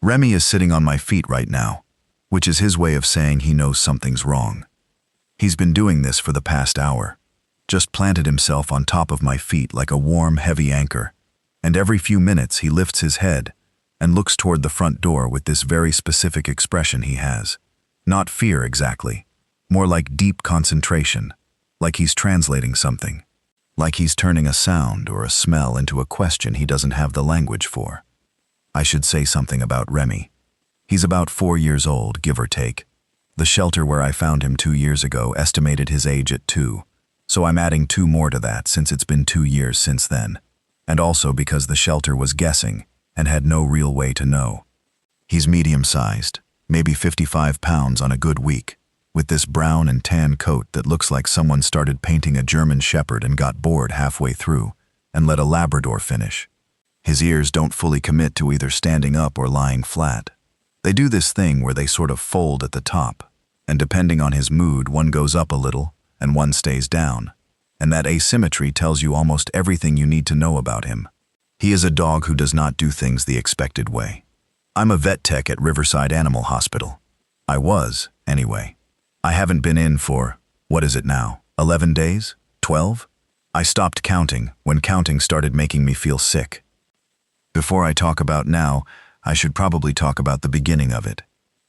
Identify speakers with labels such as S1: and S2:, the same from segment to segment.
S1: Remy is sitting on my feet right now, which is his way of saying he knows something's wrong. He's been doing this for the past hour, just planted himself on top of my feet like a warm, heavy anchor, and every few minutes he lifts his head and looks toward the front door with this very specific expression he has. Not fear exactly, more like deep concentration, like he's translating something, like he's turning a sound or a smell into a question he doesn't have the language for. I should say something about Remy. He's about 4 years old, give or take. The shelter where I found him 2 years ago estimated his age at 2, so I'm adding 2 more to that since it's been 2 years since then, and also because the shelter was guessing and had no real way to know. He's medium-sized, maybe 55 pounds on a good week, with this brown and tan coat that looks like someone started painting a German shepherd and got bored halfway through and let a Labrador finish. His ears don't fully commit to either standing up or lying flat. They do this thing where they sort of fold at the top, and depending on his mood, one goes up a little and one stays down, and that asymmetry tells you almost everything you need to know about him. He is a dog who does not do things the expected way. I'm a vet tech at Riverside Animal Hospital. I was, anyway. I haven't been in for, what is it now, 11 days? 12? I stopped counting when counting started making me feel sick. Before I talk about now, I should probably talk about the beginning of it,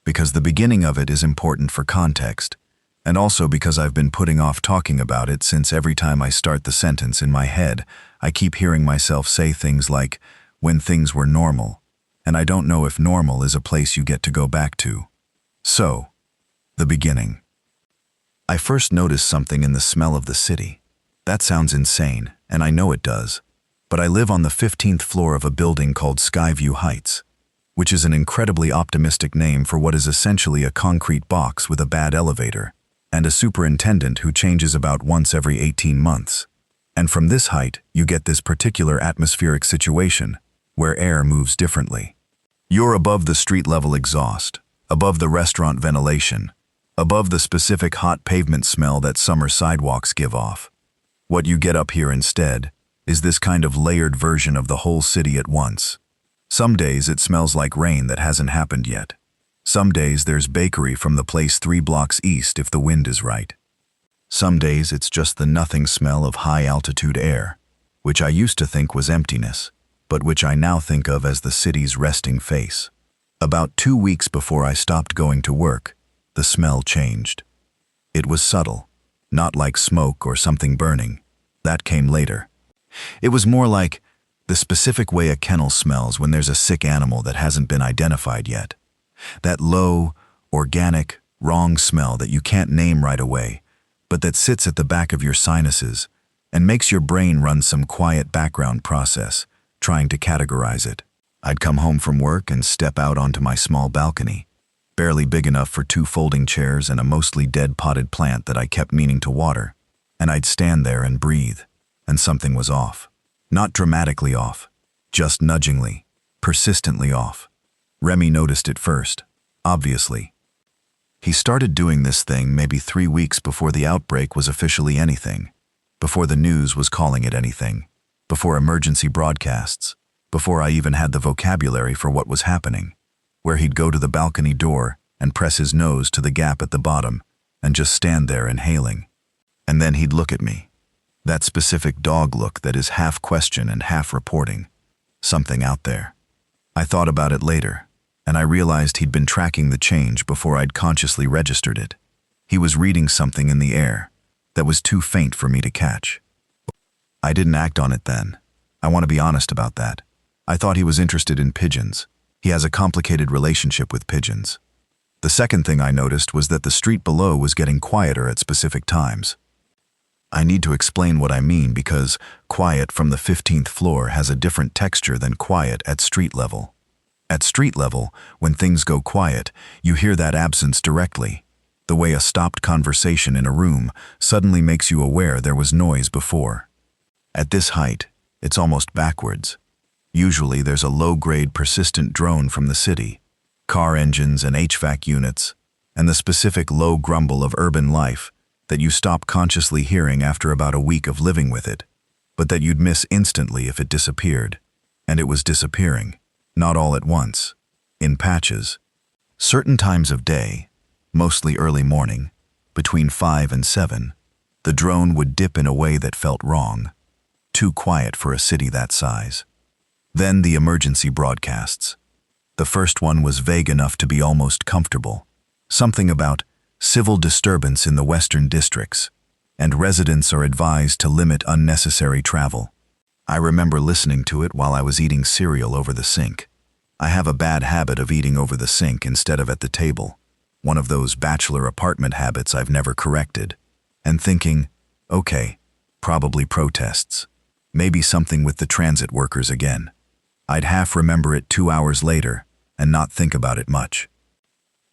S1: because the beginning of it is important for context, and also because I've been putting off talking about it since every time I start the sentence in my head, I keep hearing myself say things like, when things were normal, and I don't know if normal is a place you get to go back to. So, the beginning. I first noticed something in the smell of the city. That sounds insane, and I know it does, but I live on the 15th floor of a building called Skyview Heights, which is an incredibly optimistic name for what is essentially a concrete box with a bad elevator, and a superintendent who changes about once every 18 months. And from this height, you get this particular atmospheric situation, where air moves differently. You're above the street-level exhaust, above the restaurant ventilation, above the specific hot pavement smell that summer sidewalks give off. What you get up here instead is this kind of layered version of the whole city at once. Some days it smells like rain that hasn't happened yet. Some days there's bakery from the place 3 blocks east if the wind is right. Some days it's just the nothing smell of high-altitude air, which I used to think was emptiness, but which I now think of as the city's resting face. About 2 weeks before I stopped going to work, the smell changed. It was subtle, not like smoke or something burning. That came later. It was more like the specific way a kennel smells when there's a sick animal that hasn't been identified yet. That low, organic, wrong smell that you can't name right away, but that sits at the back of your sinuses and makes your brain run some quiet background process, trying to categorize it. I'd come home from work and step out onto my small balcony, barely big enough for 2 folding chairs and a mostly dead potted plant that I kept meaning to water, and I'd stand there and breathe, and something was off. Not dramatically off, just nudgingly, persistently off. Remy noticed it first, obviously. He started doing this thing maybe 3 weeks before the outbreak was officially anything, before the news was calling it anything, before emergency broadcasts, before I even had the vocabulary for what was happening, where he'd go to the balcony door and press his nose to the gap at the bottom and just stand there inhaling. And then he'd look at me. That specific dog look that is half question and half reporting. Something out there. I thought about it later, and I realized he'd been tracking the change before I'd consciously registered it. He was reading something in the air that was too faint for me to catch. I didn't act on it then. I want to be honest about that. I thought he was interested in pigeons. He has a complicated relationship with pigeons. The second thing I noticed was that the street below was getting quieter at specific times. I need to explain what I mean because quiet from the 15th floor has a different texture than quiet at street level. At street level, when things go quiet, you hear that absence directly. The way a stopped conversation in a room suddenly makes you aware there was noise before. At this height, it's almost backwards. Usually there's a low-grade persistent drone from the city, car engines and HVAC units, and the specific low grumble of urban life that you stop consciously hearing after about a week of living with it, but that you'd miss instantly if it disappeared. And it was disappearing, not all at once, in patches. Certain times of day, mostly early morning, between 5 and 7, the drone would dip in a way that felt wrong, too quiet for a city that size. Then the emergency broadcasts. The first one was vague enough to be almost comfortable. Something about civil disturbance in the western districts, and residents are advised to limit unnecessary travel. I remember listening to it while I was eating cereal over the sink. I have a bad habit of eating over the sink instead of at the table, one of those bachelor apartment habits I've never corrected, and thinking, okay, probably protests. Maybe something with the transit workers again. I'd half remember it 2 hours later and not think about it much.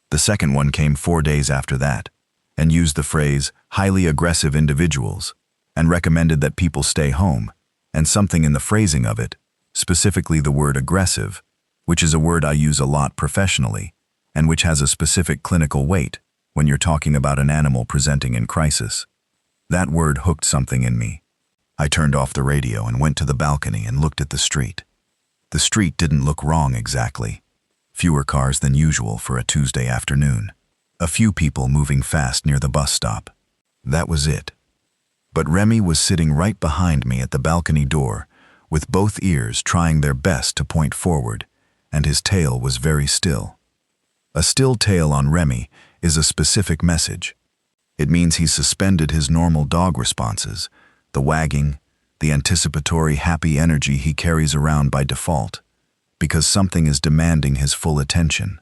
S1: The second one came 4 days after that, and used the phrase highly aggressive individuals, and recommended that people stay home, and something in the phrasing of it, specifically the word aggressive, which is a word I use a lot professionally, and which has a specific clinical weight when you're talking about an animal presenting in crisis. That word hooked something in me. I turned off the radio and went to the balcony and looked at the street. The street didn't look wrong exactly. Fewer cars than usual for a Tuesday afternoon. A few people moving fast near the bus stop. That was it. But Remy was sitting right behind me at the balcony door, with both ears trying their best to point forward, and his tail was very still. A still tail on Remy is a specific message. It means he's suspended his normal dog responses, the wagging, the anticipatory happy energy he carries around by default, because something is demanding his full attention.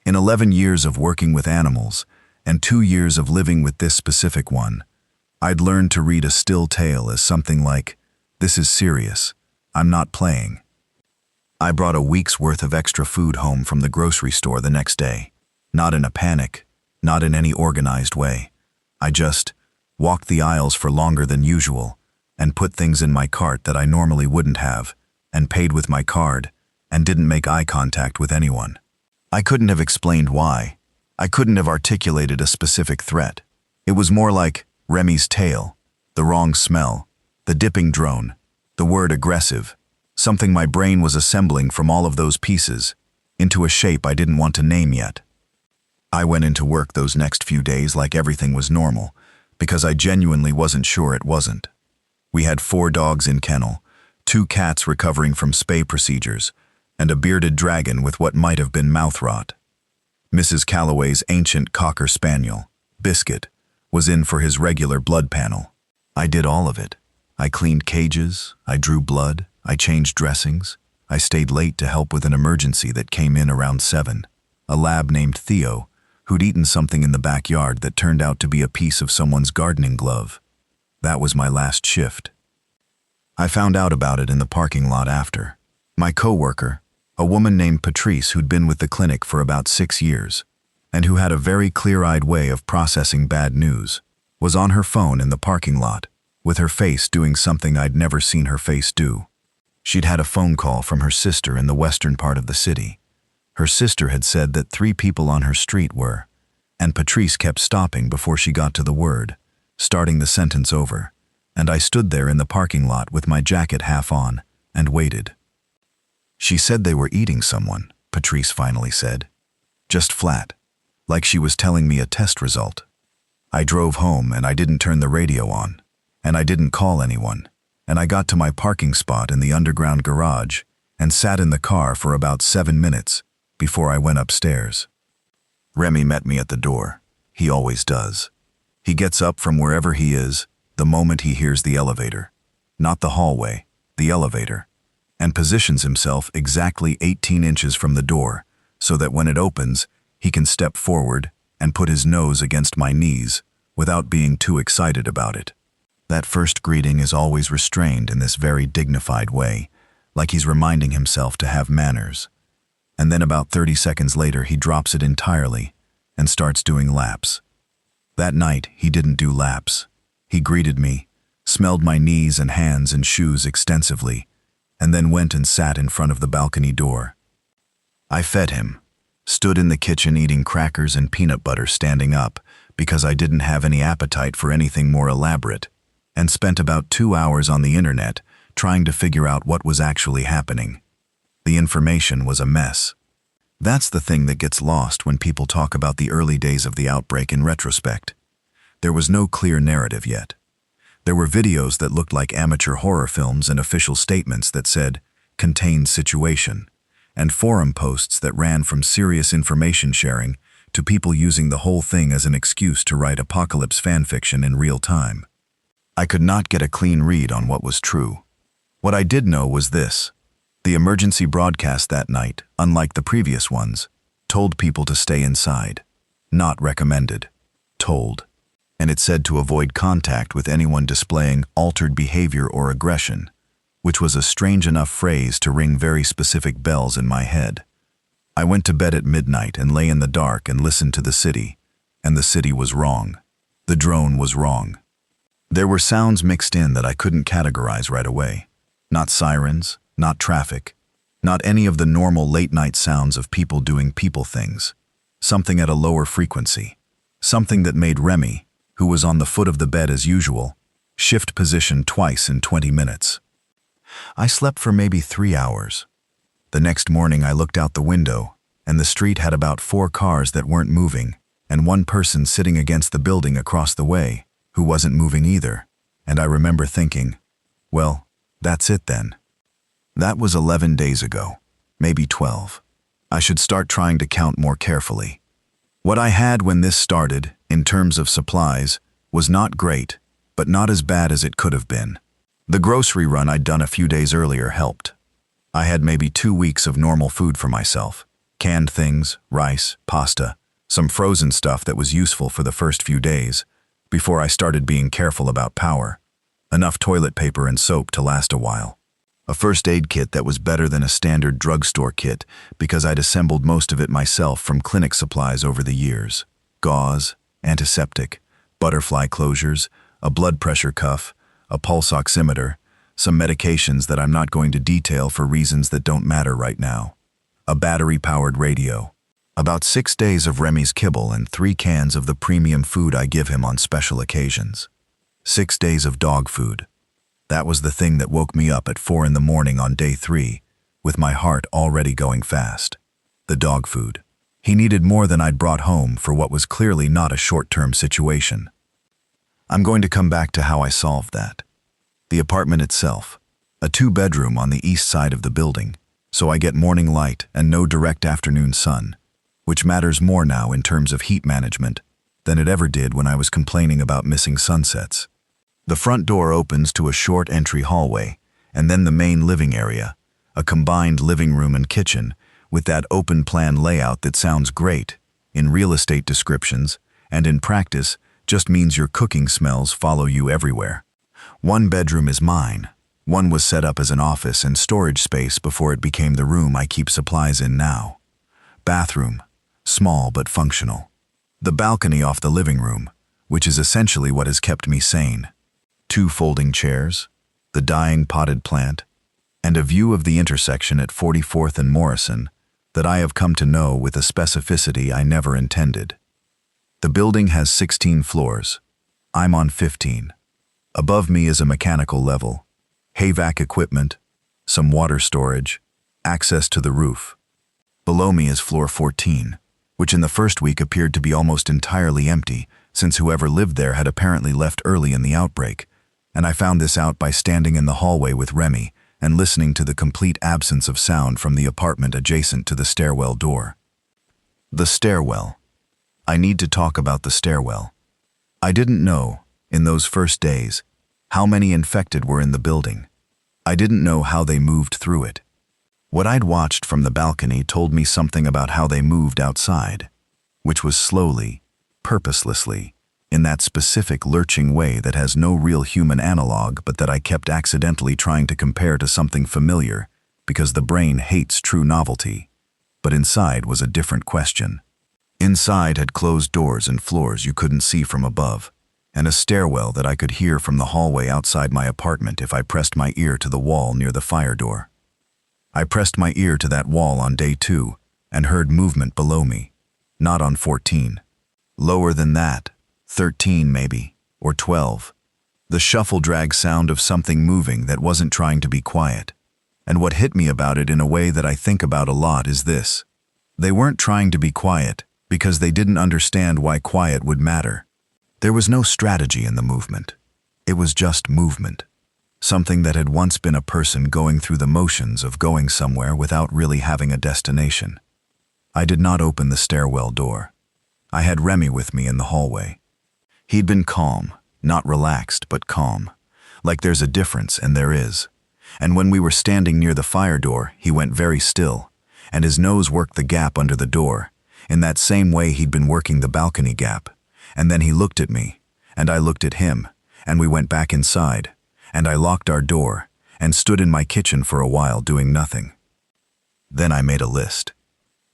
S1: In 11 years of working with animals, and 2 years of living with this specific one, I'd learned to read a still tale as something like, "This is serious, I'm not playing." I brought a week's worth of extra food home from the grocery store the next day, not in a panic, not in any organized way. I just walked the aisles for longer than usual, and put things in my cart that I normally wouldn't have, and paid with my card, and didn't make eye contact with anyone. I couldn't have explained why. I couldn't have articulated a specific threat. It was more like Remy's tail, the wrong smell, the dipping drone, the word aggressive, something my brain was assembling from all of those pieces into a shape I didn't want to name yet. I went into work those next few days like everything was normal, because I genuinely wasn't sure it wasn't. We had 4 dogs in kennel, 2 cats recovering from spay procedures, and a bearded dragon with what might have been mouth rot. Mrs. Calloway's ancient cocker spaniel, Biscuit, was in for his regular blood panel. I did all of it. I cleaned cages, I drew blood, I changed dressings, I stayed late to help with an emergency that came in around 7. A lab named Theo, who'd eaten something in the backyard that turned out to be a piece of someone's gardening glove. That was my last shift. I found out about it in the parking lot after. My coworker, a woman named Patrice who'd been with the clinic for about 6 years, and who had a very clear-eyed way of processing bad news, was on her phone in the parking lot, with her face doing something I'd never seen her face do. She'd had a phone call from her sister in the western part of the city. Her sister had said that 3 people on her street were, and Patrice kept stopping before she got to the word, starting the sentence over, and I stood there in the parking lot with my jacket half on, and waited. "She said they were eating someone," Patrice finally said. Just flat, like she was telling me a test result. I drove home and I didn't turn the radio on, and I didn't call anyone, and I got to my parking spot in the underground garage and sat in the car for about 7 minutes before I went upstairs. Remy met me at the door. He always does. He gets up from wherever he is the moment he hears the elevator. Not the hallway, the elevator. And positions himself exactly 18 inches from the door so that when it opens, he can step forward and put his nose against my knees without being too excited about it. That first greeting is always restrained in this very dignified way, like he's reminding himself to have manners. And then about 30 seconds later, he drops it entirely and starts doing laps. That night, he didn't do laps. He greeted me, smelled my knees and hands and shoes extensively, and then went and sat in front of the balcony door. I fed him, stood in the kitchen eating crackers and peanut butter standing up because I didn't have any appetite for anything more elaborate, and spent about 2 hours on the internet trying to figure out what was actually happening. The information was a mess. That's the thing that gets lost when people talk about the early days of the outbreak in retrospect. There was no clear narrative yet. There were videos that looked like amateur horror films and official statements that said, "contained situation," and forum posts that ran from serious information sharing to people using the whole thing as an excuse to write apocalypse fanfiction in real time. I could not get a clean read on what was true. What I did know was this. The emergency broadcast that night, unlike the previous ones, told people to stay inside. Not recommended. Told. And it said to avoid contact with anyone displaying altered behavior or aggression, which was a strange enough phrase to ring very specific bells in my head. I went to bed at midnight and lay in the dark and listened to the city, and the city was wrong. The drone was wrong. There were sounds mixed in that I couldn't categorize right away. Not sirens, not traffic, not any of the normal late-night sounds of people doing people things. Something at a lower frequency. Something that made Remy, who was on the foot of the bed as usual, shift position twice in 20 minutes. I slept for maybe 3 hours. The next morning I looked out the window, and the street had about 4 cars that weren't moving, and one person sitting against the building across the way, who wasn't moving either, and I remember thinking, well, that's it then. That was 11 days ago, maybe 12. I should start trying to count more carefully. What I had when this started, in terms of supplies, was not great, but not as bad as it could have been. The grocery run I'd done a few days earlier helped. I had maybe 2 weeks of normal food for myself. Canned things, rice, pasta, some frozen stuff that was useful for the first few days, before I started being careful about power. Enough toilet paper and soap to last a while. A first aid kit that was better than a standard drugstore kit because I'd assembled most of it myself from clinic supplies over the years. Gauze, antiseptic, butterfly closures, a blood pressure cuff, a pulse oximeter, some medications that I'm not going to detail for reasons that don't matter right now. A battery-powered radio. About 6 days of Remy's kibble and 3 cans of the premium food I give him on special occasions. 6 days of dog food. That was the thing that woke me up at 4 in the morning on day 3, with my heart already going fast. The dog food. He needed more than I'd brought home for what was clearly not a short-term situation. I'm going to come back to how I solved that. The apartment itself. A 2-bedroom on the east side of the building, so I get morning light and no direct afternoon sun, which matters more now in terms of heat management than it ever did when I was complaining about missing sunsets. The front door opens to a short entry hallway, and then the main living area, a combined living room and kitchen, with that open plan layout that sounds great in real estate descriptions, and in practice just means your cooking smells follow you everywhere. 1 bedroom is mine. One was set up as an office and storage space before it became the room I keep supplies in now. Bathroom, small but functional. The balcony off the living room, which is essentially what has kept me sane. 2 folding chairs, the dying potted plant, and a view of the intersection at 44th and Morrison that I have come to know with a specificity I never intended. The building has 16 floors. I'm on 15. Above me is a mechanical level, evac equipment, some water storage, access to the roof. Below me is floor 14, which in the first week appeared to be almost entirely empty since whoever lived there had apparently left early in the outbreak, and I found this out by standing in the hallway with Remy and listening to the complete absence of sound from the apartment adjacent to the stairwell door. The stairwell. I need to talk about the stairwell. I didn't know, in those first days, how many infected were in the building. I didn't know how they moved through it. What I'd watched from the balcony told me something about how they moved outside, which was slowly, purposelessly, in that specific lurching way that has no real human analog but that I kept accidentally trying to compare to something familiar because the brain hates true novelty. But inside was a different question. Inside had closed doors and floors you couldn't see from above, and a stairwell that I could hear from the hallway outside my apartment if I pressed my ear to the wall near the fire door. I pressed my ear to that wall on day 2 and heard movement below me, not on 14. Lower than that, 13 maybe, or 12. The shuffle-drag sound of something moving that wasn't trying to be quiet. And what hit me about it in a way that I think about a lot is this. They weren't trying to be quiet because they didn't understand why quiet would matter. There was no strategy in the movement. It was just movement. Something that had once been a person going through the motions of going somewhere without really having a destination. I did not open the stairwell door. I had Remy with me in the hallway. He'd been calm, not relaxed, but calm. Like there's a difference, and there is. And when we were standing near the fire door, he went very still, and his nose worked the gap under the door, in that same way he'd been working the balcony gap. And then he looked at me, and I looked at him, and we went back inside, and I locked our door, and stood in my kitchen for a while doing nothing. Then I made a list.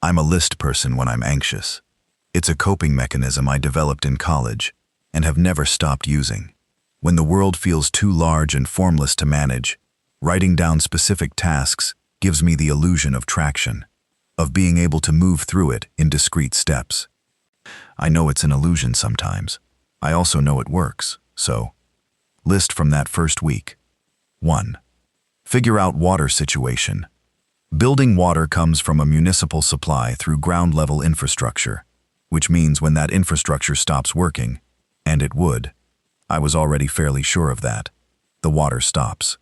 S1: I'm a list person when I'm anxious. It's a coping mechanism I developed in college, and have never stopped using. When the world feels too large and formless to manage, writing down specific tasks gives me the illusion of traction, of being able to move through it in discrete steps. I know it's an illusion sometimes. I also know it works, so. List from that first week. 1. Figure out water situation. Building water comes from a municipal supply through ground-level infrastructure, which means when that infrastructure stops working, and it would, I was already fairly sure of that, the water stops.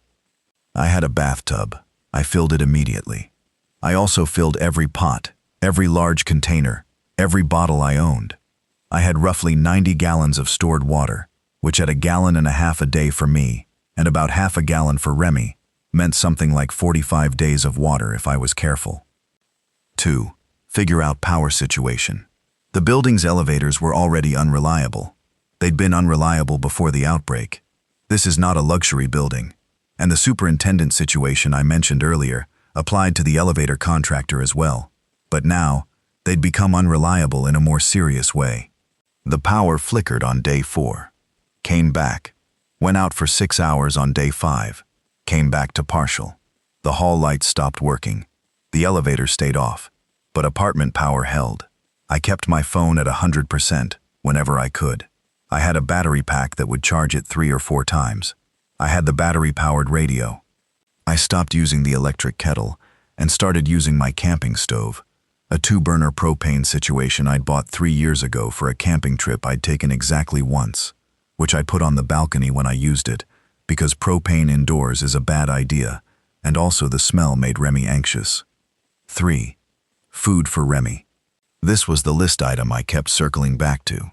S1: I had a bathtub. I filled it immediately. I also filled every pot, every large container, every bottle I owned. I had roughly 90 gallons of stored water, which at 1.5 gallons a day for me, and about half a gallon for Remy, meant something like 45 days of water if I was careful. 2. Figure out power situation. The building's elevators were already unreliable. They'd been unreliable before the outbreak. This is not a luxury building, and the superintendent situation I mentioned earlier applied to the elevator contractor as well. But now, they'd become unreliable in a more serious way. The power flickered on day 4, came back, went out for 6 hours on day 5, came back to partial. The hall lights stopped working. The elevator stayed off, but apartment power held. I kept my phone at 100% whenever I could. I had a battery pack that would charge it 3 or 4 times. I had the battery-powered radio. I stopped using the electric kettle and started using my camping stove, a 2-burner propane situation I'd bought 3 years ago for a camping trip I'd taken exactly once, which I put on the balcony when I used it, because propane indoors is a bad idea, and also the smell made Remy anxious. 3. Food for Remy. This was the list item I kept circling back to.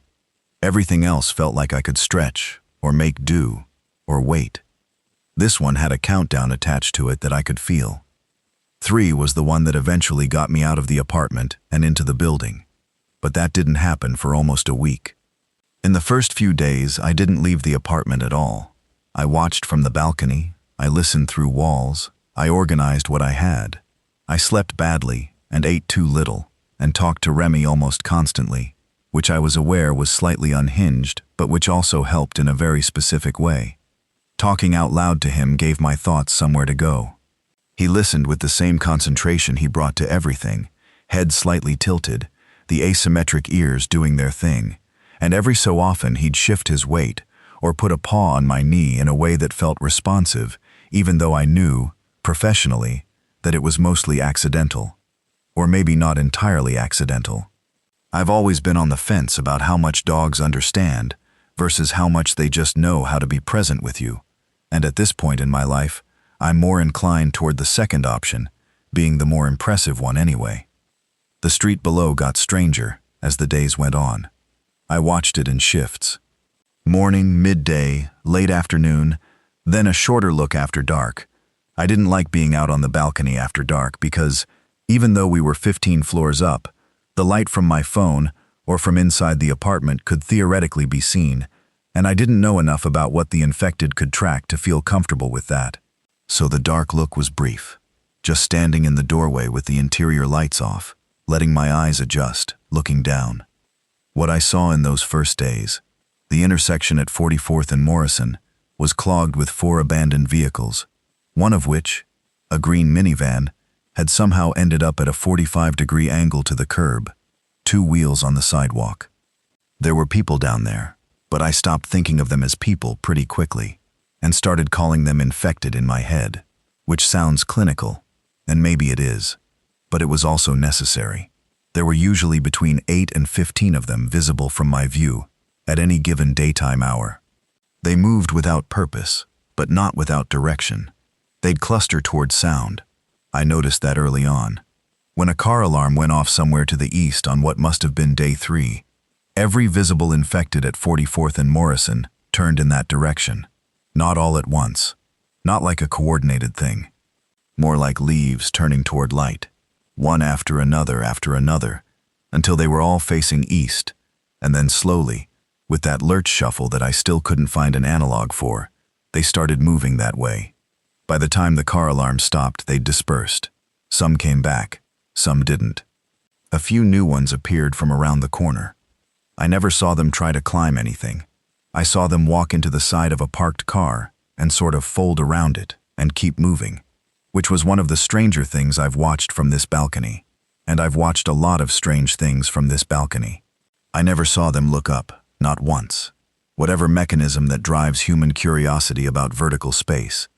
S1: Everything else felt like I could stretch, or make do, or wait. This one had a countdown attached to it that I could feel. 3 was the one that eventually got me out of the apartment and into the building, but that didn't happen for almost a week. In the first few days, I didn't leave the apartment at all. I watched from the balcony, I listened through walls, I organized what I had. I slept badly and ate too little, and talked to Remy almost constantly, which I was aware was slightly unhinged, but which also helped in a very specific way. Talking out loud to him gave my thoughts somewhere to go. He listened with the same concentration he brought to everything, head slightly tilted, the asymmetric ears doing their thing, and every so often he'd shift his weight or put a paw on my knee in a way that felt responsive, even though I knew, professionally, that it was mostly accidental. Or maybe not entirely accidental. I've always been on the fence about how much dogs understand versus how much they just know how to be present with you, and at this point in my life, I'm more inclined toward the second option, being the more impressive one anyway. The street below got stranger as the days went on. I watched it in shifts. Morning, midday, late afternoon, then a shorter look after dark. I didn't like being out on the balcony after dark because, even though we were 15 floors up, the light from my phone or from inside the apartment could theoretically be seen, and I didn't know enough about what the infected could track to feel comfortable with that. So the dark look was brief, just standing in the doorway with the interior lights off, letting my eyes adjust, looking down. What I saw in those first days, the intersection at 44th and Morrison, was clogged with 4 abandoned vehicles, one of which, a green minivan, had somehow ended up at a 45-degree angle to the curb, 2 wheels on the sidewalk. There were people down there, but I stopped thinking of them as people pretty quickly and started calling them infected in my head, which sounds clinical, and maybe it is, but it was also necessary. There were usually between 8 and 15 of them visible from my view at any given daytime hour. They moved without purpose, but not without direction. They'd cluster toward sound. I noticed that early on. When a car alarm went off somewhere to the east on what must have been day 3, every visible infected at 44th and Morrison turned in that direction. Not all at once. Not like a coordinated thing. More like leaves turning toward light. One after another, until they were all facing east, and then slowly, with that lurch shuffle that I still couldn't find an analog for, they started moving that way. By the time the car alarm stopped, they'd dispersed. Some came back, some didn't. A few new ones appeared from around the corner. I never saw them try to climb anything. I saw them walk into the side of a parked car and sort of fold around it and keep moving, which was one of the stranger things I've watched from this balcony. And I've watched a lot of strange things from this balcony. I never saw them look up, not once. Whatever mechanism that drives human curiosity about vertical space,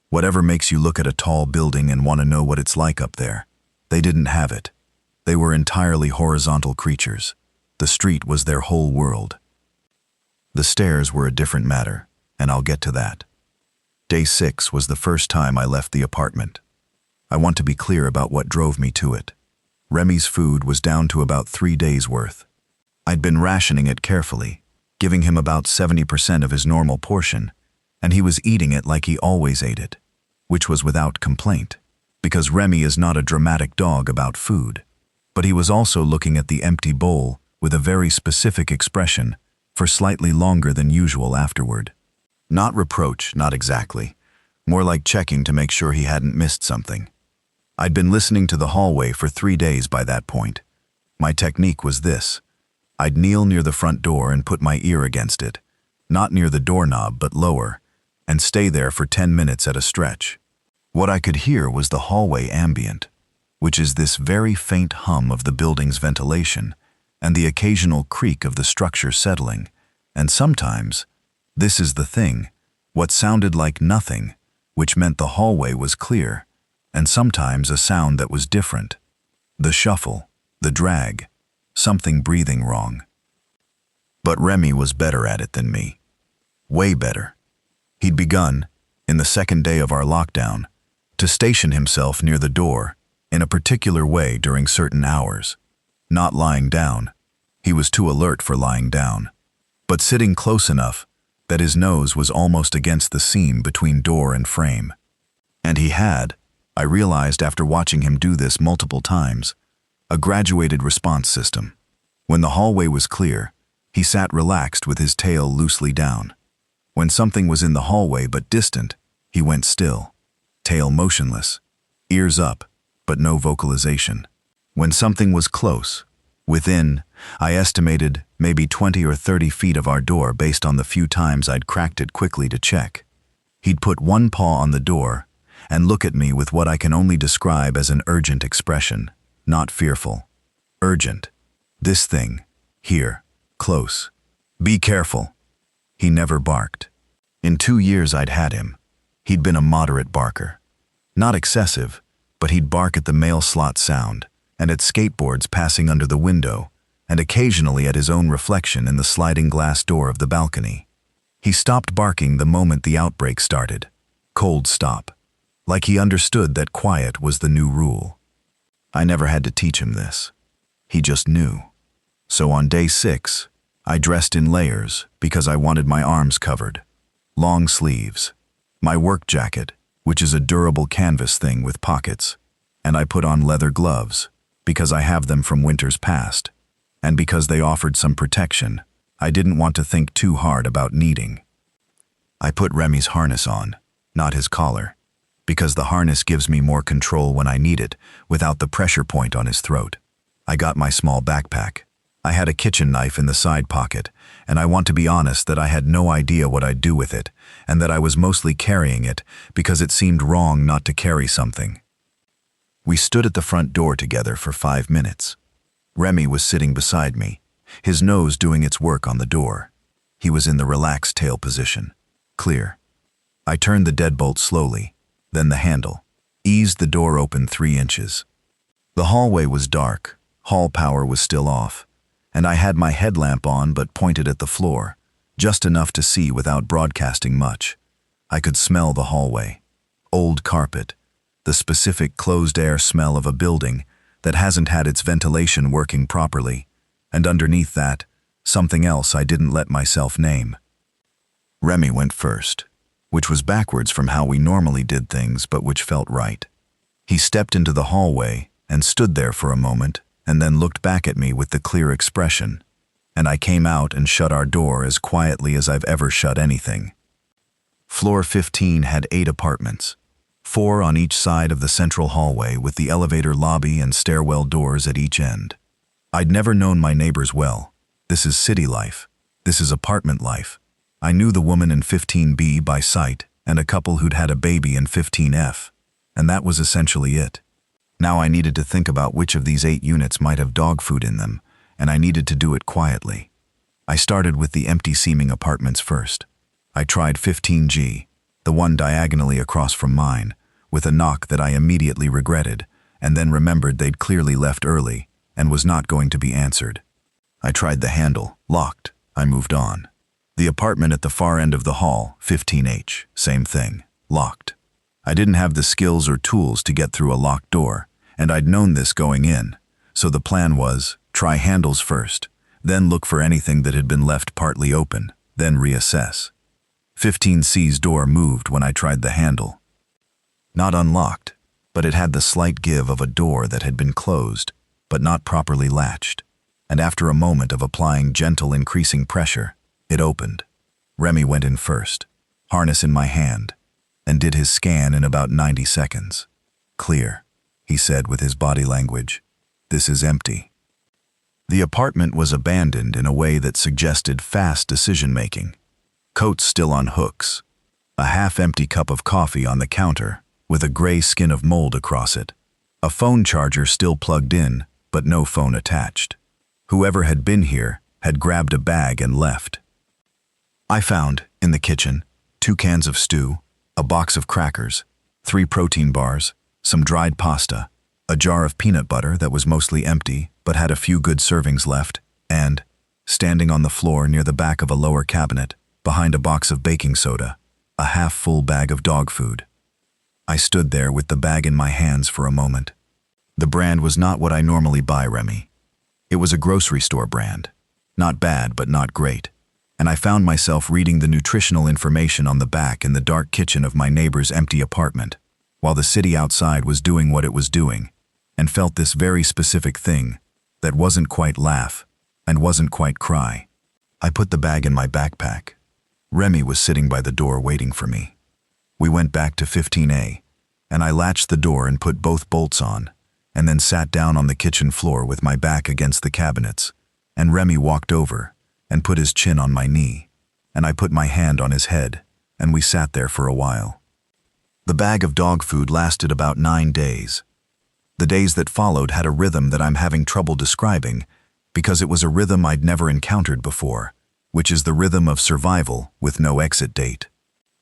S1: whatever makes you look at a tall building and want to know what it's like up there, they didn't have it. They were entirely horizontal creatures. The street was their whole world. The stairs were a different matter, and I'll get to that. Day 6 was the first time I left the apartment. I want to be clear about what drove me to it. Remy's food was down to about 3 days' worth. I'd been rationing it carefully, giving him about 70% of his normal portion, and he was eating it like he always ate it, which was without complaint, because Remy is not a dramatic dog about food. But he was also looking at the empty bowl with a very specific expression for slightly longer than usual afterward. Not reproach, not exactly. More like checking to make sure he hadn't missed something. I'd been listening to the hallway for 3 days by that point. My technique was this. I'd kneel near the front door and put my ear against it, not near the doorknob but lower, and stay there for 10 minutes at a stretch. What I could hear was the hallway ambient, which is this very faint hum of the building's ventilation and the occasional creak of the structure settling, and sometimes, this is the thing, what sounded like nothing, which meant the hallway was clear, and sometimes a sound that was different. The shuffle, the drag, something breathing wrong. But Remy was better at it than me. Way better. He'd begun, in the second day of our lockdown, to station himself near the door in a particular way during certain hours. Not lying down. He was too alert for lying down. But sitting close enough that his nose was almost against the seam between door and frame. And he had, I realized after watching him do this multiple times, a graduated response system. When the hallway was clear, he sat relaxed with his tail loosely down. When something was in the hallway but distant, he went still, tail motionless, ears up, but no vocalization. When something was close, within, I estimated, maybe 20 or 30 feet of our door based on the few times I'd cracked it quickly to check, he'd put one paw on the door and look at me with what I can only describe as an urgent expression, not fearful. Urgent. This thing. Here. Close. Be careful. He never barked. In 2 years I'd had him. He'd been a moderate barker. Not excessive, but he'd bark at the mail slot sound, and at skateboards passing under the window, and occasionally at his own reflection in the sliding glass door of the balcony. He stopped barking the moment the outbreak started. Cold stop. Like he understood that quiet was the new rule. I never had to teach him this. He just knew. So on day 6, I dressed in layers because I wanted my arms covered. Long sleeves. My work jacket, which is a durable canvas thing with pockets, and I put on leather gloves because I have them from winters past, and because they offered some protection I didn't want to think too hard about needing. I put Remy's harness on, not his collar, because the harness gives me more control when I need it without the pressure point on his throat. I got my small backpack. I had a kitchen knife in the side pocket, and I want to be honest that I had no idea what I'd do with it, and that I was mostly carrying it because it seemed wrong not to carry something. We stood at the front door together for 5 minutes. Remy was sitting beside me, his nose doing its work on the door. He was in the relaxed tail position. Clear. I turned the deadbolt slowly, then the handle, eased the door open 3 inches. The hallway was dark, Hall power was still off, and I had my headlamp on but pointed at the floor, just enough to see without broadcasting much. I could smell the hallway. Old carpet, the specific closed-air smell of a building that hasn't had its ventilation working properly, and underneath that, something else I didn't let myself name. Remy went first, which was backwards from how we normally did things but which felt right. He stepped into the hallway and stood there for a moment and then looked back at me with the clear expression, and I came out and shut our door as quietly as I've ever shut anything. Floor 15 had 8 apartments, 4 on each side of the central hallway with the elevator lobby and stairwell doors at each end. I'd never known my neighbors well. This is city life. This is apartment life. I knew the woman in 15B by sight and a couple who'd had a baby in 15F, and that was essentially it. Now I needed to think about which of these 8 units might have dog food in them, and I needed to do it quietly. I started with the empty-seeming apartments first. I tried 15G, the one diagonally across from mine, with a knock that I immediately regretted, and then remembered they'd clearly left early and was not going to be answered. I tried the handle, locked. I moved on. The apartment at the far end of the hall, 15H, same thing, locked. I didn't have the skills or tools to get through a locked door, and I'd known this going in, so the plan was, try handles first, then look for anything that had been left partly open, then reassess. 15C's door moved when I tried the handle. Not unlocked, but it had the slight give of a door that had been closed, but not properly latched, and after a moment of applying gentle increasing pressure, it opened. Remy went in first, harness in my hand, and did his scan in about 90 seconds. Clear, he said with his body language. This is empty. The apartment was abandoned in a way that suggested fast decision-making. Coats still on hooks, a half-empty cup of coffee on the counter with a gray skin of mold across it, a phone charger still plugged in, but no phone attached. Whoever had been here had grabbed a bag and left. I found, in the kitchen, 2 cans of stew, a box of crackers, 3 protein bars, some dried pasta, a jar of peanut butter that was mostly empty but had a few good servings left, and, standing on the floor near the back of a lower cabinet, behind a box of baking soda, a half-full bag of dog food. I stood there with the bag in my hands for a moment. The brand was not what I normally buy, Remy. It was a grocery store brand. Not bad, but not great. And I found myself reading the nutritional information on the back in the dark kitchen of my neighbor's empty apartment, while the city outside was doing what it was doing, and felt this very specific thing that wasn't quite laugh and wasn't quite cry. I put the bag in my backpack. Remy was sitting by the door waiting for me. We went back to 15A, and I latched the door and put both bolts on, and then sat down on the kitchen floor with my back against the cabinets, and Remy walked over and put his chin on my knee, and I put my hand on his head, and we sat there for a while. The bag of dog food lasted about 9 days. The days that followed had a rhythm that I'm having trouble describing because it was a rhythm I'd never encountered before, which is the rhythm of survival with no exit date.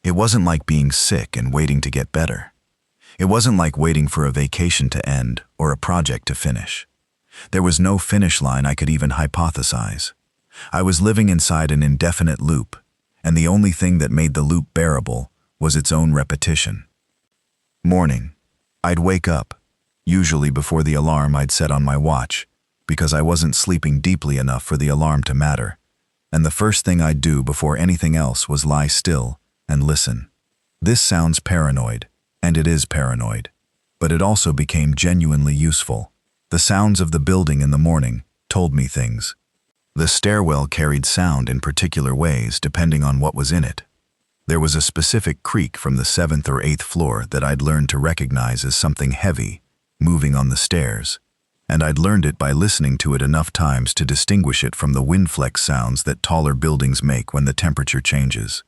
S1: It wasn't like being sick and waiting to get better. It wasn't like waiting for a vacation to end or a project to finish. There was no finish line I could even hypothesize. I was living inside an indefinite loop, and the only thing that made the loop bearable was its own repetition. Morning. I'd wake up, usually before the alarm I'd set on my watch, because I wasn't sleeping deeply enough for the alarm to matter, and the first thing I'd do before anything else was lie still and listen. This sounds paranoid, and it is paranoid, but it also became genuinely useful. The sounds of the building in the morning told me things. The stairwell carried sound in particular ways depending on what was in it. There was a specific creak from the 7th or 8th floor that I'd learned to recognize as something heavy, moving on the stairs, and I'd learned it by listening to it enough times to distinguish it from the windflex sounds that taller buildings make when the temperature changes.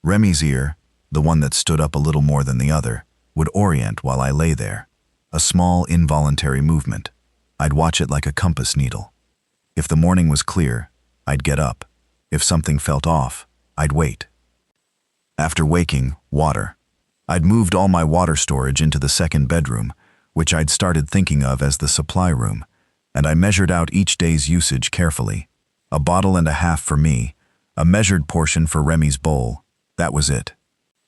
S1: Remy's ear, the one that stood up a little more than the other, would orient while I lay there. A small, involuntary movement. I'd watch it like a compass needle. If the morning was clear, I'd get up. If something felt off, I'd wait. After waking, water. I'd moved all my water storage into the second bedroom, which I'd started thinking of as the supply room, and I measured out each day's usage carefully. A bottle and a half for me, a measured portion for Remy's bowl. That was it.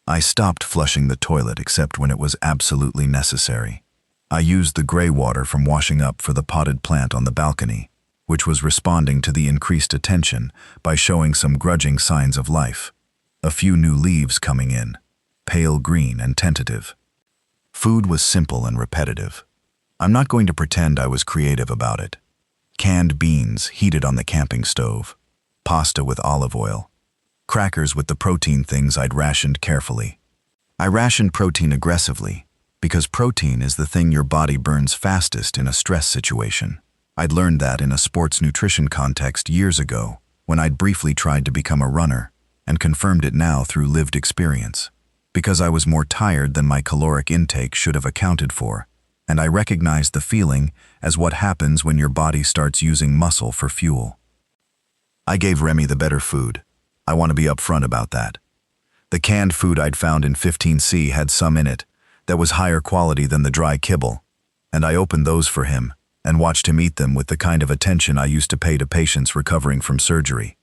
S1: I stopped flushing the toilet except when it was absolutely necessary. I used the gray water from washing up for the potted plant on the balcony, which was responding to the increased attention by showing some grudging signs of life. A few new leaves coming in, pale green and tentative. Food was simple and repetitive. I'm not going to pretend I was creative about it. Canned beans heated on the camping stove, pasta with olive oil, crackers with the protein things I'd rationed carefully. I rationed protein aggressively because protein is the thing your body burns fastest in a stress situation. I'd learned that in a sports nutrition context years ago when I'd briefly tried to become a runner, and confirmed it now through lived experience. Because I was more tired than my caloric intake should have accounted for, and I recognized the feeling as what happens when your body starts using muscle for fuel. I gave Remy the better food. I want to be upfront about that. The canned food I'd found in 15C had some in it that was higher quality than the dry kibble, and I opened those for him and watched him eat them with the kind of attention I used to pay to patients recovering from surgery.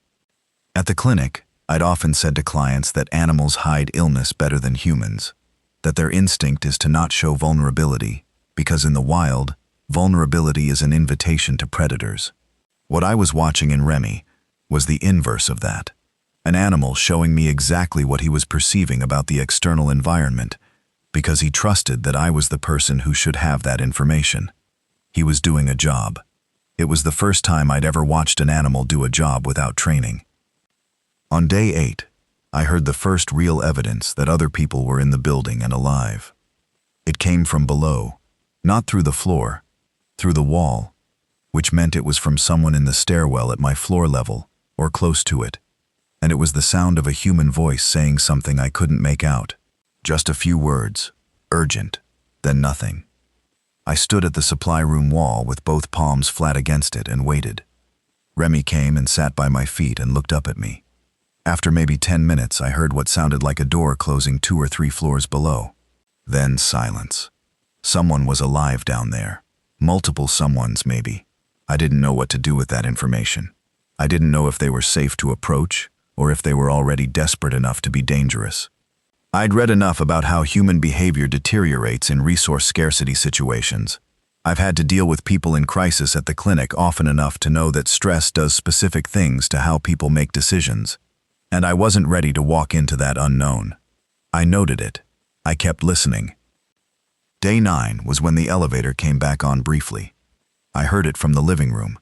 S1: At the clinic, I'd often said to clients that animals hide illness better than humans, that their instinct is to not show vulnerability, because in the wild, vulnerability is an invitation to predators. What I was watching in Remy was the inverse of that. An animal showing me exactly what he was perceiving about the external environment, because he trusted that I was the person who should have that information. He was doing a job. It was the first time I'd ever watched an animal do a job without training. On day 8, I heard the first real evidence that other people were in the building and alive. It came from below, not through the floor, through the wall, which meant it was from someone in the stairwell at my floor level, or close to it, and it was the sound of a human voice saying something I couldn't make out. Just a few words, urgent, then nothing. I stood at the supply room wall with both palms flat against it and waited. Remy came and sat by my feet and looked up at me. After maybe 10 minutes, I heard what sounded like a door closing 2 or 3 floors below. Then silence. Someone was alive down there. Multiple someones, maybe. I didn't know what to do with that information. I didn't know if they were safe to approach or if they were already desperate enough to be dangerous. I'd read enough about how human behavior deteriorates in resource scarcity situations. I've had to deal with people in crisis at the clinic often enough to know that stress does specific things to how people make decisions. And I wasn't ready to walk into that unknown. I noted it. I kept listening. Day 9 was when the elevator came back on briefly. I heard it from the living room.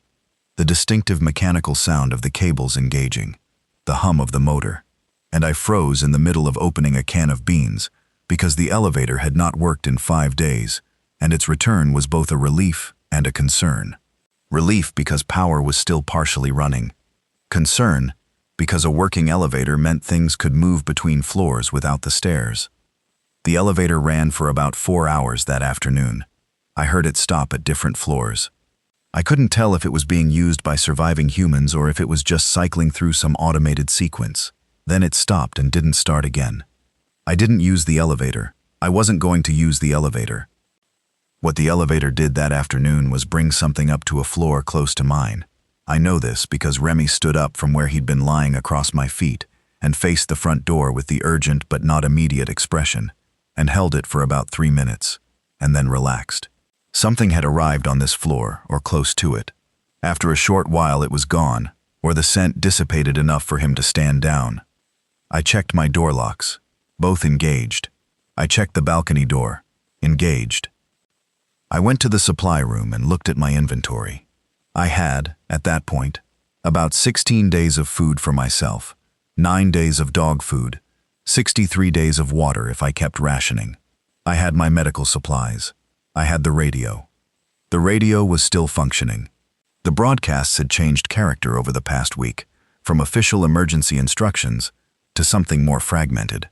S1: The distinctive mechanical sound of the cables engaging, the hum of the motor. And I froze in the middle of opening a can of beans because the elevator had not worked in 5 days, and its return was both a relief and a concern. Relief because power was still partially running. Concern because a working elevator meant things could move between floors without the stairs. The elevator ran for about 4 hours that afternoon. I heard it stop at different floors. I couldn't tell if it was being used by surviving humans or if it was just cycling through some automated sequence. Then it stopped and didn't start again. I didn't use the elevator. I wasn't going to use the elevator. What the elevator did that afternoon was bring something up to a floor close to mine. I know this because Remy stood up from where he'd been lying across my feet and faced the front door with the urgent but not immediate expression, and held it for about 3 minutes, and then relaxed. Something had arrived on this floor, or close to it. After a short while it was gone, or the scent dissipated enough for him to stand down. I checked my door locks, both engaged. I checked the balcony door, engaged. I went to the supply room and looked at my inventory. I had, at that point, about 16 days of food for myself, 9 days of dog food, 63 days of water if I kept rationing. I had my medical supplies. I had the radio. The radio was still functioning. The broadcasts had changed character over the past week, from official emergency instructions to something more fragmented.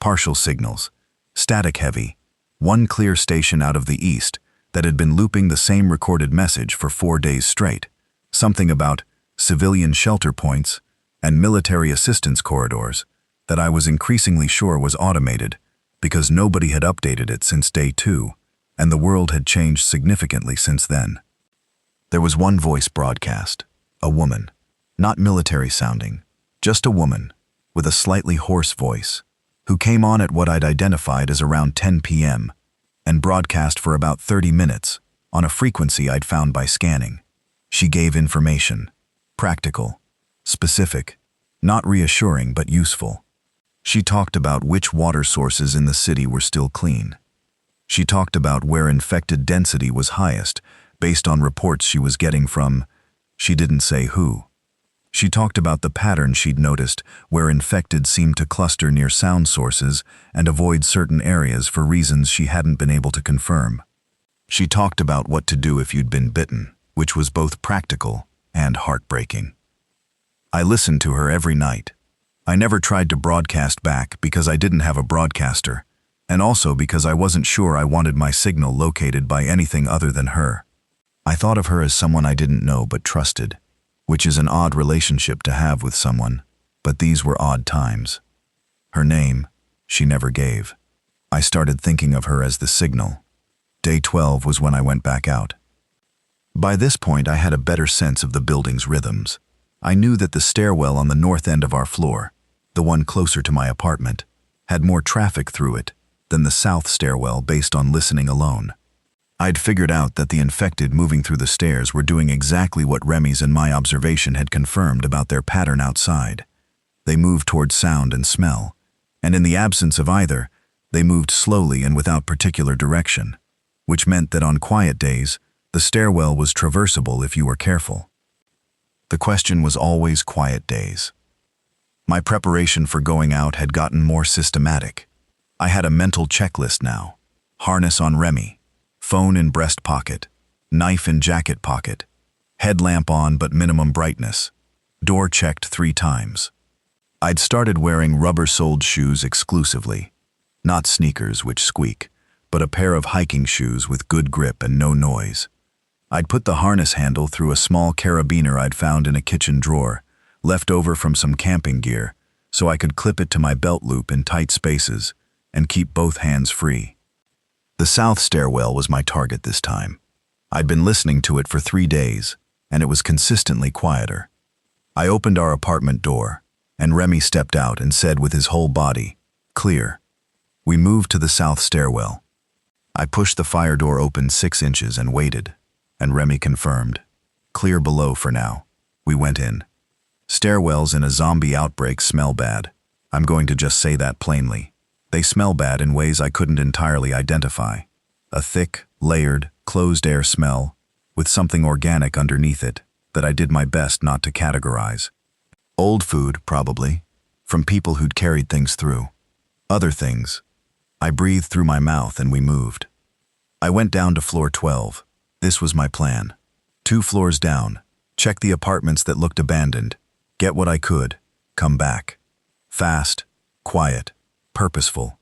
S1: Partial signals, static heavy, one clear station out of the east that had been looping the same recorded message for 4 days straight, something about civilian shelter points and military assistance corridors that I was increasingly sure was automated because nobody had updated it since day 2, and the world had changed significantly since then. There was one voice broadcast, a woman, not military sounding, just a woman, with a slightly hoarse voice, who came on at what I'd identified as around 10 p.m. and broadcast for about 30 minutes on a frequency I'd found by scanning. She gave information, practical, specific, not reassuring but useful. She talked about which water sources in the city were still clean. She talked about where infected density was highest based on reports she was getting from, she didn't say who. She talked about the pattern she'd noticed where infected seemed to cluster near sound sources and avoid certain areas for reasons she hadn't been able to confirm. She talked about what to do if you'd been bitten, which was both practical and heartbreaking. I listened to her every night. I never tried to broadcast back because I didn't have a broadcaster, and also because I wasn't sure I wanted my signal located by anything other than her. I thought of her as someone I didn't know but trusted, which is an odd relationship to have with someone, but these were odd times. Her name, she never gave. I started thinking of her as the signal. Day 12 was when I went back out. By this point, I had a better sense of the building's rhythms. I knew that the stairwell on the north end of our floor, the one closer to my apartment, had more traffic through it than the south stairwell based on listening alone. I'd figured out that the infected moving through the stairs were doing exactly what Remy's and my observation had confirmed about their pattern outside. They moved towards sound and smell, and in the absence of either, they moved slowly and without particular direction, which meant that on quiet days, the stairwell was traversable if you were careful. The question was always quiet days. My preparation for going out had gotten more systematic. I had a mental checklist now. Harness on Remy, phone in breast pocket, knife in jacket pocket, headlamp on but minimum brightness, door checked 3 times. I'd started wearing rubber-soled shoes exclusively, not sneakers which squeak, but a pair of hiking shoes with good grip and no noise. I'd put the harness handle through a small carabiner I'd found in a kitchen drawer, left over from some camping gear, so I could clip it to my belt loop in tight spaces and keep both hands free. The south stairwell was my target this time. I'd been listening to it for 3 days, and it was consistently quieter. I opened our apartment door, and Remy stepped out and said with his whole body, "Clear." We moved to the south stairwell. I pushed the fire door open 6 inches and waited, and Remy confirmed, "Clear below for now." We went in. Stairwells in a zombie outbreak smell bad. I'm going to just say that plainly. They smell bad in ways I couldn't entirely identify. A thick, layered, closed-air smell, with something organic underneath it that I did my best not to categorize. Old food, probably, from people who'd carried things through. Other things. I breathed through my mouth and we moved. I went down to floor 12. This was my plan. 2 floors down, check the apartments that looked abandoned, get what I could, come back. Fast, quiet, purposeful.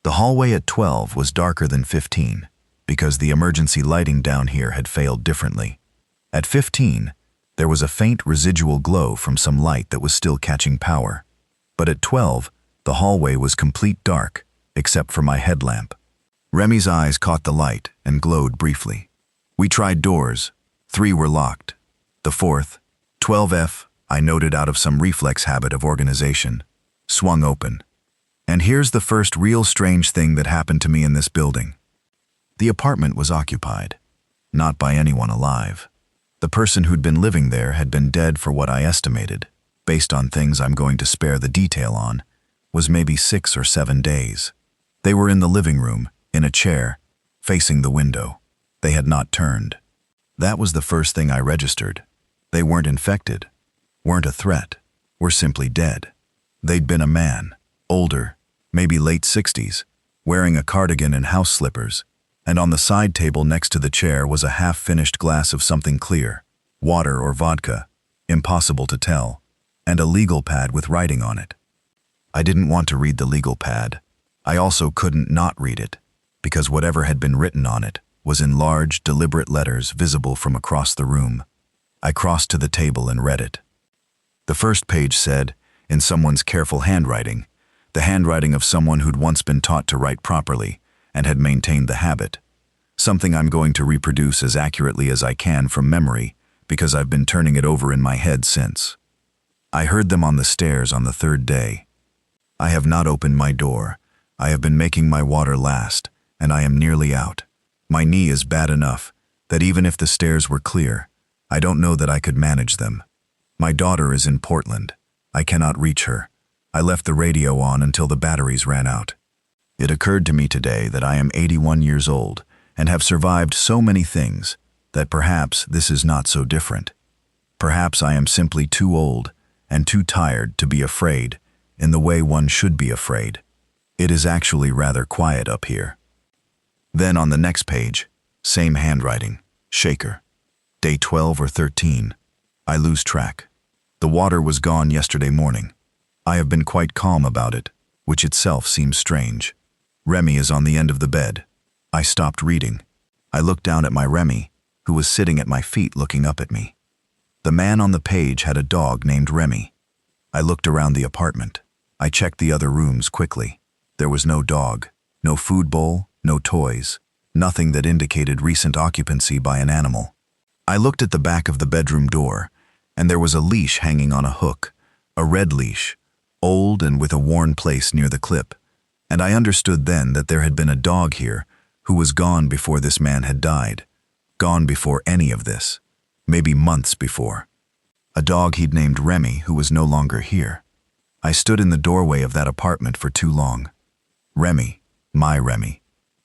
S1: The hallway at 12 was darker than 15, because the emergency lighting down here had failed differently. At 15, there was a faint residual glow from some light that was still catching power. But at 12, the hallway was complete dark, except for my headlamp. Remy's eyes caught the light and glowed briefly. We tried doors. 3 were locked. The 4th, 12F, I noted out of some reflex habit of organization, swung open. And here's the first real strange thing that happened to me in this building. The apartment was occupied, not by anyone alive. The person who'd been living there had been dead for what I estimated, based on things I'm going to spare the detail on, was maybe 6 or 7 days. They were in the living room, in a chair, facing the window. They had not turned. That was the first thing I registered. They weren't infected, weren't a threat, were simply dead. They'd been a man, older, maybe late 60s, wearing a cardigan and house slippers, and on the side table next to the chair was a half-finished glass of something clear, water or vodka, impossible to tell, and a legal pad with writing on it. I didn't want to read the legal pad. I also couldn't not read it, because whatever had been written on it was in large, deliberate letters visible from across the room. I crossed to the table and read it. The first page said, in someone's careful handwriting, the handwriting of someone who'd once been taught to write properly and had maintained the habit, something I'm going to reproduce as accurately as I can from memory because I've been turning it over in my head since. I heard them on the stairs on the third day. I have not opened my door. I have been making my water last, and I am nearly out. My knee is bad enough that even if the stairs were clear, I don't know that I could manage them. My daughter is in Portland. I cannot reach her. I left the radio on until the batteries ran out. It occurred to me today that I am 81 years old and have survived so many things that perhaps this is not so different. Perhaps I am simply too old and too tired to be afraid in the way one should be afraid. It is actually rather quiet up here. Then on the next page, same handwriting, shaker. Day 12 or 13. I lose track. The water was gone yesterday morning. I have been quite calm about it, which itself seems strange. Remy is on the end of the bed. I stopped reading. I looked down at my Remy, who was sitting at my feet looking up at me. The man on the page had a dog named Remy. I looked around the apartment. I checked the other rooms quickly. There was no dog, no food bowl, no toys, nothing that indicated recent occupancy by an animal. I looked at the back of the bedroom door, and there was a leash hanging on a hook, a red leash, old and with a worn place near the clip, and I understood then that there had been a dog here who was gone before this man had died, gone before any of this, maybe months before. A dog he'd named Remy who was no longer here. I stood in the doorway of that apartment for too long. Remy, my Remy,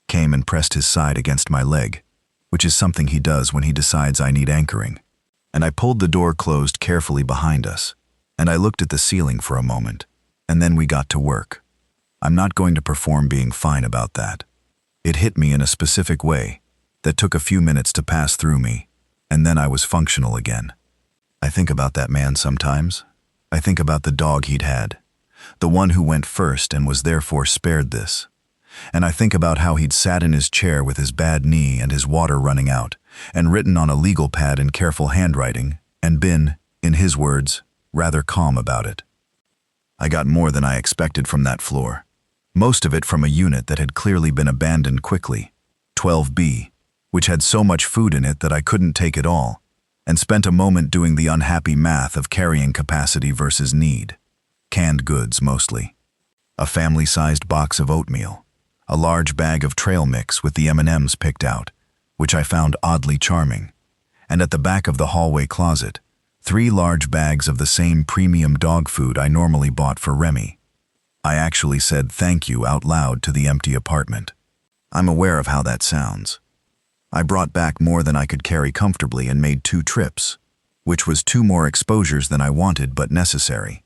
S1: came and pressed his side against my leg, which is something he does when he decides I need anchoring, and I pulled the door closed carefully behind us, and I looked at the ceiling for a moment, and then we got to work. I'm not going to perform being fine about that. It hit me in a specific way that took a few minutes to pass through me, and then I was functional again. I think about that man sometimes. I think about the dog he'd had, the one who went first and was therefore spared this. And I think about how he'd sat in his chair with his bad knee and his water running out, and written on a legal pad in careful handwriting, and been, in his words, rather calm about it. I got more than I expected from that floor. Most of it from a unit that had clearly been abandoned quickly, 12B, which had so much food in it that I couldn't take it all, and spent a moment doing the unhappy math of carrying capacity versus need. Canned goods, mostly. A family-sized box of oatmeal, a large bag of trail mix with the M&Ms picked out, which I found oddly charming, and at the back of the hallway closet, 3 large bags of the same premium dog food I normally bought for Remy. I actually said thank you out loud to the empty apartment. I'm aware of how that sounds. I brought back more than I could carry comfortably and made 2 trips, which was 2 more exposures than I wanted but necessary.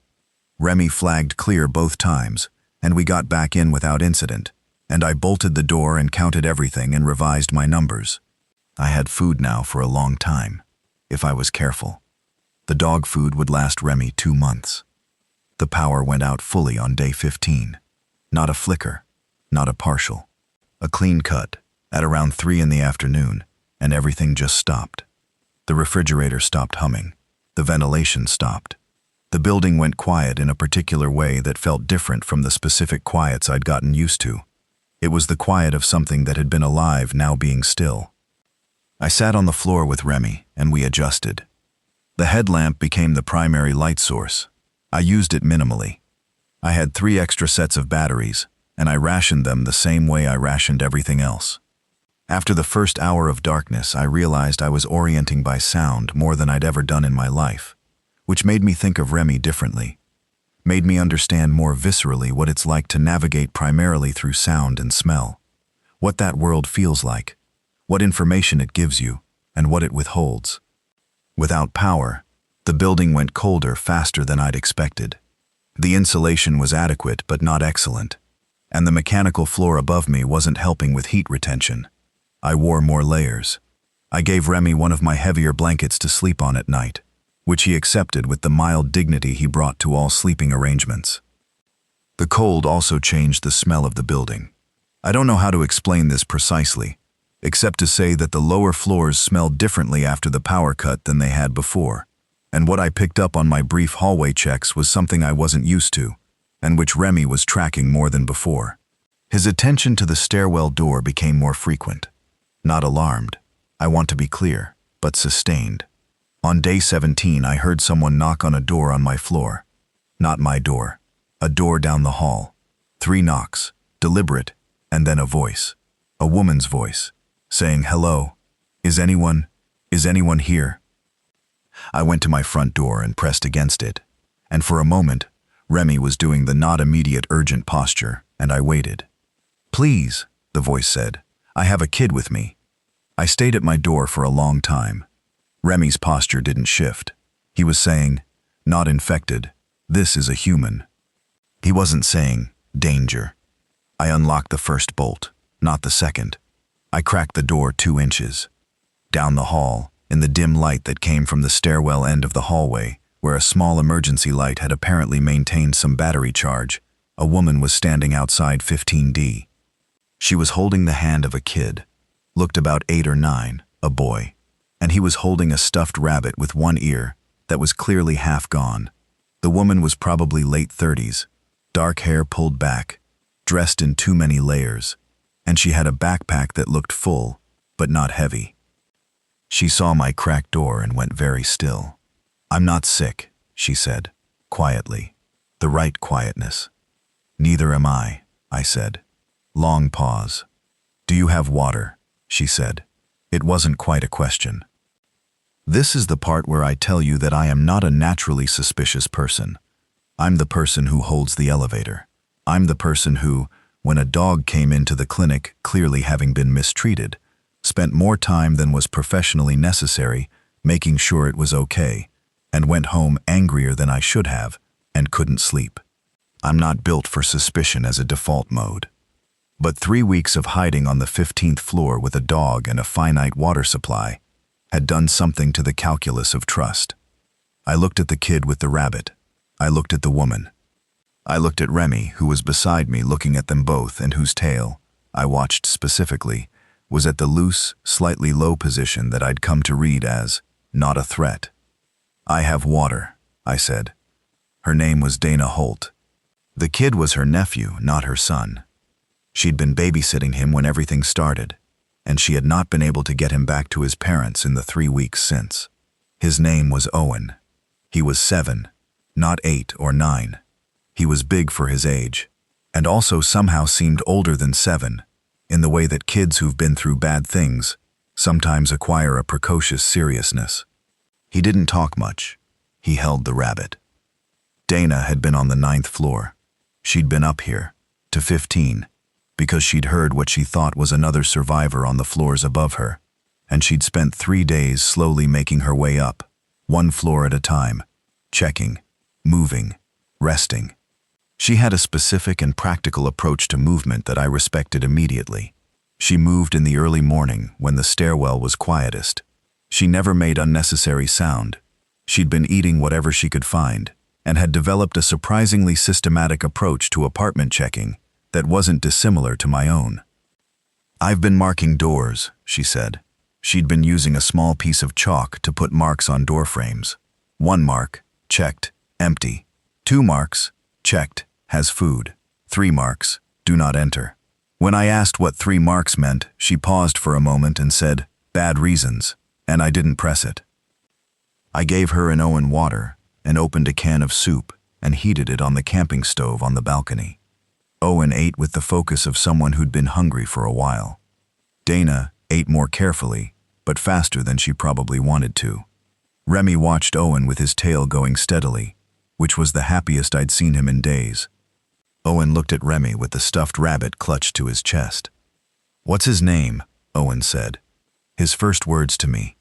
S1: Remy flagged clear both times, and we got back in without incident, and I bolted the door and counted everything and revised my numbers. I had food now for a long time, if I was careful. The dog food would last Remy 2 months. The power went out fully on day 15. Not a flicker, not a partial. A clean cut, at around 3 in the afternoon, and everything just stopped. The refrigerator stopped humming. The ventilation stopped. The building went quiet in a particular way that felt different from the specific quiets I'd gotten used to. It was the quiet of something that had been alive now being still. I sat on the floor with Remy, and we adjusted. The headlamp became the primary light source. I used it minimally. I had 3 extra sets of batteries, and I rationed them the same way I rationed everything else. After the first hour of darkness, I realized I was orienting by sound more than I'd ever done in my life, which made me think of Remy differently, made me understand more viscerally what it's like to navigate primarily through sound and smell, what that world feels like, what information it gives you, and what it withholds. Without power, the building went colder faster than I'd expected. The insulation was adequate but not excellent, and the mechanical floor above me wasn't helping with heat retention. I wore more layers. I gave Remy one of my heavier blankets to sleep on at night, which he accepted with the mild dignity he brought to all sleeping arrangements. The cold also changed the smell of the building. I don't know how to explain this precisely, except to say that the lower floors smelled differently after the power cut than they had before, and what I picked up on my brief hallway checks was something I wasn't used to, and which Remy was tracking more than before. His attention to the stairwell door became more frequent. Not alarmed. I want to be clear, but sustained. On day 17, I heard someone knock on a door on my floor. Not my door. A door down the hall. 3 knocks, deliberate, and then a voice. A woman's voice, saying, "Hello. Is anyone here?" I went to my front door and pressed against it. And for a moment, Remy was doing the not immediate urgent posture, and I waited. "Please," the voice said, "I have a kid with me." I stayed at my door for a long time. Remy's posture didn't shift. He was saying, "Not infected. This is a human." He wasn't saying, "Danger." I unlocked the first bolt, not the second. I cracked the door 2 inches. Down the hall, in the dim light that came from the stairwell end of the hallway, where a small emergency light had apparently maintained some battery charge, a woman was standing outside 15D. She was holding the hand of a kid, looked about 8 or 9, a boy, and he was holding a stuffed rabbit with one ear that was clearly half gone. The woman was probably late 30s, dark hair pulled back, dressed in too many layers, and she had a backpack that looked full, but not heavy. She saw my cracked door and went very still. "I'm not sick," she said, quietly, the right quietness. "Neither am I," I said. Long pause. "Do you have water?" she said. It wasn't quite a question. This is the part where I tell you that I am not a naturally suspicious person. I'm the person who holds the elevator. I'm the person who, when a dog came into the clinic clearly having been mistreated, spent more time than was professionally necessary making sure it was okay, and went home angrier than I should have and couldn't sleep. I'm not built for suspicion as a default mode. But 3 weeks of hiding on the 15th floor with a dog and a finite water supply had done something to the calculus of trust. I looked at the kid with the rabbit. I looked at the woman. I looked at Remy, who was beside me looking at them both and whose tail, I watched specifically, was at the loose, slightly low position that I'd come to read as, "Not a threat." "I have water," I said. Her name was Dana Holt. The kid was her nephew, not her son. She'd been babysitting him when everything started, and she had not been able to get him back to his parents in the 3 weeks since. His name was Owen. He was 7, not 8 or 9. He was big for his age, and also somehow seemed older than 7, in the way that kids who've been through bad things sometimes acquire a precocious seriousness. He didn't talk much. He held the rabbit. Dana had been on the 9th floor. She'd been up here, to 15, because she'd heard what she thought was another survivor on the floors above her, and she'd spent 3 days slowly making her way up, 1 floor at a time, checking, moving, resting. She had a specific and practical approach to movement that I respected immediately. She moved in the early morning when the stairwell was quietest. She never made unnecessary sound. She'd been eating whatever she could find, and had developed a surprisingly systematic approach to apartment checking that wasn't dissimilar to my own. "I've been marking doors," she said. She'd been using a small piece of chalk to put marks on door frames. 1 mark, checked, empty. 2 marks, checked, has food. 3 marks, do not enter. When I asked what 3 marks meant, she paused for a moment and said, "Bad reasons," and I didn't press it. I gave her and Owen water and opened a can of soup and heated it on the camping stove on the balcony. Owen ate with the focus of someone who'd been hungry for a while. Dana ate more carefully, but faster than she probably wanted to. Remy watched Owen with his tail going steadily, which was the happiest I'd seen him in days. Owen looked at Remy with the stuffed rabbit clutched to his chest. "What's his name?" Owen said. His first words to me.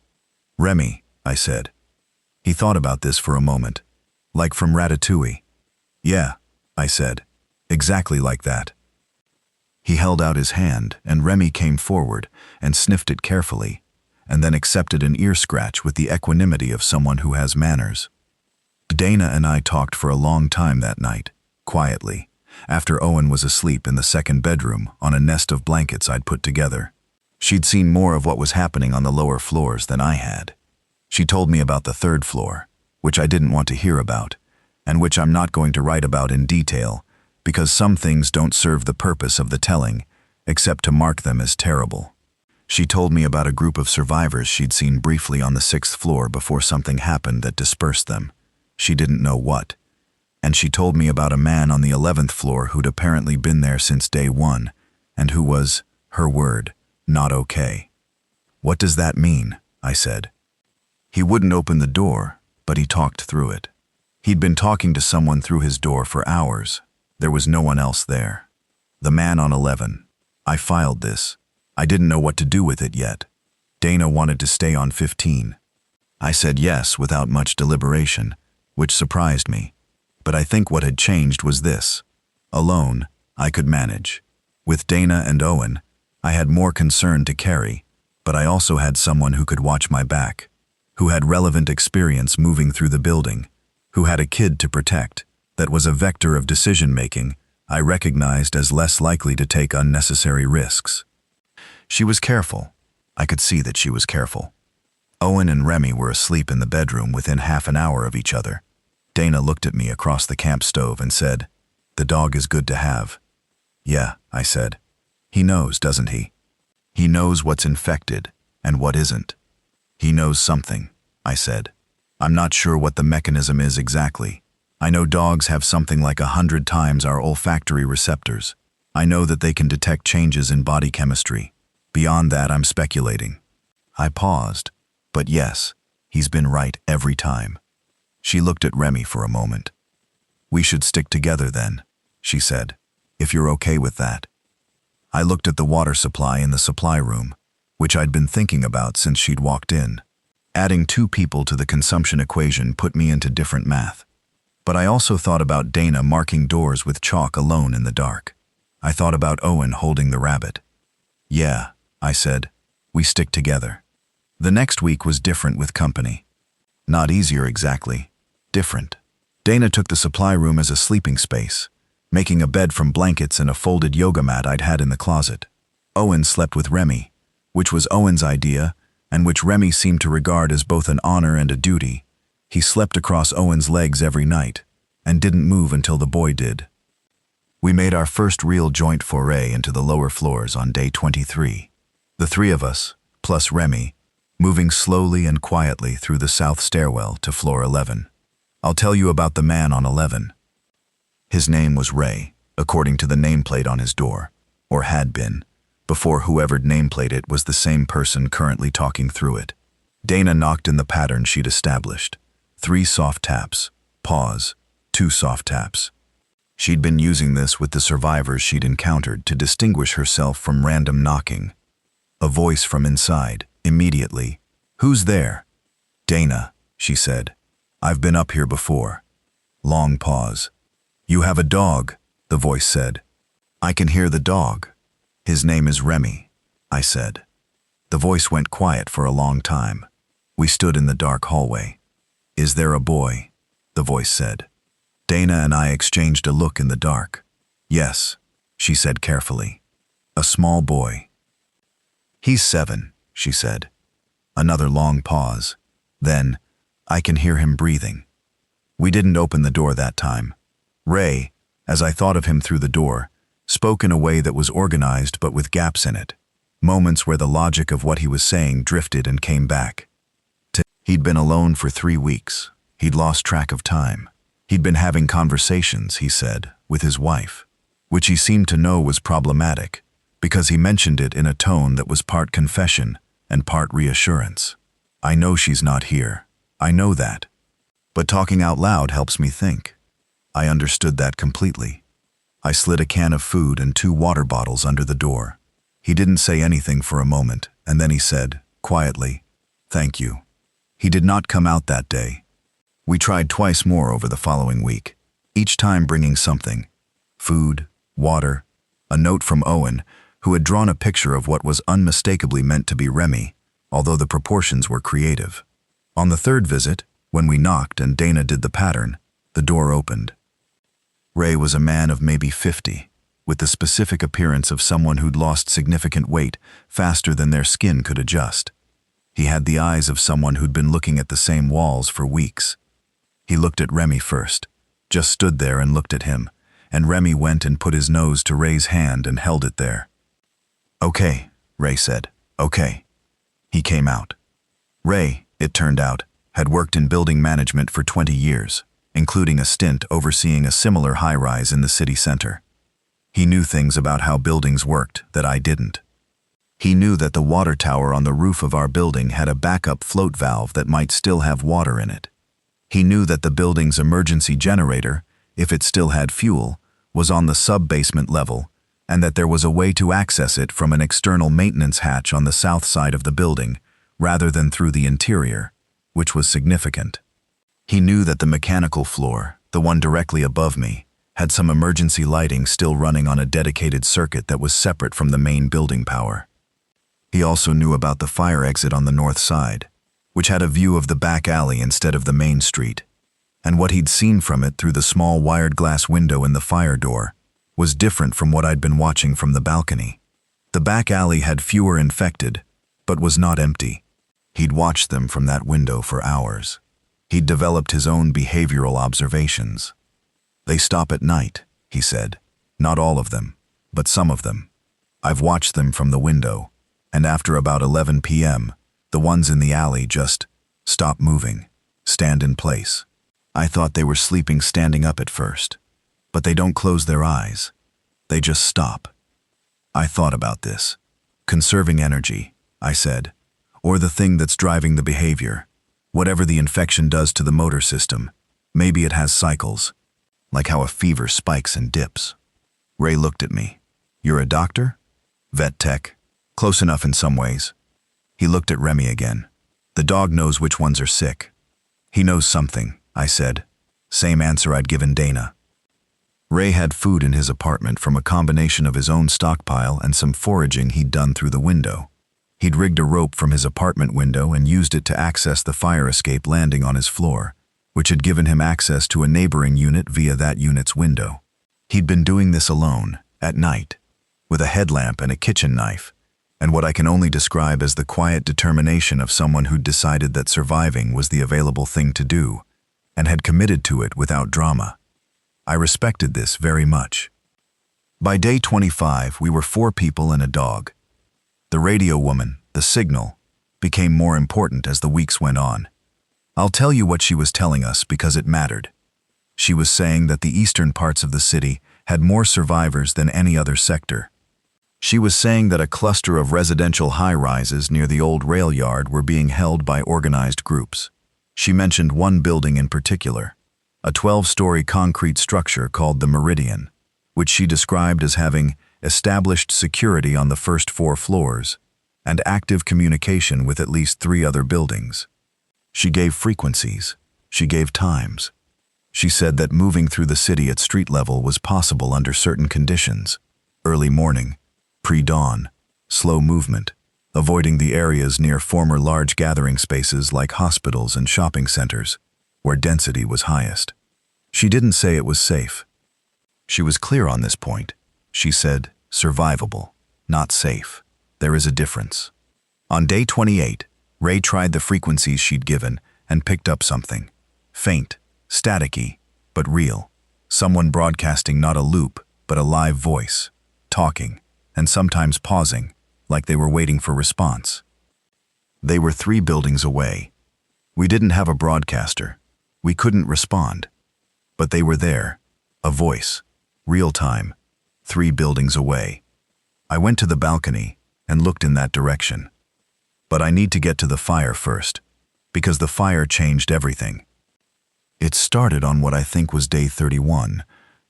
S1: "Remy," I said. He thought about this for a moment. "Like from Ratatouille." "Yeah," I said. "Exactly like that." He held out his hand, and Remy came forward and sniffed it carefully, and then accepted an ear scratch with the equanimity of someone who has manners. Dana and I talked for a long time that night, quietly, after Owen was asleep in the 2nd bedroom on a nest of blankets I'd put together. She'd seen more of what was happening on the lower floors than I had. She told me about the 3rd floor, which I didn't want to hear about, and which I'm not going to write about in detail, because some things don't serve the purpose of the telling, except to mark them as terrible. She told me about a group of survivors she'd seen briefly on the 6th floor before something happened that dispersed them. She didn't know what. And she told me about a man on the 11th floor who'd apparently been there since day one, and who was, her word, not okay. What does that mean? I said. He wouldn't open the door, but he talked through it. He'd been talking to someone through his door for hours. There was no one else there. The man on 11. I filed this. I didn't know what to do with it yet. Dana wanted to stay on 15. I said yes without much deliberation, which surprised me. But I think what had changed was this. Alone, I could manage. With Dana and Owen, I had more concern to carry, but I also had someone who could watch my back, who had relevant experience moving through the building, who had a kid to protect, that was a vector of decision-making I recognized as less likely to take unnecessary risks. She was careful. I could see that she was careful. Owen and Remy were asleep in the bedroom within half an hour of each other. Dana looked at me across the camp stove and said, "The dog is good to have." "Yeah," I said. "He knows, doesn't he? He knows what's infected and what isn't. He knows something," I said. "I'm not sure what the mechanism is exactly. I know dogs have something like 100 times our olfactory receptors. I know that they can detect changes in body chemistry. Beyond that, I'm speculating." I paused. But yes, he's been right every time. She looked at Remy for a moment. "We should stick together then," she said, "if you're okay with that." I looked at the water supply in the supply room, which I'd been thinking about since she'd walked in. Adding 2 people to the consumption equation put me into different math. But I also thought about Dana marking doors with chalk alone in the dark. I thought about Owen holding the rabbit. "Yeah," I said, "we stick together." The next week was different with company. Not easier exactly, different. Dana took the supply room as a sleeping space, making a bed from blankets and a folded yoga mat I'd had in the closet. Owen slept with Remy, which was Owen's idea and which Remy seemed to regard as both an honor and a duty. He slept across Owen's legs every night and didn't move until the boy did. We made our first real joint foray into the lower floors on day 23. The 3 of us, plus Remy, moving slowly and quietly through the south stairwell to floor 11. I'll tell you about the man on 11. His name was Ray, according to the nameplate on his door, or had been, before whoever'd nameplate it was the same person currently talking through it. Dana knocked in the pattern she'd established. 3 soft taps, pause, 2 soft taps. She'd been using this with the survivors she'd encountered to distinguish herself from random knocking. A voice from inside, immediately. "Who's there?" "Dana," she said. "I've been up here before." Long pause. "You have a dog," the voice said. "I can hear the dog. His name is Remy," I said. The voice went quiet for a long time. We stood in the dark hallway. "Is there a boy?" the voice said. Dana and I exchanged a look in the dark. "Yes," she said carefully. "A small boy." "He's 7, she said. Another long pause. Then, "I can hear him breathing." We didn't open the door that time. Ray, as I thought of him through the door, spoke in a way that was organized but with gaps in it. Moments where the logic of what he was saying drifted and came back. He'd been alone for 3 weeks. He'd lost track of time. He'd been having conversations, he said, with his wife, which he seemed to know was problematic, because he mentioned it in a tone that was part confession and part reassurance. "I know she's not here. I know that. But talking out loud helps me think." I understood that completely. I slid a can of food and 2 water bottles under the door. He didn't say anything for a moment, and then he said, quietly, "Thank you." He did not come out that day. We tried twice more over the following week, each time bringing something: food, water, a note from Owen, who had drawn a picture of what was unmistakably meant to be Remy, although the proportions were creative. On the 3rd visit, when we knocked and Dana did the pattern, the door opened. Ray was a man of maybe 50, with the specific appearance of someone who'd lost significant weight faster than their skin could adjust. He had the eyes of someone who'd been looking at the same walls for weeks. He looked at Remy first, just stood there and looked at him, and Remy went and put his nose to Ray's hand and held it there. "Okay," Ray said. Okay. He came out. Ray, it turned out, had worked in building management for 20 years, including a stint overseeing a similar high-rise in the city center. He knew things about how buildings worked that I didn't. He knew that the water tower on the roof of our building had a backup float valve that might still have water in it. He knew that the building's emergency generator, if it still had fuel, was on the sub-basement level, and that there was a way to access it from an external maintenance hatch on the south side of the building, rather than through the interior, which was significant. He knew that the mechanical floor, the one directly above me, had some emergency lighting still running on a dedicated circuit that was separate from the main building power. He also knew about the fire exit on the north side, which had a view of the back alley instead of the main street, and what he'd seen from it through the small wired glass window in the fire door was different from what I'd been watching from the balcony. The back alley had fewer infected, but was not empty. He'd watched them from that window for hours. He'd developed his own behavioral observations. They stop at night, he said. Not all of them, but some of them. I've watched them from the window, and after about 11 p.m., the ones in the alley just stop moving, stand in place. I thought they were sleeping standing up at first, but they don't close their eyes. They just stop. I thought about this. Conserving energy, I said, or the thing that's driving the behavior. Whatever the infection does to the motor system, maybe it has cycles, like how a fever spikes and dips. Ray looked at me. You're a doctor? Vet tech. Close enough in some ways. He looked at Remy again. The dog knows which ones are sick. He knows something, I said. Same answer I'd given Dana. Ray had food in his apartment from a combination of his own stockpile and some foraging he'd done through the window. He'd rigged a rope from his apartment window and used it to access the fire escape landing on his floor, which had given him access to a neighboring unit via that unit's window. He'd been doing this alone, at night, with a headlamp and a kitchen knife, and what I can only describe as the quiet determination of someone who'd decided that surviving was the available thing to do, and had committed to it without drama. I respected this very much. By day 25, we were 4 people and a dog. The radio woman, the signal, became more important as the weeks went on. I'll tell you what she was telling us because it mattered. She was saying that the eastern parts of the city had more survivors than any other sector. She was saying that a cluster of residential high-rises near the old rail yard were being held by organized groups. She mentioned one building in particular, a 12-story concrete structure called the Meridian, which she described as having established security on the first 4 floors and active communication with at least 3 other buildings. She gave frequencies. She gave times. She said that moving through the city at street level was possible under certain conditions: early morning, pre-dawn, slow movement, avoiding the areas near former large gathering spaces like hospitals and shopping centers, where density was highest. She didn't say it was safe. She was clear on this point. She said, survivable, not safe. There is a difference. On day 28, Ray tried the frequencies she'd given and picked up something. Faint, staticky, but real. Someone broadcasting not a loop, but a live voice, talking, and sometimes pausing, like they were waiting for response. They were 3 buildings away. We didn't have a broadcaster. We couldn't respond. But they were there. A voice. Real time. 3 buildings away. I went to the balcony and looked in that direction. But I need to get to the fire first, because the fire changed everything. It started on what I think was day 31,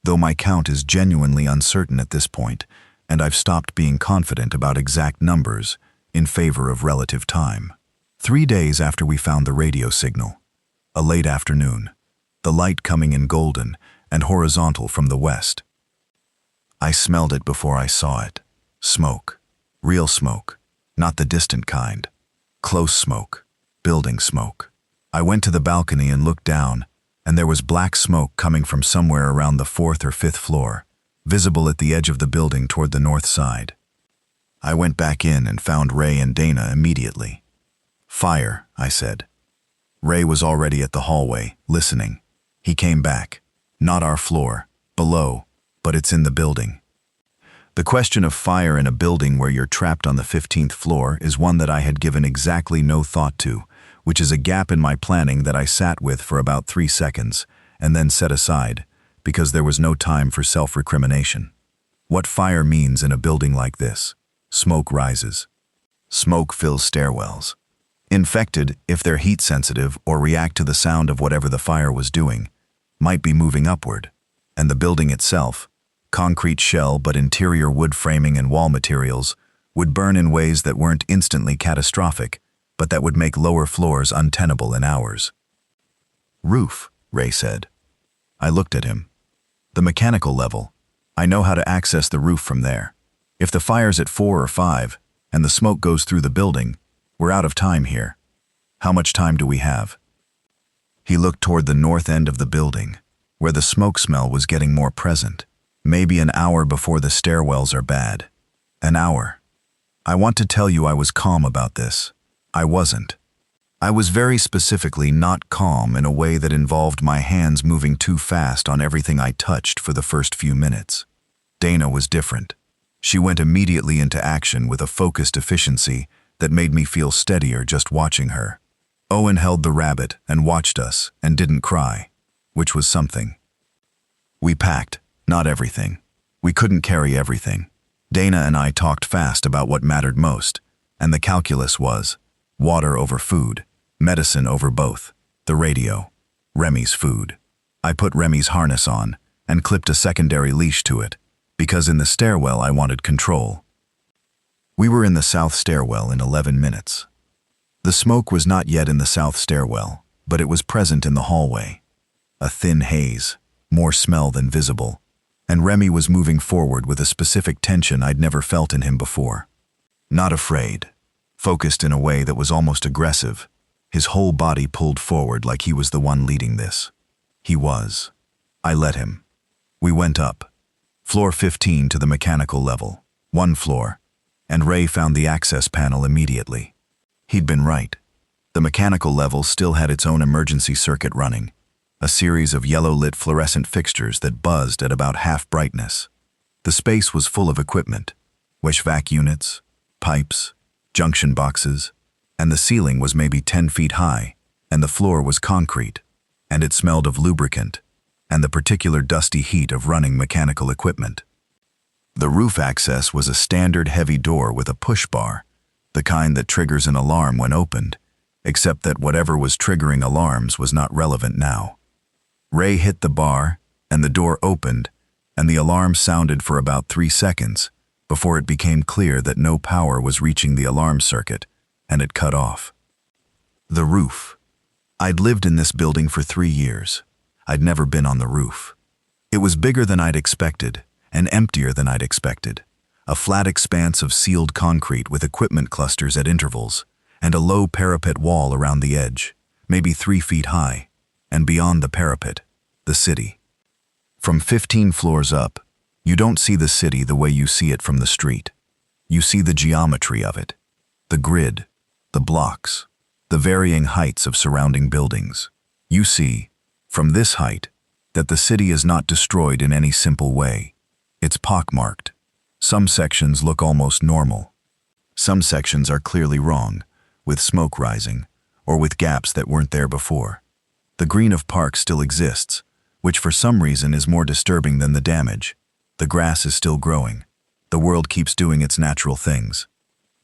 S1: though my count is genuinely uncertain at this point, and I've stopped being confident about exact numbers in favor of relative time. 3 days after we found the radio signal. A late afternoon. The light coming in golden and horizontal from the west. I smelled it before I saw it. Smoke. Real smoke. Not the distant kind. Close smoke. Building smoke. I went to the balcony and looked down, and there was black smoke coming from somewhere around the 4th or 5th floor, visible at the edge of the building toward the north side. I went back in and found Ray and Dana immediately. Fire, I said. Ray was already at the hallway, listening. He came back. Not our floor. Below. But it's in the building. The question of fire in a building where you're trapped on the 15th floor is one that I had given exactly no thought to, which is a gap in my planning that I sat with for about 3 seconds and then set aside because there was no time for self-recrimination. What fire means in a building like this: smoke rises. Smoke fills stairwells. Infected, if they're heat sensitive or react to the sound of whatever the fire was doing, might be moving upward. And the building itself, concrete shell but interior wood framing and wall materials, would burn in ways that weren't instantly catastrophic, but that would make lower floors untenable in hours. "Roof," Ray said. I looked at him. "The mechanical level. I know how to access the roof from there. If the fire's at 4 or 5, and the smoke goes through the building, we're out of time here. How much time do we have?" He looked toward the north end of the building, where the smoke smell was getting more present. "Maybe an hour before the stairwells are bad." An hour. I want to tell you I was calm about this. I wasn't. I was very specifically not calm in a way that involved my hands moving too fast on everything I touched for the first few minutes. Dana was different. She went immediately into action with a focused efficiency that made me feel steadier just watching her. Owen held the rabbit and watched us and didn't cry, which was something. We packed, not everything. We couldn't carry everything. Dana and I talked fast about what mattered most, and the calculus was water over food, medicine over both, the radio, Remy's food. I put Remy's harness on and clipped a secondary leash to it, because in the stairwell I wanted control. We were in the south stairwell in 11 minutes. The smoke was not yet in the south stairwell, but it was present in the hallway. A thin haze, more smell than visible, and Remy was moving forward with a specific tension I'd never felt in him before. Not afraid, focused in a way that was almost aggressive, his whole body pulled forward like he was the one leading this. He was. I let him. We went up. Floor 15 to the mechanical level, 1 floor, and Ray found the access panel immediately. He'd been right. The mechanical level still had its own emergency circuit running, a series of yellow-lit fluorescent fixtures that buzzed at about half brightness. The space was full of equipment, evac units, pipes, junction boxes, and the ceiling was maybe 10 feet high, and the floor was concrete, and it smelled of lubricant, and the particular dusty heat of running mechanical equipment. The roof access was a standard heavy door with a push bar, the kind that triggers an alarm when opened, except that whatever was triggering alarms was not relevant now. Ray hit the bar, and the door opened, and the alarm sounded for about 3 seconds before it became clear that no power was reaching the alarm circuit, and it cut off. The roof. I'd lived in this building for 3 years. I'd never been on the roof. It was bigger than I'd expected, and emptier than I'd expected. A flat expanse of sealed concrete with equipment clusters at intervals, and a low parapet wall around the edge, maybe 3 feet high, and beyond the parapet, the city. From 15 floors up, you don't see the city the way you see it from the street. You see the geometry of it, the grid, the blocks, the varying heights of surrounding buildings. You see, from this height, that the city is not destroyed in any simple way. It's pockmarked. Some sections look almost normal. Some sections are clearly wrong, with smoke rising, or with gaps that weren't there before. The green of park still exists, which for some reason is more disturbing than the damage. The grass is still growing. The world keeps doing its natural things.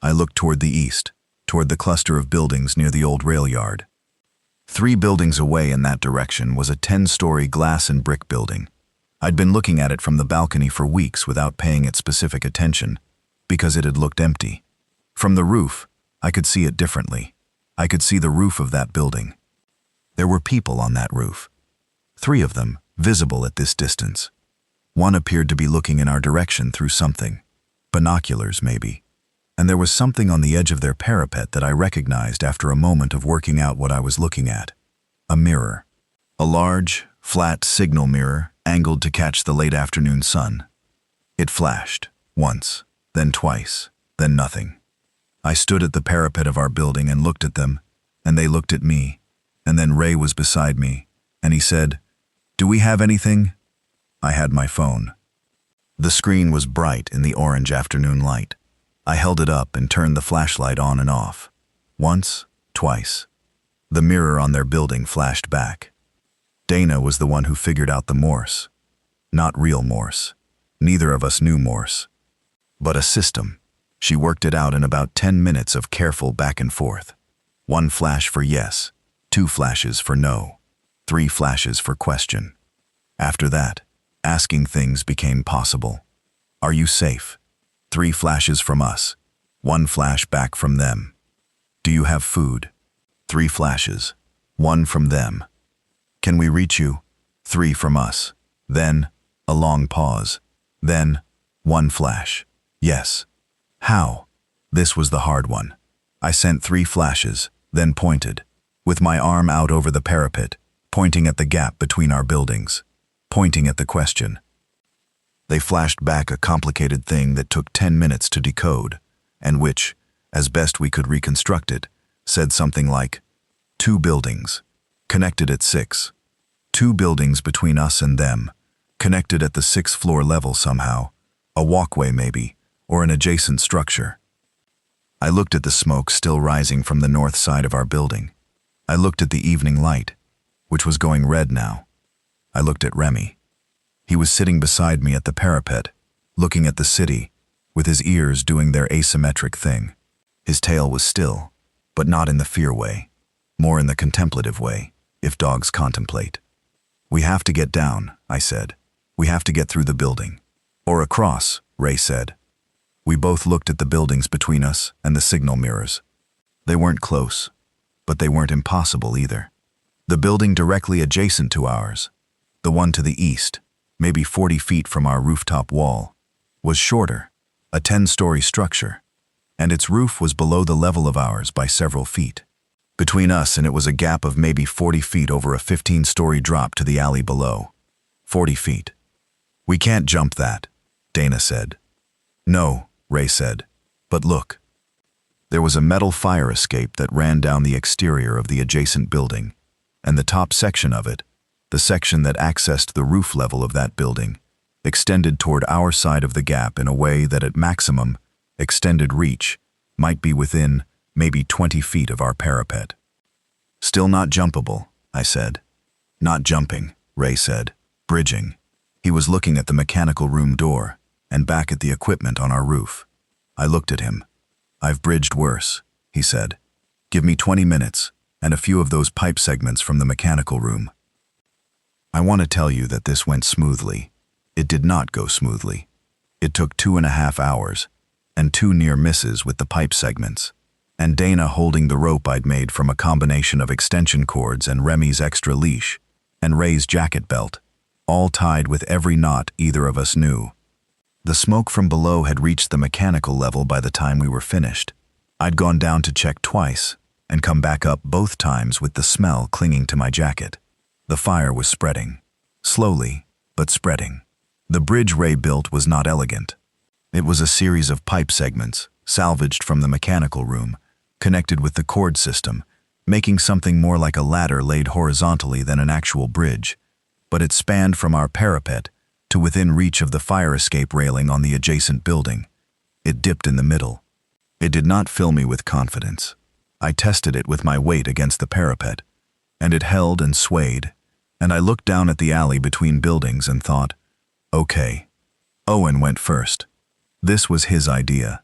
S1: I looked toward the east, toward the cluster of buildings near the old rail yard. 3 buildings away in that direction was a 10-story glass and brick building. I'd been looking at it from the balcony for weeks without paying it specific attention, because it had looked empty. From the roof, I could see it differently. I could see the roof of that building. There were people on that roof. 3 of them, visible at this distance. One appeared to be looking in our direction through something. Binoculars, maybe. And there was something on the edge of their parapet that I recognized after a moment of working out what I was looking at. A mirror. A large, flat signal mirror angled to catch the late afternoon sun. It flashed, once, then twice, then nothing. I stood at the parapet of our building and looked at them, and they looked at me, and then Ray was beside me, and he said, "Do we have anything?" I had my phone. The screen was bright in the orange afternoon light. I held it up and turned the flashlight on and off. Once, twice. The mirror on their building flashed back. Dana was the one who figured out the Morse. Not real Morse. Neither of us knew Morse. But a system. She worked it out in about 10 minutes of careful back and forth. 1 flash for yes, 2 flashes for no, 3 flashes for question. After that, asking things became possible. Are you safe? 3 flashes from us, 1 flash back from them. Do you have food? 3 flashes, 1 from them. Can we reach you? 3 from us. Then, a long pause. Then, 1 flash. Yes. How? This was the hard one. I sent 3 flashes, then pointed, with my arm out over the parapet, pointing at the gap between our buildings, pointing at the question. They flashed back a complicated thing that took 10 minutes to decode, and which, as best we could reconstruct it, said something like, 2 buildings, connected at 6. 2 buildings between us and them, connected at the 6th floor level somehow, a walkway maybe, or an adjacent structure. I looked at the smoke still rising from the north side of our building. I looked at the evening light, which was going red now. I looked at Remy. He was sitting beside me at the parapet, looking at the city, with his ears doing their asymmetric thing. His tail was still, but not in the fear way, more in the contemplative way, if dogs contemplate. We have to get down, I said. We have to get through the building. Or across, Ray said. We both looked at the buildings between us and the signal mirrors. They weren't close, but they weren't impossible either. The building directly adjacent to ours, the one to the east, maybe 40 feet from our rooftop wall, was shorter, a 10-story structure, and its roof was below the level of ours by several feet. Between us and it was a gap of maybe 40 feet over a 15-story drop to the alley below. 40 feet. We can't jump that, Dana said. No, Ray said, but look. There was a metal fire escape that ran down the exterior of the adjacent building, and the top section of it, the section that accessed the roof level of that building, extended toward our side of the gap in a way that at maximum, extended reach, might be within maybe 20 feet of our parapet. Still not jumpable, I said. Not jumping, Ray said, bridging. He was looking at the mechanical room door and back at the equipment on our roof. I looked at him. I've bridged worse, he said. Give me 20 minutes and a few of those pipe segments from the mechanical room. I want to tell you that this went smoothly. It did not go smoothly. It took 2.5 hours and 2 near misses with the pipe segments, and Dana holding the rope I'd made from a combination of extension cords and Remy's extra leash and Ray's jacket belt, all tied with every knot either of us knew. The smoke from below had reached the mechanical level by the time we were finished. I'd gone down to check twice and come back up both times with the smell clinging to my jacket. The fire was spreading. Slowly, but spreading. The bridge Ray built was not elegant. It was a series of pipe segments, salvaged from the mechanical room, connected with the cord system, making something more like a ladder laid horizontally than an actual bridge, but it spanned from our parapet to within reach of the fire escape railing on the adjacent building. It dipped in the middle. It did not fill me with confidence. I tested it with my weight against the parapet, and it held and swayed, and I looked down at the alley between buildings and thought, okay. Owen went first. This was his idea.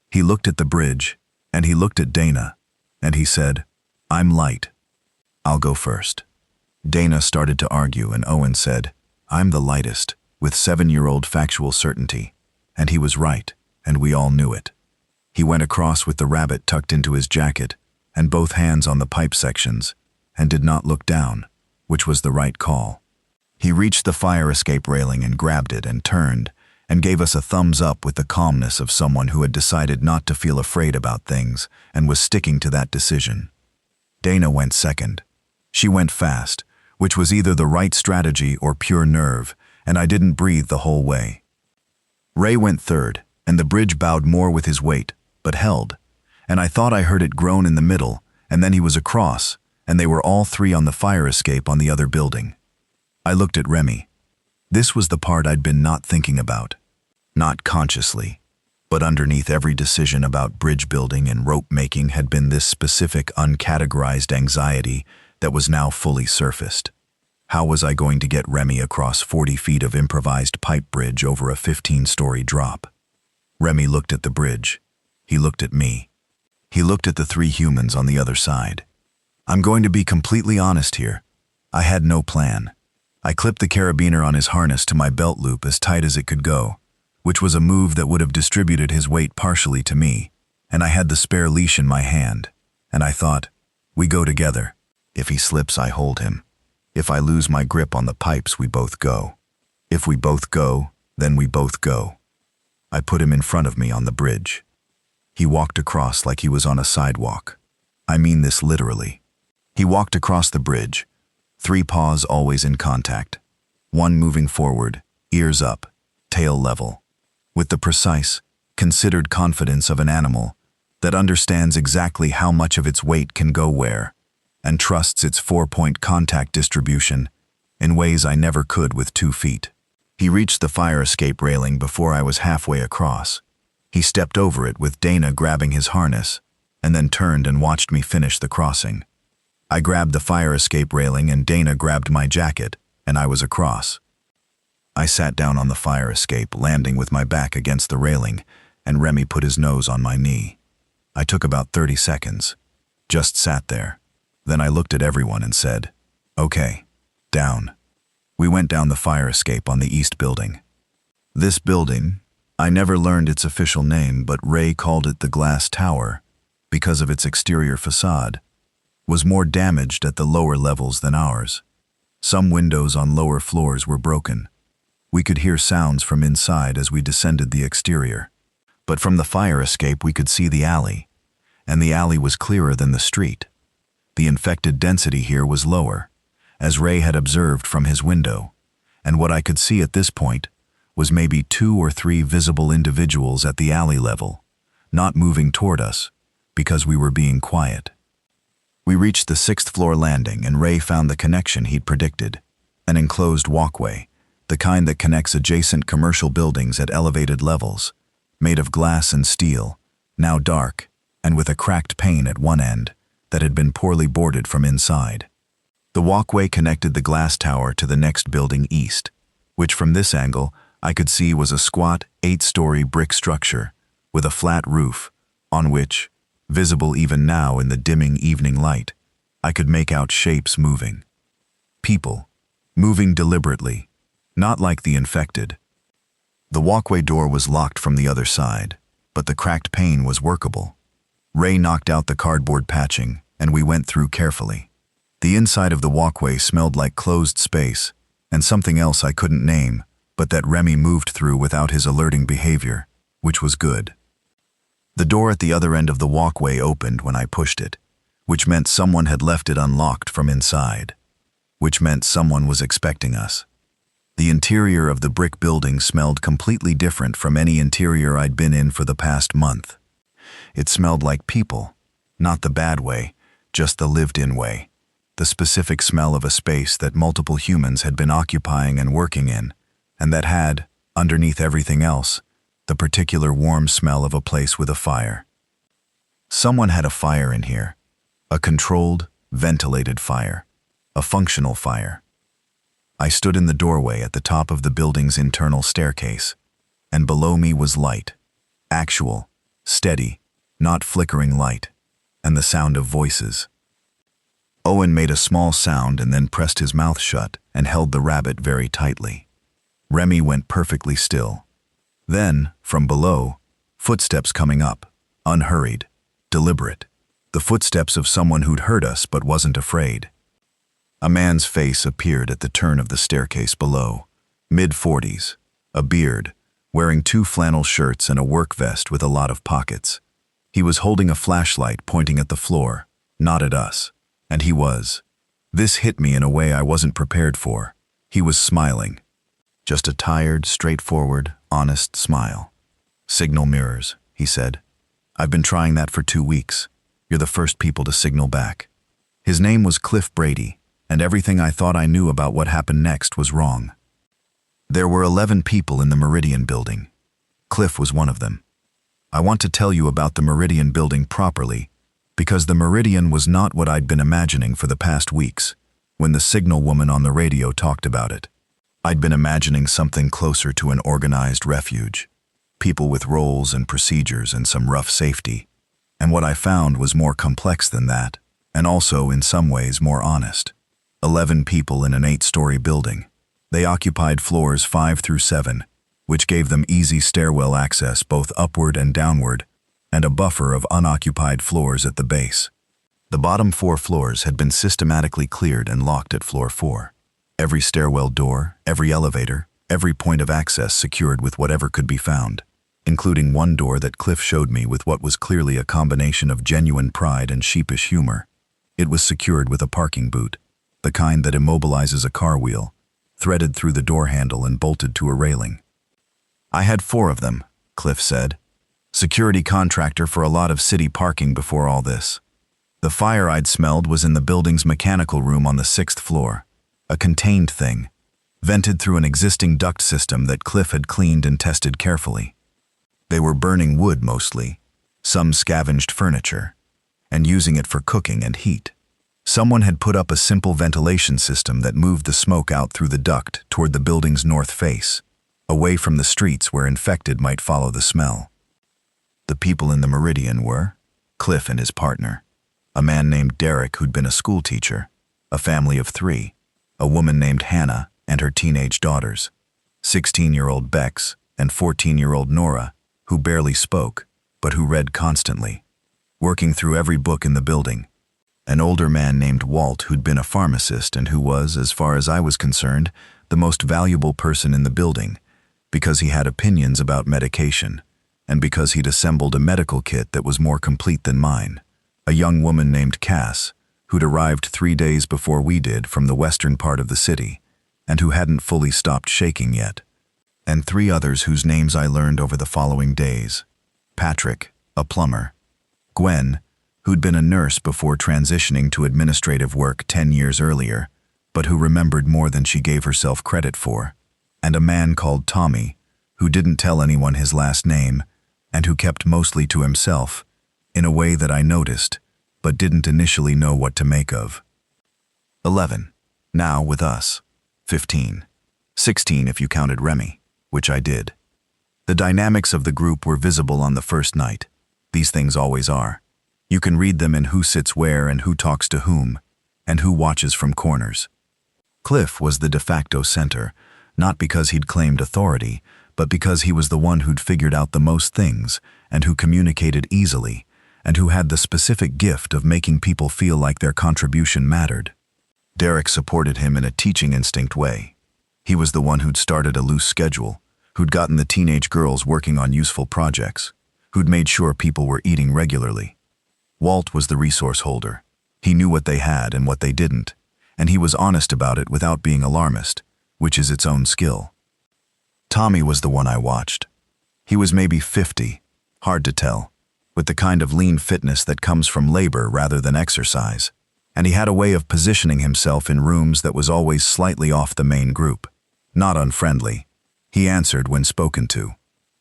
S1: He looked at the bridge, and he looked at Dana, and he said, I'm light. I'll go first. Dana started to argue, and Owen said, I'm the lightest, with 7-year-old factual certainty, and he was right, and we all knew it. He went across with the rabbit tucked into his jacket, and both hands on the pipe sections, and did not look down, which was the right call. He reached the fire escape railing and grabbed it and turned, and gave us a thumbs up with the calmness of someone who had decided not to feel afraid about things and was sticking to that decision. Dana went second. She went fast, which was either the right strategy or pure nerve, and I didn't breathe the whole way. Ray went third, and the bridge bowed more with his weight, but held, and I thought I heard it groan in the middle, and then he was across, and they were all 3 on the fire escape on the other building. I looked at Remy. This was the part I'd been not thinking about. Not consciously, but underneath every decision about bridge building and rope making had been this specific uncategorized anxiety that was now fully surfaced. How was I going to get Remy across 40 feet of improvised pipe bridge over a 15-story drop? Remy looked at the bridge. He looked at me. He looked at the 3 humans on the other side. I'm going to be completely honest here. I had no plan. I clipped the carabiner on his harness to my belt loop as tight as it could go, which was a move that would have distributed his weight partially to me, and I had the spare leash in my hand, and I thought, we go together. If he slips, I hold him. If I lose my grip on the pipes, we both go. If we both go, then we both go. I put him in front of me on the bridge. He walked across like he was on a sidewalk. I mean this literally. He walked across the bridge, 3 paws always in contact, one moving forward, ears up, tail level, with the precise, considered confidence of an animal that understands exactly how much of its weight can go where, and trusts its 4-point contact distribution in ways I never could with 2 feet. He reached the fire escape railing before I was halfway across. He stepped over it with Dana grabbing his harness, and then turned and watched me finish the crossing. I grabbed the fire escape railing and Dana grabbed my jacket, and I was across. I sat down on the fire escape, landing with my back against the railing, and Remy put his nose on my knee. I took about 30 seconds, just sat there. Then I looked at everyone and said, "Okay, down." We went down the fire escape on the east building. This building, I never learned its official name, but Ray called it the Glass Tower because of its exterior facade, was more damaged at the lower levels than ours. Some windows on lower floors were broken. We could hear sounds from inside as we descended the exterior. But from the fire escape we could see the alley, and the alley was clearer than the street. The infected density here was lower, as Ray had observed from his window, and what I could see at this point was maybe 2 or 3 visible individuals at the alley level, not moving toward us, because we were being quiet. We reached the 6th floor landing and Ray found the connection he'd predicted, an enclosed walkway, the kind that connects adjacent commercial buildings at elevated levels, made of glass and steel, now dark, and with a cracked pane at one end that had been poorly boarded from inside. The walkway connected the glass tower to the next building east, which from this angle I could see was a squat 8-story brick structure with a flat roof on which, visible even now in the dimming evening light, I could make out shapes moving. People, moving deliberately, not like the infected. The walkway door was locked from the other side, but the cracked pane was workable. Ray knocked out the cardboard patching, and we went through carefully. The inside of the walkway smelled like closed space, and something else I couldn't name, but that Remy moved through without his alerting behavior, which was good. The door at the other end of the walkway opened when I pushed it, which meant someone had left it unlocked from inside, which meant someone was expecting us. The interior of the brick building smelled completely different from any interior I'd been in for the past month. It smelled like people, not the bad way, just the lived-in way, the specific smell of a space that multiple humans had been occupying and working in, and that had, underneath everything else, the particular warm smell of a place with a fire. Someone had a fire in here, a controlled, ventilated fire, a functional fire. I stood in the doorway at the top of the building's internal staircase, and below me was light, actual, steady, not flickering light, and the sound of voices. Owen made a small sound and then pressed his mouth shut and held the rabbit very tightly. Remy went perfectly still. Then, from below, footsteps coming up, unhurried, deliberate, the footsteps of someone who'd heard us but wasn't afraid. A man's face appeared at the turn of the staircase below, mid-40s, a beard, wearing 2 flannel shirts and a work vest with a lot of pockets. He was holding a flashlight pointing at the floor, not at us, and he was. This hit me in a way I wasn't prepared for. He was smiling. Just a tired, straightforward, honest smile. "Signal mirrors," he said. "I've been trying that for 2 weeks. You're the first people to signal back." His name was Cliff Brady, and everything I thought I knew about what happened next was wrong. There were 11 people in the Meridian building, Cliff was one of them. I want to tell you about the Meridian building properly, because the Meridian was not what I'd been imagining for the past weeks, when the signal woman on the radio talked about it. I'd been imagining something closer to an organized refuge, people with roles and procedures and some rough safety, and what I found was more complex than that, and also in some ways more honest. 11 people in an 8-story building. They occupied floors 5 through 7, which gave them easy stairwell access both upward and downward, and a buffer of unoccupied floors at the base. The bottom 4 floors had been systematically cleared and locked at floor 4. Every stairwell door, every elevator, every point of access secured with whatever could be found, including one door that Cliff showed me with what was clearly a combination of genuine pride and sheepish humor. It was secured with a parking boot, the kind that immobilizes a car wheel, threaded through the door handle and bolted to a railing. I had 4 of them, Cliff said. Security contractor for a lot of city parking before all this. The fire I'd smelled was in the building's mechanical room on the 6th floor, a contained thing, vented through an existing duct system that Cliff had cleaned and tested carefully. They were burning wood mostly, some scavenged furniture, and using it for cooking and heat. Someone had put up a simple ventilation system that moved the smoke out through the duct toward the building's north face, away from the streets where infected might follow the smell. The people in the Meridian were Cliff and his partner, a man named Derek who'd been a school teacher, a family of 3, a woman named Hannah and her teenage daughters, 16-year-old Bex and 14-year-old Nora, who barely spoke, but who read constantly, working through every book in the building, an older man named Walt who'd been a pharmacist and who was, as far as I was concerned, the most valuable person in the building, because he had opinions about medication, and because he'd assembled a medical kit that was more complete than mine. A young woman named Cass, who'd arrived 3 days before we did from the western part of the city, and who hadn't fully stopped shaking yet. And 3 others whose names I learned over the following days. Patrick, a plumber. Gwen, who'd been a nurse before transitioning to administrative work 10 years earlier, but who remembered more than she gave herself credit for. And a man called Tommy, who didn't tell anyone his last name, and who kept mostly to himself, in a way that I noticed, but didn't initially know what to make of. 11. Now with us. 15. 16 if you counted Remy, which I did. The dynamics of the group were visible on the first night. These things always are. You can read them in who sits where and who talks to whom, and who watches from corners. Cliff was the de facto center, not because he'd claimed authority, but because he was the one who'd figured out the most things, and who communicated easily, and who had the specific gift of making people feel like their contribution mattered. Derek supported him in a teaching instinct way. He was the one who'd started a loose schedule, who'd gotten the teenage girls working on useful projects, who'd made sure people were eating regularly. Walt was the resource holder. He knew what they had and what they didn't, and he was honest about it without being alarmist, which is its own skill. Tommy was the one I watched. He was maybe 50, hard to tell, with the kind of lean fitness that comes from labor rather than exercise, and he had a way of positioning himself in rooms that was always slightly off the main group. Not unfriendly. He answered when spoken to.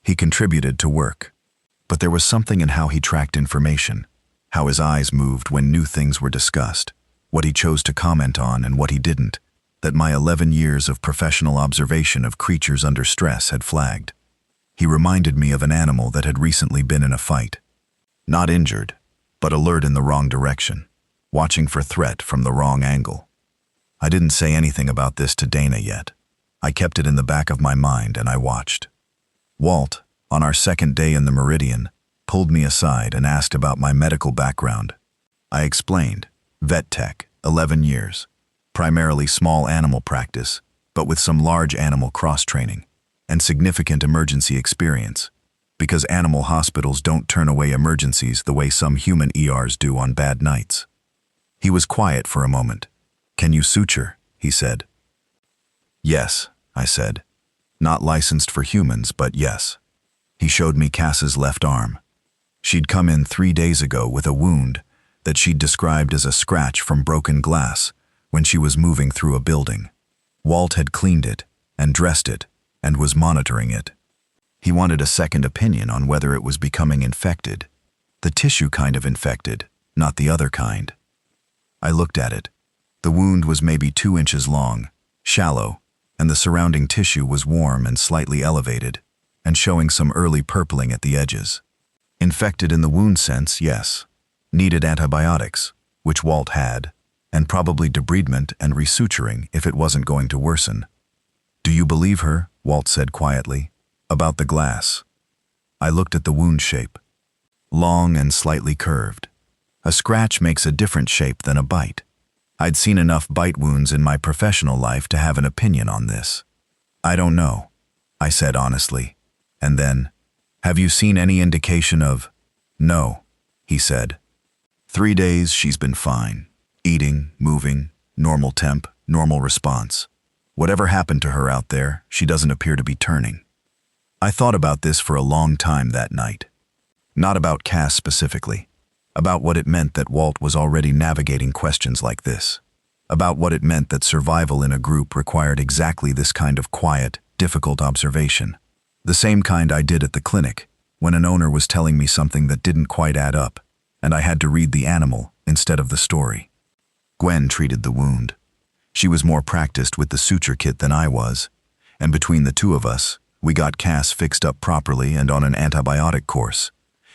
S1: He contributed to work. But there was something in how he tracked information, how his eyes moved when new things were discussed, what he chose to comment on and what he didn't, that my 11 years of professional observation of creatures under stress had flagged. He reminded me of an animal that had recently been in a fight. Not injured, but alert in the wrong direction, watching for threat from the wrong angle. I didn't say anything about this to Dana yet. I kept it in the back of my mind and I watched. Walt, on our second day in the Meridian, pulled me aside and asked about my medical background. I explained, vet tech, 11 years, primarily small animal practice, but with some large animal cross-training, and significant emergency experience, because animal hospitals don't turn away emergencies the way some human ERs do on bad nights. He was quiet for a moment. "Can you suture?" he said. "Yes," I said. "Not licensed for humans, but yes." He showed me Cass's left arm. She'd come in 3 days ago with a wound that she'd described as a scratch from broken glass when she was moving through a building. Walt had cleaned it and dressed it and was monitoring it. He wanted a second opinion on whether it was becoming infected. The tissue kind of infected, not the other kind. I looked at it. The wound was maybe 2 inches long, shallow, and the surrounding tissue was warm and slightly elevated, and showing some early purpling at the edges. Infected in the wound sense, yes. Needed antibiotics, which Walt had, and probably debridement and resuturing if it wasn't going to worsen. "Do you believe her?" Walt said quietly. "About the glass." I looked at the wound shape. Long and slightly curved. A scratch makes a different shape than a bite. I'd seen enough bite wounds in my professional life to have an opinion on this. "I don't know," I said honestly. And then, "Have you seen any indication of—" "No," he said. 3 days she's been fine. Eating, moving, normal temp, normal response. Whatever happened to her out there, she doesn't appear to be turning." I thought about this for a long time that night. Not about Cass specifically. About what it meant that Walt was already navigating questions like this. About what it meant that survival in a group required exactly this kind of quiet, difficult observation. The same kind I did at the clinic, when an owner was telling me something that didn't quite add up, and I had to read the animal instead of the story. Gwen treated the wound. She was more practiced with the suture kit than I was, and between the two of us, we got Cass fixed up properly and on an antibiotic course,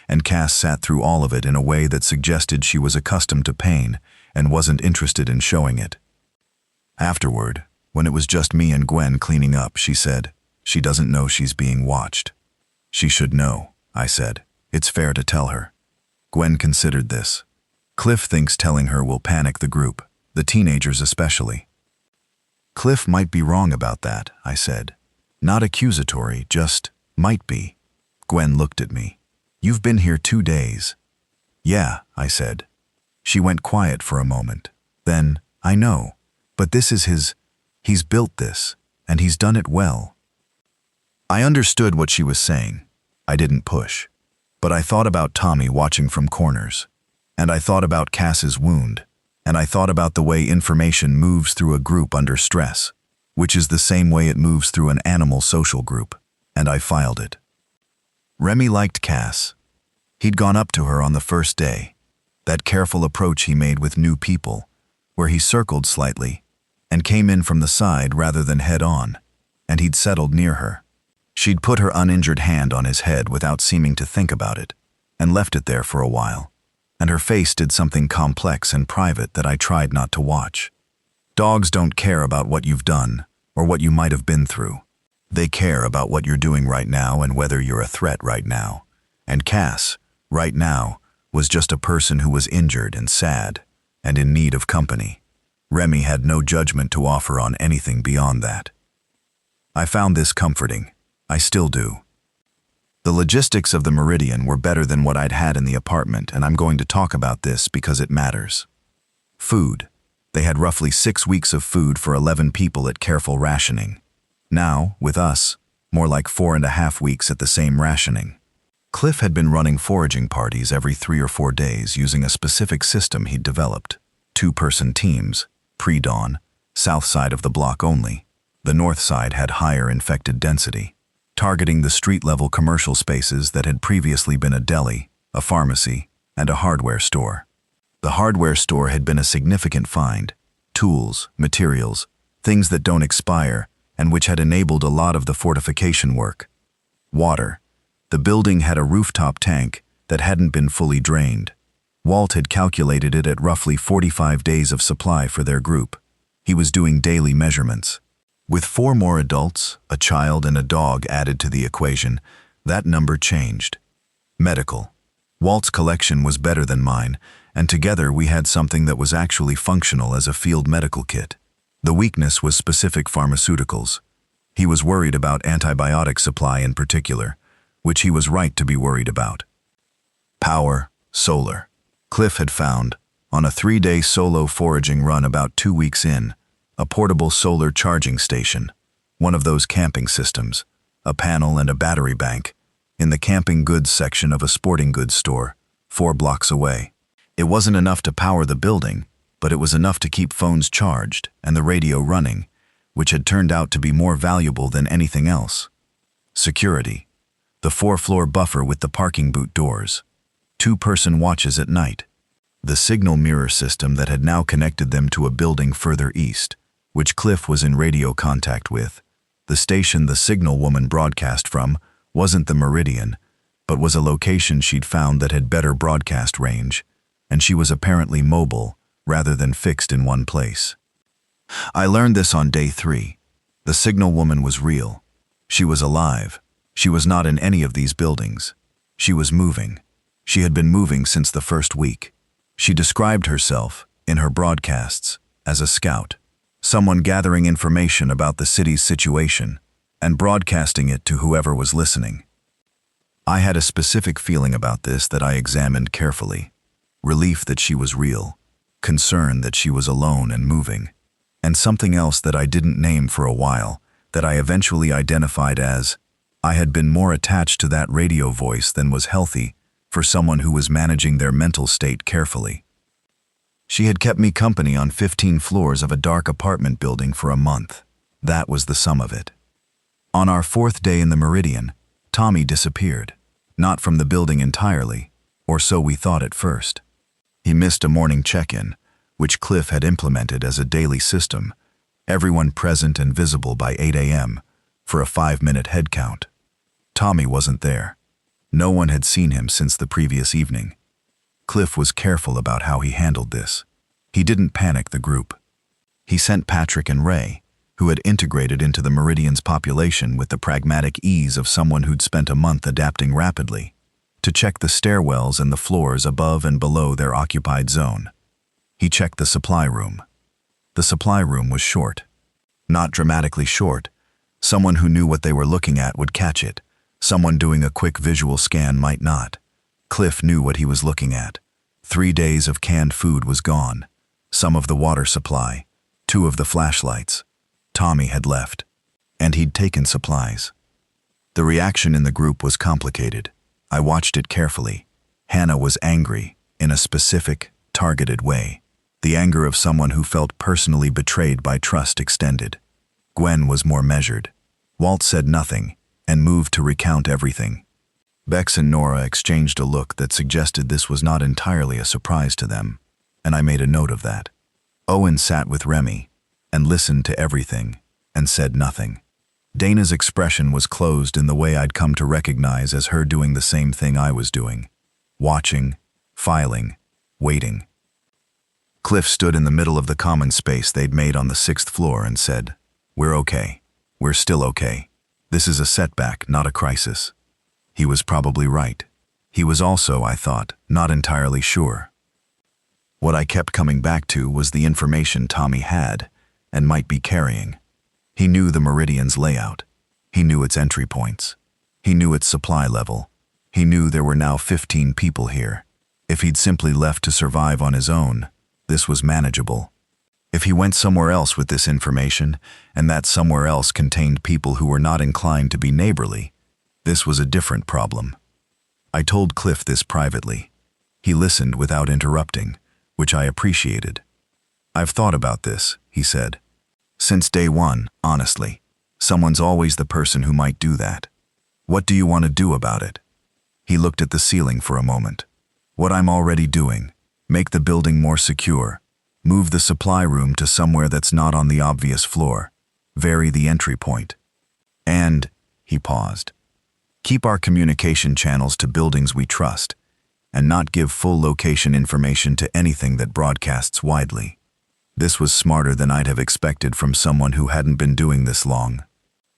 S1: and Cass sat through all of it in a way that suggested she was accustomed to pain and wasn't interested in showing it. Afterward, when it was just me and Gwen cleaning up, she said, "She doesn't know she's being watched." "She should know," I said. "It's fair to tell her." Gwen considered this. "Cliff thinks telling her will panic the group, the teenagers especially." "Cliff might be wrong about that," I said. Not accusatory, just might be. Gwen looked at me. "You've been here 2 days." "Yeah," I said. She went quiet for a moment. Then, "I know, but this is he's built this, and he's done it well." I understood what she was saying. I didn't push. But I thought about Tommy watching from corners. And I thought about Cass's wound. And I thought about the way information moves through a group under stress, which is the same way it moves through an animal social group. And I filed it. Remy liked Cass. He'd gone up to her on the first day. That careful approach he made with new people, where he circled slightly and came in from the side rather than head on, and he'd settled near her. She'd put her uninjured hand on his head without seeming to think about it, and left it there for a while, and her face did something complex and private that I tried not to watch. Dogs don't care about what you've done or what you might have been through. They care about what you're doing right now and whether you're a threat right now. And Cass, right now, was just a person who was injured and sad and in need of company. Remy had no judgment to offer on anything beyond that. I found this comforting. I still do. The logistics of the Meridian were better than what I'd had in the apartment, and I'm going to talk about this because it matters. Food. They had roughly 6 weeks of food for 11 people at careful rationing. Now, with us, more like 4.5 weeks at the same rationing. Cliff had been running foraging parties every 3 or 4 days using a specific system he'd developed. 2-person teams, pre-dawn, south side of the block only. The north side had higher infected density, targeting the street-level commercial spaces that had previously been a deli, a pharmacy, and a hardware store. The hardware store had been a significant find. Tools, materials, things that don't expire, and which had enabled a lot of the fortification work. Water. The building had a rooftop tank that hadn't been fully drained. Walt had calculated it at roughly 45 days of supply for their group. He was doing daily measurements. With 4 more adults, a child and a dog added to the equation, that number changed. Medical. Walt's collection was better than mine, and together we had something that was actually functional as a field medical kit. The weakness was specific pharmaceuticals. He was worried about antibiotic supply in particular, which he was right to be worried about. Power, solar. Cliff had found, on a 3-day solo foraging run about 2 weeks in, a portable solar charging station, one of those camping systems, a panel and a battery bank, in the camping goods section of a sporting goods store, 4 blocks away. It wasn't enough to power the building, but it was enough to keep phones charged and the radio running, which had turned out to be more valuable than anything else. Security. the 4-floor buffer with the parking boot doors, 2-person watches at night, the signal mirror system that had now connected them to a building further east, which Cliff was in radio contact with. The station the signal woman broadcast from wasn't the Meridian, but was a location she'd found that had better broadcast range, and she was apparently mobile rather than fixed in one place. I learned this on day 3. The signal woman was real. She was alive. She was not in any of these buildings. She was moving. She had been moving since the first week. She described herself, in her broadcasts, as a scout, someone gathering information about the city's situation and broadcasting it to whoever was listening. I had a specific feeling about this that I examined carefully. Relief that she was real, concern that she was alone and moving, and something else that I didn't name for a while that I eventually identified as I had been more attached to that radio voice than was healthy for someone who was managing their mental state carefully. She had kept me company on 15 floors of a dark apartment building for a month. That was the sum of it. On our 4th day in the Meridian, Tommy disappeared, not from the building entirely, or so we thought at first. He missed a morning check-in, which Cliff had implemented as a daily system, everyone present and visible by 8 a.m., for a 5-minute head count. Tommy wasn't there. No one had seen him since the previous evening. Cliff was careful about how he handled this. He didn't panic the group. He sent Patrick and Ray, who had integrated into the Meridian's population with the pragmatic ease of someone who'd spent a month adapting rapidly, to check the stairwells and the floors above and below their occupied zone. He checked the supply room. The supply room was short. Not dramatically short. Someone who knew what they were looking at would catch it. Someone doing a quick visual scan might not. Cliff knew what he was looking at. 3 days of canned food was gone. Some of the water supply. 2 of the flashlights. Tommy had left. And he'd taken supplies. The reaction in the group was complicated. I watched it carefully. Hannah was angry, in a specific, targeted way. The anger of someone who felt personally betrayed by trust extended. Gwen was more measured. Walt said nothing, and moved to recount everything. Bex and Nora exchanged a look that suggested this was not entirely a surprise to them, and I made a note of that. Owen sat with Remy, and listened to everything, and said nothing. Dana's expression was closed in the way I'd come to recognize as her doing the same thing I was doing. Watching, filing, waiting. Cliff stood in the middle of the common space they'd made on the 6th floor and said, "We're okay. We're still okay. This is a setback, not a crisis." He was probably right. He was also, I thought, not entirely sure. What I kept coming back to was the information Tommy had and might be carrying. He knew the Meridian's layout. He knew its entry points. He knew its supply level. He knew there were now 15 people here. If he'd simply left to survive on his own, this was manageable. If he went somewhere else with this information, and that somewhere else contained people who were not inclined to be neighborly, this was a different problem. I told Cliff this privately. He listened without interrupting, which I appreciated. "I've thought about this," he said. "Since day one, honestly. Someone's always the person who might do that. What do you want to do about it?" He looked at the ceiling for a moment. "What I'm already doing. Make the building more secure. Move the supply room to somewhere that's not on the obvious floor. Vary the entry point. And," he paused, "keep our communication channels to buildings we trust, and not give full location information to anything that broadcasts widely." This was smarter than I'd have expected from someone who hadn't been doing this long.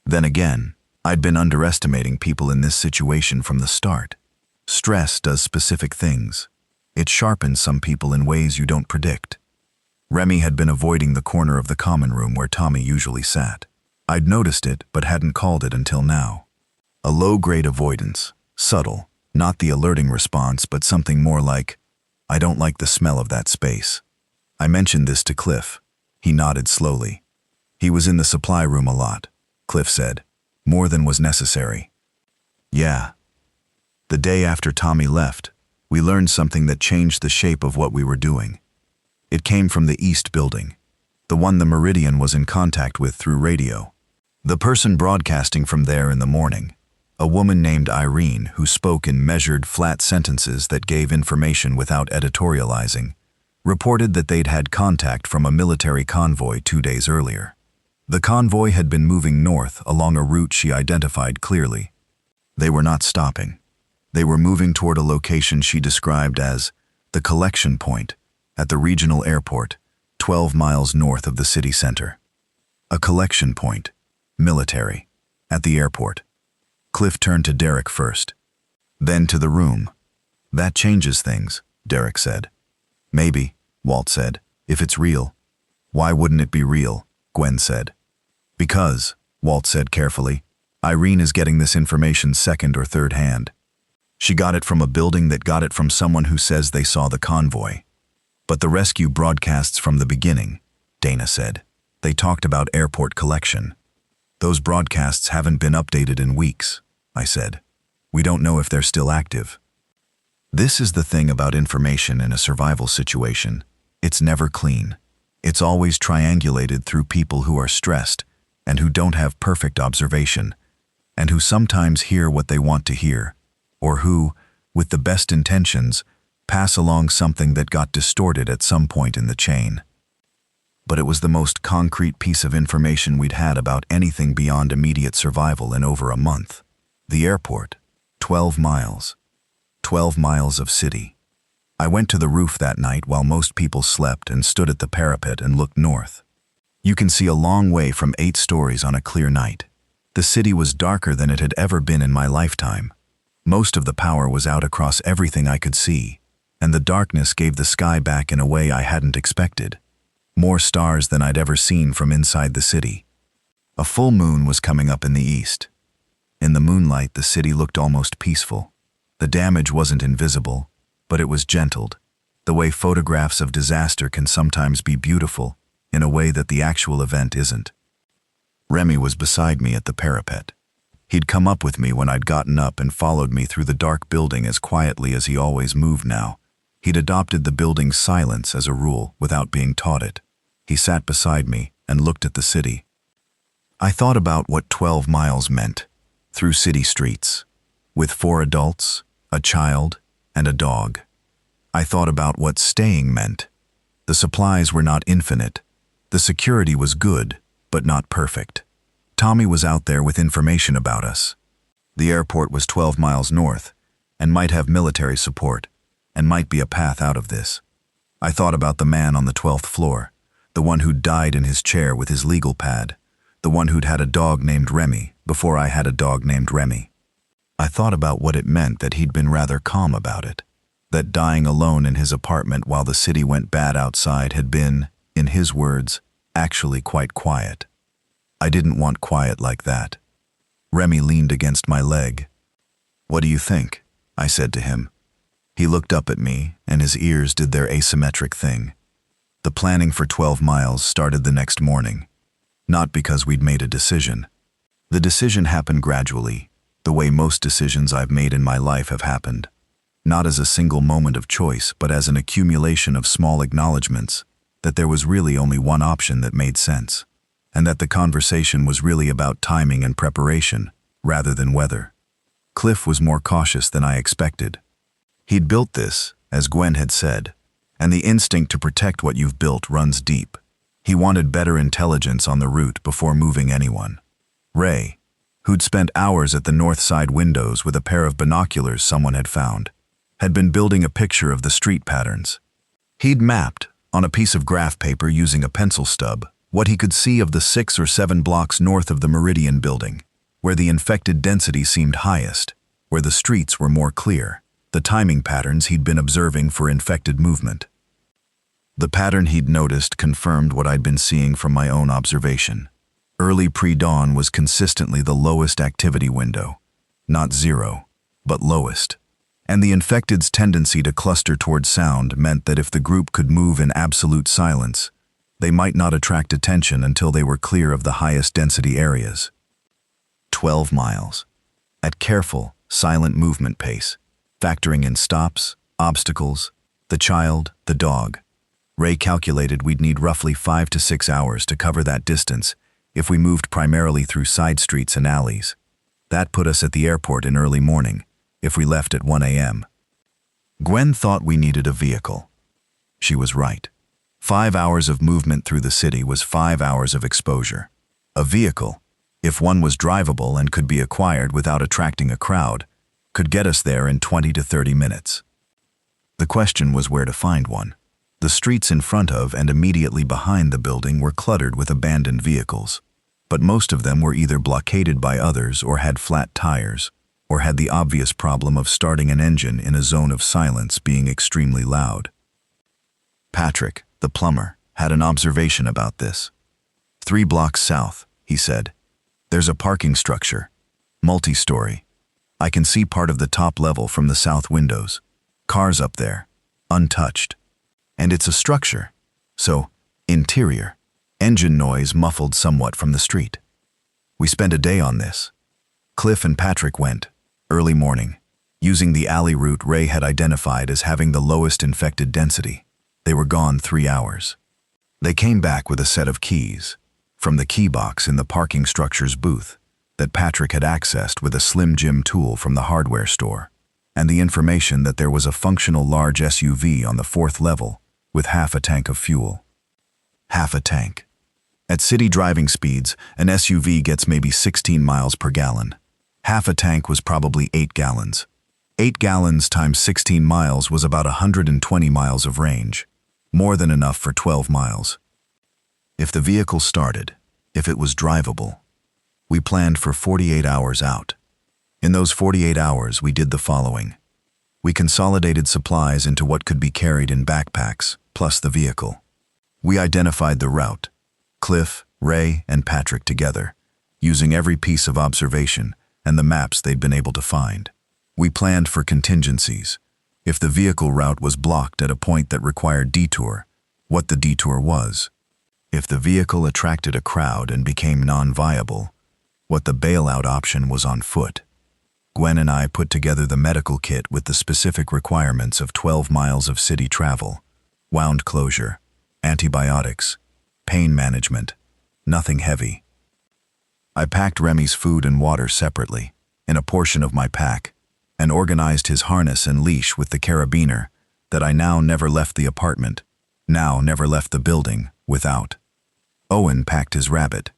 S1: Then again, I'd been underestimating people in this situation from the start. Stress does specific things. It sharpens some people in ways you don't predict. Remy had been avoiding the corner of the common room where Tommy usually sat. I'd noticed it, but hadn't called it until now. A low-grade avoidance, subtle, not the alerting response, but something more like, "I don't like the smell of that space." I mentioned this to Cliff. He nodded slowly. "He was in the supply room a lot," Cliff said. "More than was necessary." "Yeah." The day after Tommy left, we learned something that changed the shape of what we were doing. It came from the East building, the one the Meridian was in contact with through radio. The person broadcasting from there in the morning, A woman named Irene who spoke in measured, flat sentences that gave information without editorializing, reported that they'd had contact from a military convoy 2 days earlier. The convoy had been moving north along a route she identified clearly. They were not stopping. They were moving toward a location she described as the collection point at the regional airport, 12 miles north of the city center. A collection point, military, at the airport. Cliff turned to Derek first, then to the room. That changes things, Derek said. Maybe, Walt said, if it's real. Why wouldn't it be real? Gwen said. Because, Walt said carefully, Irene is getting this information second or third hand. She got it from a building that got it from someone who says they saw the convoy. But the rescue broadcasts from the beginning, Dana said. They talked about airport collection. Those broadcasts haven't been updated in weeks, I said. We don't know if they're still active. This is the thing about information in a survival situation. It's never clean. It's always triangulated through people who are stressed and who don't have perfect observation, and who sometimes hear what they want to hear, or who, with the best intentions, pass along something that got distorted at some point in the chain. But it was the most concrete piece of information we'd had about anything beyond immediate survival in over a month. The airport, 12 miles. 12 miles of city. I went to the roof that night while most people slept and stood at the parapet and looked north. You can see a long way from 8 stories on a clear night. The city was darker than it had ever been in my lifetime. Most of the power was out across everything I could see, and the darkness gave the sky back in a way I hadn't expected. More stars than I'd ever seen from inside the city. A full moon was coming up in the east. In the moonlight, the city looked almost peaceful. The damage wasn't invisible, but it was gentled, the way photographs of disaster can sometimes be beautiful in a way that the actual event isn't. Remy was beside me at the parapet. He'd come up with me when I'd gotten up and followed me through the dark building as quietly as he always moved now. He'd adopted the building's silence as a rule without being taught it. He sat beside me and looked at the city. I thought about what 12 miles meant, through city streets, with 4 adults, a child, and a dog. I thought about what staying meant. The supplies were not infinite. The security was good, but not perfect. Tommy was out there with information about us. The airport was 12 miles north, and might have military support, and might be a path out of this. I thought about the man on the 12th floor, the one who'd died in his chair with his legal pad, the one who'd had a dog named Remy before I had a dog named Remy. I thought about what it meant that he'd been rather calm about it, that dying alone in his apartment while the city went bad outside had been, in his words, actually quite quiet. I didn't want quiet like that. Remy leaned against my leg. "What do you think?" I said to him. He looked up at me, and his ears did their asymmetric thing. The planning for 12 miles started the next morning. Not because we'd made a decision. The decision happened gradually, the way most decisions I've made in my life have happened. Not as a single moment of choice, but as an accumulation of small acknowledgments that there was really only one option that made sense, and that the conversation was really about timing and preparation, rather than weather. Cliff was more cautious than I expected. He'd built this, as Gwen had said, and the instinct to protect what you've built runs deep. He wanted better intelligence on the route before moving anyone. Ray, who'd spent hours at the north side windows with a pair of binoculars someone had found, had been building a picture of the street patterns. He'd mapped, on a piece of graph paper using a pencil stub, what he could see of the 6 or 7 blocks north of the Meridian building, where the infected density seemed highest, where the streets were more clear, the timing patterns he'd been observing for infected movement. The pattern he'd noticed confirmed what I'd been seeing from my own observation. Early pre-dawn was consistently the lowest activity window. Not zero, but lowest. And the infected's tendency to cluster toward sound meant that if the group could move in absolute silence, they might not attract attention until they were clear of the highest density areas. 12 miles. At careful, silent movement pace, factoring in stops, obstacles, the child, the dog. Ray calculated we'd need roughly 5 to 6 hours to cover that distance if we moved primarily through side streets and alleys. That put us at the airport in early morning, if we left at 1 a.m. Gwen thought we needed a vehicle. She was right. 5 hours of movement through the city was 5 hours of exposure. A vehicle, if one was drivable and could be acquired without attracting a crowd, could get us there in 20 to 30 minutes. The question was where to find one. The streets in front of and immediately behind the building were cluttered with abandoned vehicles, but most of them were either blockaded by others or had flat tires, or had the obvious problem of starting an engine in a zone of silence being extremely loud. Patrick, the plumber, had an observation about this. 3 blocks south, he said. There's a parking structure, multi-story. I can see part of the top level from the south windows. Cars up there, untouched. And it's a structure, so, interior. Engine noise muffled somewhat from the street. We spent a day on this. Cliff and Patrick went, early morning, using the alley route Ray had identified as having the lowest infected density. They were gone 3 hours. They came back with a set of keys, from the key box in the parking structure's booth, that Patrick had accessed with a Slim Jim tool from the hardware store, and the information that there was a functional large SUV on the 4th level with half a tank of fuel. Half a tank. At city driving speeds, an SUV gets maybe 16 miles per gallon. Half a tank was probably 8 gallons. 8 gallons times 16 miles was about 120 miles of range, more than enough for 12 miles. If the vehicle started, if it was drivable, we planned for 48 hours out. In those 48 hours, we did the following. We consolidated supplies into what could be carried in backpacks, plus the vehicle. We identified the route, Cliff, Ray, and Patrick together, using every piece of observation and the maps they'd been able to find. We planned for contingencies. If the vehicle route was blocked at a point that required detour, what the detour was. If the vehicle attracted a crowd and became non-viable, what the bailout option was on foot. Gwen and I put together the medical kit with the specific requirements of 12 miles of city travel, wound closure, antibiotics, pain management, nothing heavy. I packed Remy's food and water separately, in a portion of my pack, and organized his harness and leash with the carabiner that I now never left the apartment, now never left the building, without. Owen packed his rabbit.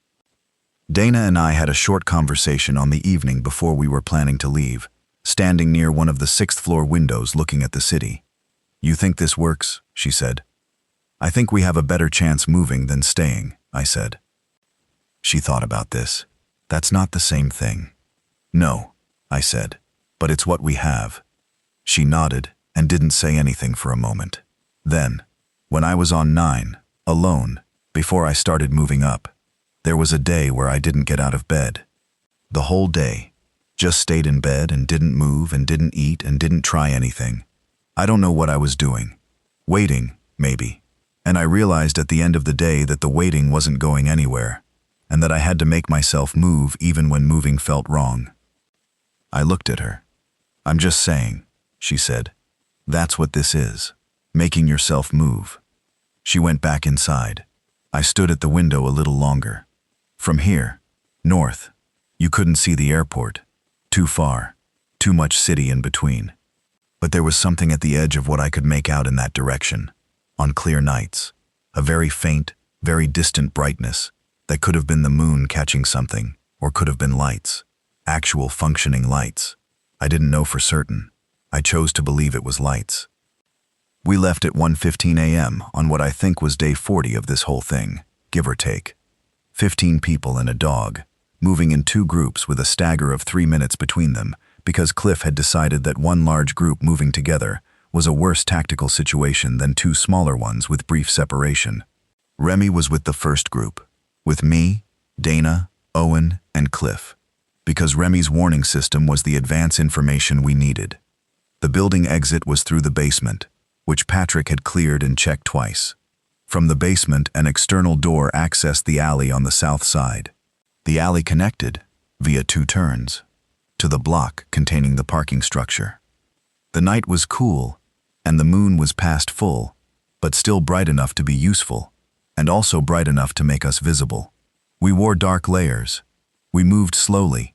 S1: Dana and I had a short conversation on the evening before we were planning to leave, standing near one of the 6th-floor windows looking at the city. "You think this works?" she said. "I think we have a better chance moving than staying," I said. She thought about this. "That's not the same thing." "No," I said, "but it's what we have." She nodded and didn't say anything for a moment. Then, when I was on 9, alone, before I started moving up, there was a day where I didn't get out of bed. The whole day. Just stayed in bed and didn't move and didn't eat and didn't try anything. I don't know what I was doing. Waiting, maybe. And I realized at the end of the day that the waiting wasn't going anywhere, and that I had to make myself move even when moving felt wrong. I looked at her. "I'm just saying," she said. "That's what this is. Making yourself move." She went back inside. I stood at the window a little longer. From here, north, you couldn't see the airport. Too far. Too much city in between. But there was something at the edge of what I could make out in that direction, on clear nights. A very faint, very distant brightness that could have been the moon catching something, or could have been lights. Actual functioning lights. I didn't know for certain. I chose to believe it was lights. We left at 1:15 a.m. on what I think was day 40 of this whole thing, give or take. 15 people and a dog, moving in 2 groups with a stagger of 3 minutes between them, because Cliff had decided that one large group moving together was a worse tactical situation than 2 smaller ones with brief separation. Remy was with the first group, with me, Dana, Owen, and Cliff, because Remy's warning system was the advance information we needed. The building exit was through the basement, which Patrick had cleared and checked twice. From the basement, an external door accessed the alley on the south side. The alley connected, via 2 turns, to the block containing the parking structure. The night was cool, and the moon was past full, but still bright enough to be useful, and also bright enough to make us visible. We wore dark layers. We moved slowly,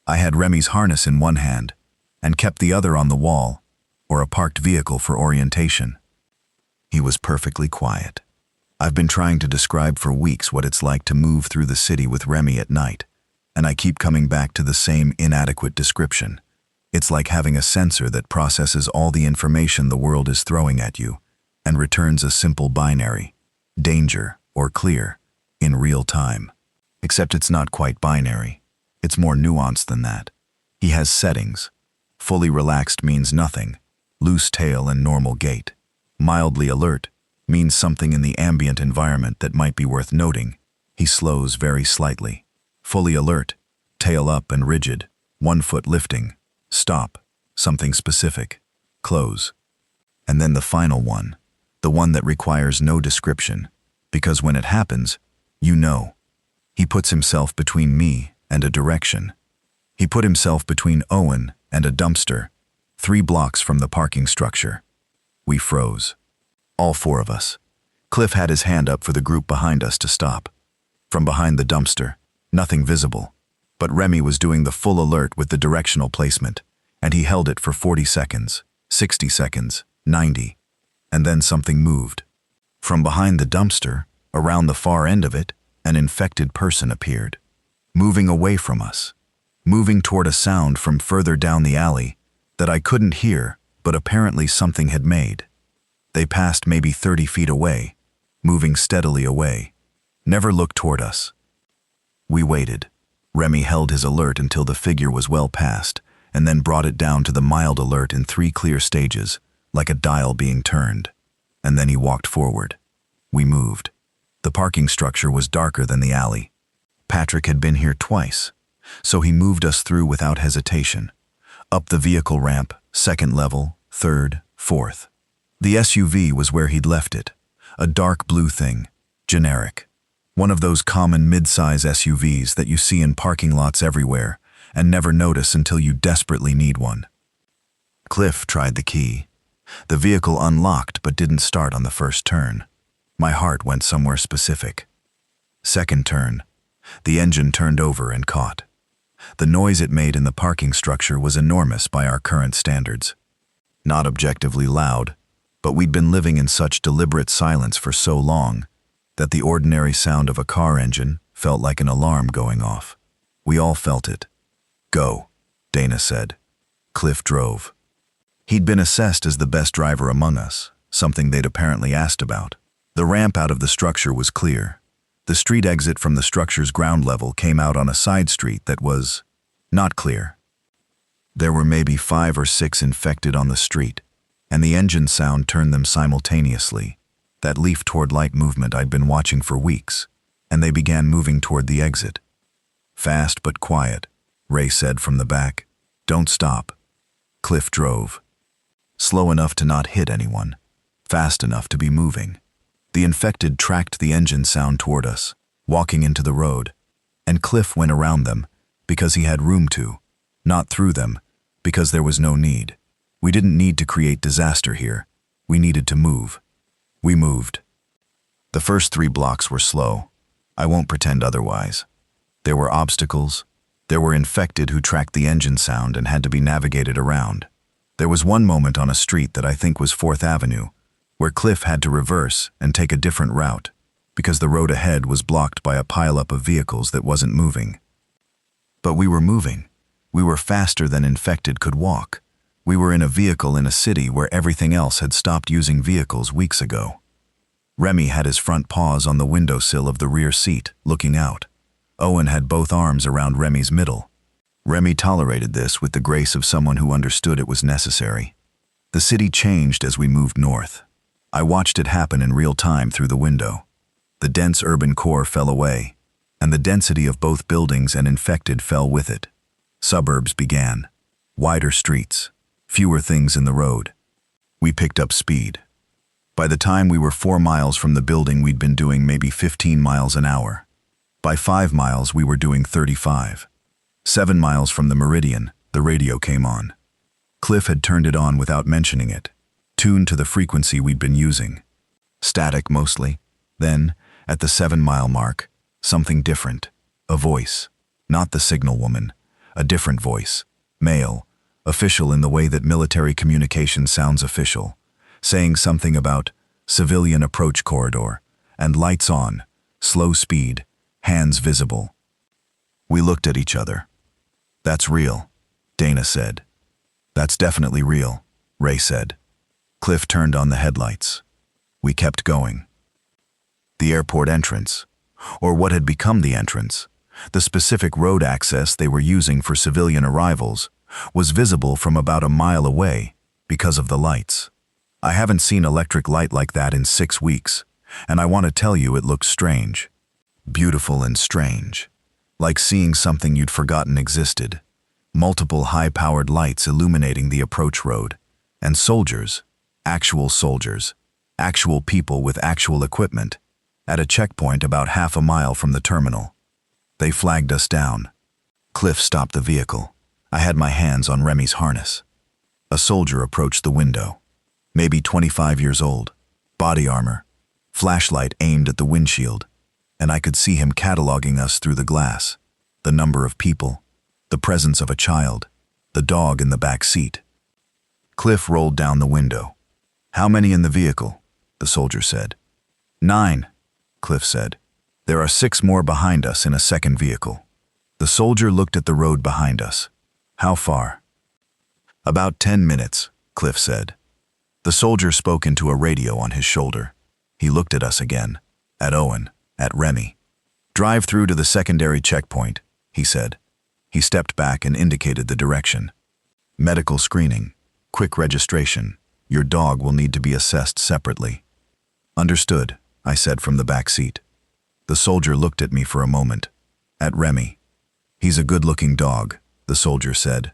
S1: I had Remy's harness in one hand and kept the other on the wall or a parked vehicle for orientation. He was perfectly quiet. I've been trying to describe for weeks what it's like to move through the city with Remy at night, and I keep coming back to the same inadequate description. It's like having a sensor that processes all the information the world is throwing at you and returns a simple binary, danger or clear, in real time. Except it's not quite binary. It's more nuanced than that. He has settings. Fully relaxed means nothing, loose tail and normal gait. Mildly alert means something in the ambient environment that might be worth noting. He slows very slightly. Fully alert, tail up and rigid, 1 foot lifting. Stop, something specific. Close. And then the final one, the one that requires no description, because when it happens, you know. He puts himself between me and a direction. He put himself between Owen and a dumpster, 3 blocks from the parking structure. We froze. All 4 of us. Cliff had his hand up for the group behind us to stop. From behind the dumpster, nothing visible. But Remy was doing the full alert with the directional placement, and he held it for 40 seconds, 60 seconds, 90. And then something moved. From behind the dumpster, around the far end of it, an infected person appeared. Moving away from us. Moving toward a sound from further down the alley that I couldn't hear, but apparently something had made. They passed maybe 30 feet away, moving steadily away. Never looked toward us. We waited. Remy held his alert until the figure was well past, and then brought it down to the mild alert in 3 clear stages, like a dial being turned. And then he walked forward. We moved. The parking structure was darker than the alley. Patrick had been here twice, so he moved us through without hesitation. Up the vehicle ramp, 2nd level, 3rd, 4th. The SUV was where he'd left it, a dark blue thing, generic. One of those common mid-size SUVs that you see in parking lots everywhere and never notice until you desperately need one. Cliff tried the key. The vehicle unlocked but didn't start on the first turn. My heart went somewhere specific. 2nd turn. The engine turned over and caught. The noise it made in the parking structure was enormous by our current standards. Not objectively loud, but we'd been living in such deliberate silence for so long that the ordinary sound of a car engine felt like an alarm going off. We all felt it. Go, Dana said. Cliff drove. He'd been assessed as the best driver among us, something they'd apparently asked about. The ramp out of the structure was clear. The street exit from the structure's ground level came out on a side street that was not clear. There were maybe 5 or 6 infected on the street, and the engine sound turned them simultaneously, that leaf toward light movement I'd been watching for weeks, and they began moving toward the exit. Fast but quiet, Ray said from the back. Don't stop. Cliff drove. Slow enough to not hit anyone, fast enough to be moving. The infected tracked the engine sound toward us, walking into the road, and Cliff went around them because he had room to, not through them, because there was no need. We didn't need to create disaster here. We needed to move. We moved. The first 3 blocks were slow. I won't pretend otherwise. There were obstacles. There were infected who tracked the engine sound and had to be navigated around. There was one moment on a street that I think was 4th Avenue, where Cliff had to reverse and take a different route because the road ahead was blocked by a pileup of vehicles that wasn't moving. But we were moving. We were faster than infected could walk. We were in a vehicle in a city where everything else had stopped using vehicles weeks ago. Remy had his front paws on the windowsill of the rear seat, looking out. Owen had both arms around Remy's middle. Remy tolerated this with the grace of someone who understood it was necessary. The city changed as we moved north. I watched it happen in real time through the window. The dense urban core fell away, and the density of both buildings and infected fell with it. Suburbs began. Wider streets. Fewer things in the road. We picked up speed. By the time we were 4 miles from the building, we'd been doing maybe 15 miles an hour. By 5 miles, we were doing 35. 7 miles from the meridian, the radio came on. Cliff had turned it on without mentioning it, tuned to the frequency we'd been using. Static mostly. Then, at the 7-mile mark, something different. A voice. Not the signal woman. A different voice. Male. Official in the way that military communication sounds official. Saying something about civilian approach corridor, and lights on, slow speed, hands visible. We looked at each other. "That's real," Dana said. "That's definitely real," Ray said. Cliff turned on the headlights. We kept going. The airport entrance, or what had become the entrance, the specific road access they were using for civilian arrivals, was visible from about a mile away because of the lights. I haven't seen electric light like that in 6 weeks, and I want to tell you it looked strange. Beautiful and strange. Like seeing something you'd forgotten existed. Multiple high-powered lights illuminating the approach road. And soldiers, actual people with actual equipment, at a checkpoint about half a mile from the terminal. They flagged us down. Cliff stopped the vehicle. I had my hands on Remy's harness. A soldier approached the window. Maybe 25 years old. Body armor. Flashlight aimed at the windshield. And I could see him cataloging us through the glass. The number of people. The presence of a child. The dog in the back seat. Cliff rolled down the window. "How many in the vehicle?" the soldier said. 9, Cliff said. "There are 6 more behind us in a second vehicle." The soldier looked at the road behind us. "How far?" "About 10 minutes, Cliff said. The soldier spoke into a radio on his shoulder. He looked at us again. At Owen. At Remy. "Drive through to the secondary checkpoint," he said. He stepped back and indicated the direction. "Medical screening. Quick registration. Your dog will need to be assessed separately." "Understood," I said from the back seat. The soldier looked at me for a moment. At Remy. "He's a good-looking dog," the soldier said,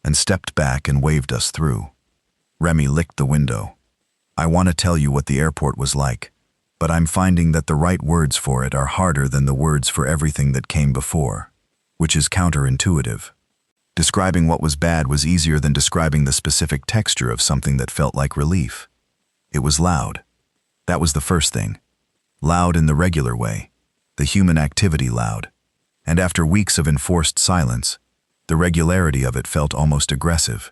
S1: and stepped back and waved us through. Remy licked the window. "I want to tell you what the airport was like, but I'm finding that the right words for it are harder than the words for everything that came before, which is counterintuitive. Describing what was bad was easier than describing the specific texture of something that felt like relief. It was loud. That was the first thing. Loud in the regular way, the human activity loud. And after weeks of enforced silence, the regularity of it felt almost aggressive.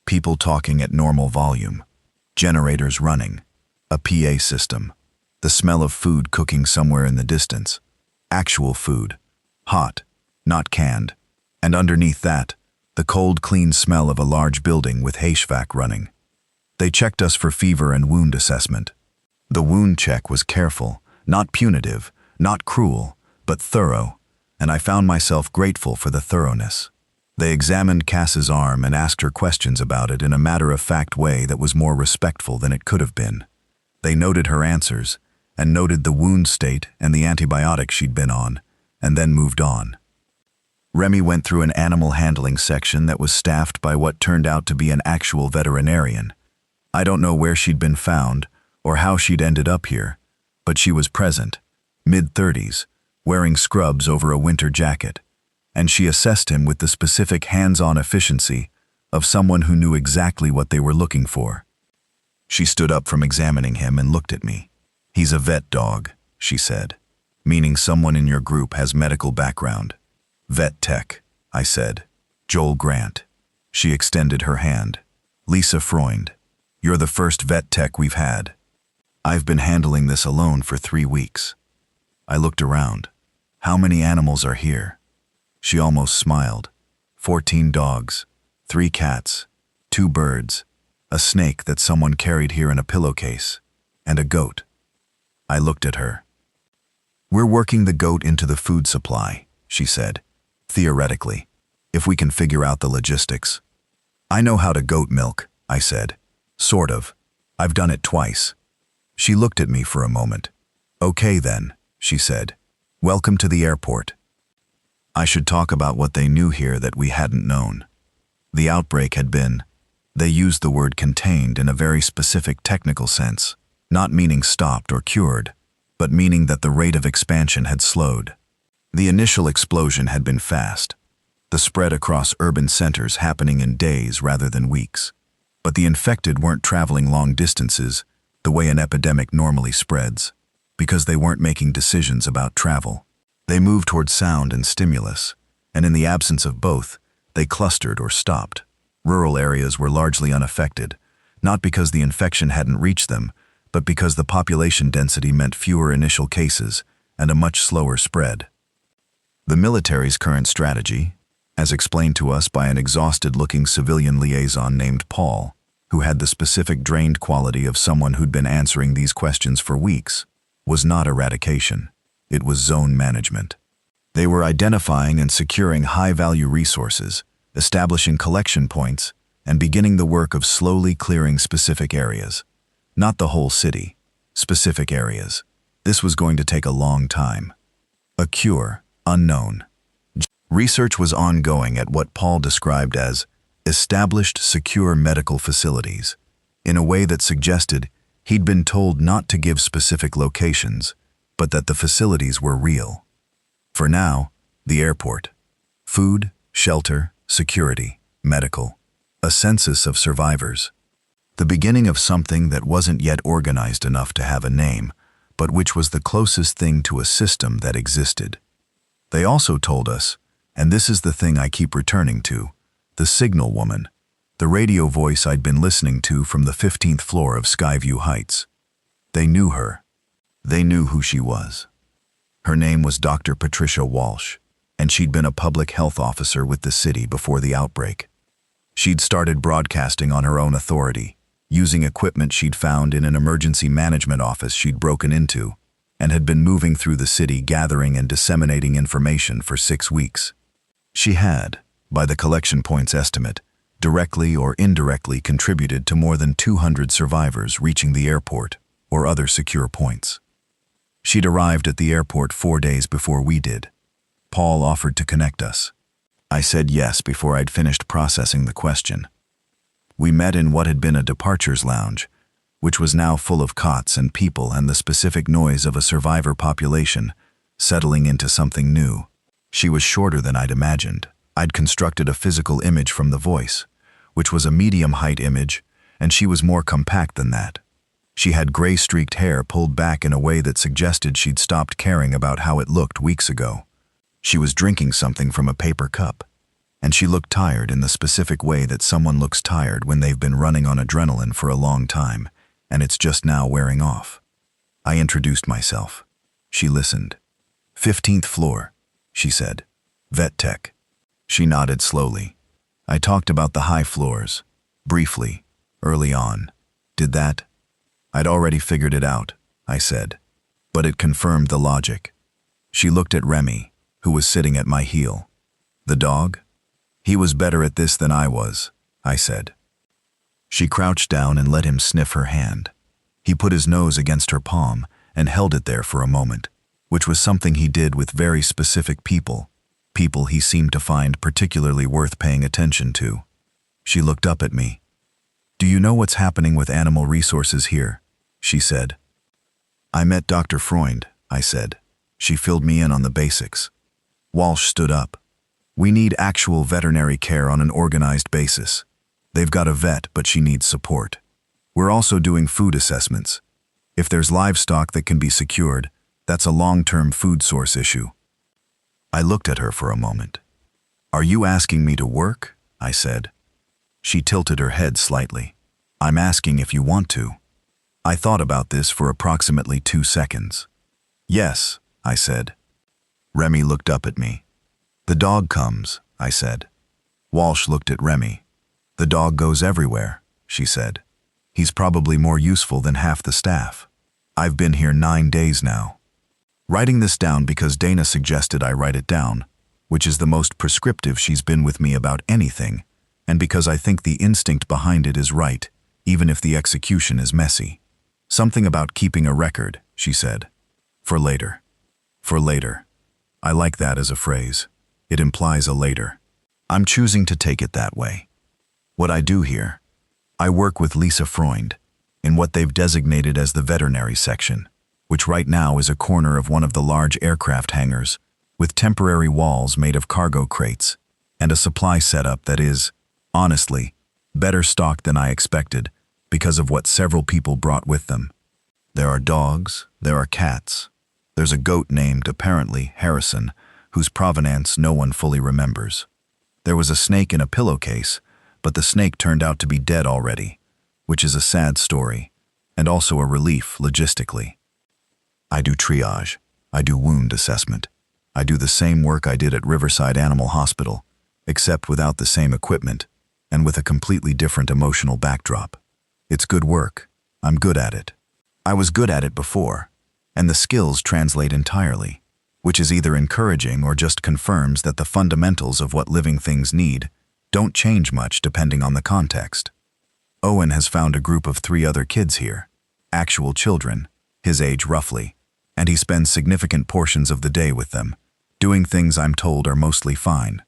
S1: People talking at normal volume, generators running, a PA system, the smell of food cooking somewhere in the distance, actual food, hot, not canned, and underneath that, the cold, clean smell of a large building with HVAC running. They checked us for fever and wound assessment. The wound check was careful, not punitive, not cruel, but thorough, and I found myself grateful for the thoroughness. They examined Cass's arm and asked her questions about it in a matter-of-fact way that was more respectful than it could have been. They noted her answers, and noted the wound state and the antibiotic she'd been on, and then moved on. Remy went through an animal handling section that was staffed by what turned out to be an actual veterinarian. I don't know where she'd been found, or how she'd ended up here, but she was present, mid-30s, wearing scrubs over a winter jacket, and she assessed him with the specific hands-on efficiency of someone who knew exactly what they were looking for. She stood up from examining him and looked at me. "He's a vet dog," she said, "meaning someone in your group has medical background." "Vet tech," I said. "Joel Grant." She extended her hand. "Lisa Freund, you're the first vet tech we've had. I've been handling this alone for 3 weeks." I looked around. "How many animals are here?" She almost smiled. 14 dogs, 3 cats, 2 birds, a snake that someone carried here in a pillowcase, and a goat. I looked at her. "We're working the goat into the food supply," she said. "Theoretically, if we can figure out the logistics." "I know how to goat milk," I said. "Sort of. I've done it twice." She looked at me for a moment. "Okay then," she said. "Welcome to the airport." I should talk about what they knew here that we hadn't known. The outbreak had been, they used the word contained in a very specific technical sense, not meaning stopped or cured, but meaning that the rate of expansion had slowed. The initial explosion had been fast, the spread across urban centers happening in days rather than weeks. But the infected weren't traveling long distances the way an epidemic normally spreads, because they weren't making decisions about travel. They moved toward sound and stimulus, and in the absence of both, they clustered or stopped. Rural areas were largely unaffected, not because the infection hadn't reached them, but because the population density meant fewer initial cases and a much slower spread. The military's current strategy, as explained to us by an exhausted-looking civilian liaison named Paul, who had the specific drained quality of someone who'd been answering these questions for weeks, was not eradication. It was zone management. They were identifying and securing high-value resources, establishing collection points, and beginning the work of slowly clearing specific areas. Not the whole city, specific areas. This was going to take a long time. A cure, unknown. Research was ongoing at what Paul described as established secure medical facilities, in a way that suggested he'd been told not to give specific locations, but that the facilities were real. For now, the airport. Food, shelter, security, medical. A census of survivors. The beginning of something that wasn't yet organized enough to have a name, but which was the closest thing to a system that existed. They also told us, and this is the thing I keep returning to, the signal woman, the radio voice I'd been listening to from the 15th floor of Skyview Heights. They knew her. They knew who she was. Her name was Dr. Patricia Walsh, and she'd been a public health officer with the city before the outbreak. She'd started broadcasting on her own authority, using equipment she'd found in an emergency management office she'd broken into, and had been moving through the city gathering and disseminating information for 6 weeks. She had, by the collection point's estimate, directly or indirectly contributed to more than 200 survivors reaching the airport or other secure points. She'd arrived at the airport 4 days before we did. Paul offered to connect us. I said yes before I'd finished processing the question. We met in what had been a departures lounge, which was now full of cots and people and the specific noise of a survivor population settling into something new. She was shorter than I'd imagined. I'd constructed a physical image from the voice, which was a medium-height image, and she was more compact than that. She had gray-streaked hair pulled back in a way that suggested she'd stopped caring about how it looked weeks ago. She was drinking something from a paper cup, and she looked tired in the specific way that someone looks tired when they've been running on adrenaline for a long time, and it's just now wearing off. I introduced myself. She listened. 15th floor, she said. Vet tech. She nodded slowly. I talked about the high floors, briefly, early on. Did that? I'd already figured it out, I said, but it confirmed the logic. She looked at Remy, who was sitting at my heel. The dog? He was better at this than I was, I said. She crouched down and let him sniff her hand. He put his nose against her palm and held it there for a moment, which was something he did with very specific people he seemed to find particularly worth paying attention to. She looked up at me. Do you know what's happening with animal resources here? She said. I met Dr. Freund, I said. She filled me in on the basics. Walsh stood up. We need actual veterinary care on an organized basis. They've got a vet, but she needs support. We're also doing food assessments. If there's livestock that can be secured, that's a long-term food source issue. I looked at her for a moment. Are you asking me to work? I said. She tilted her head slightly. I'm asking if you want to. I thought about this for approximately 2 seconds. Yes, I said. Remy looked up at me. The dog comes, I said. Walsh looked at Remy. The dog goes everywhere, she said. He's probably more useful than half the staff. I've been here 9 days now. Writing this down because Dana suggested I write it down, which is the most prescriptive she's been with me about anything, and because I think the instinct behind it is right, even if the execution is messy. Something about keeping a record, she said. For later. For later. I like that as a phrase. It implies a later. I'm choosing to take it that way. What I do here, I work with Lisa Freund in what they've designated as the veterinary section, which right now is a corner of one of the large aircraft hangars with temporary walls made of cargo crates and a supply setup that is, honestly, better stocked than I expected because of what several people brought with them. There are dogs, there are cats. There's a goat named, apparently, Harrison, whose provenance no one fully remembers. There was a snake in a pillowcase, but the snake turned out to be dead already, which is a sad story, and also a relief logistically. I do triage. I do wound assessment. I do the same work I did at Riverside Animal Hospital, except without the same equipment, and with a completely different emotional backdrop. It's good work. I'm good at it. I was good at it before, and the skills translate entirely, which is either encouraging or just confirms that the fundamentals of what living things need don't change much depending on the context. Owen has found a group of 3 other kids here, actual children, his age roughly, and he spends significant portions of the day with them, doing things I'm told are mostly fine.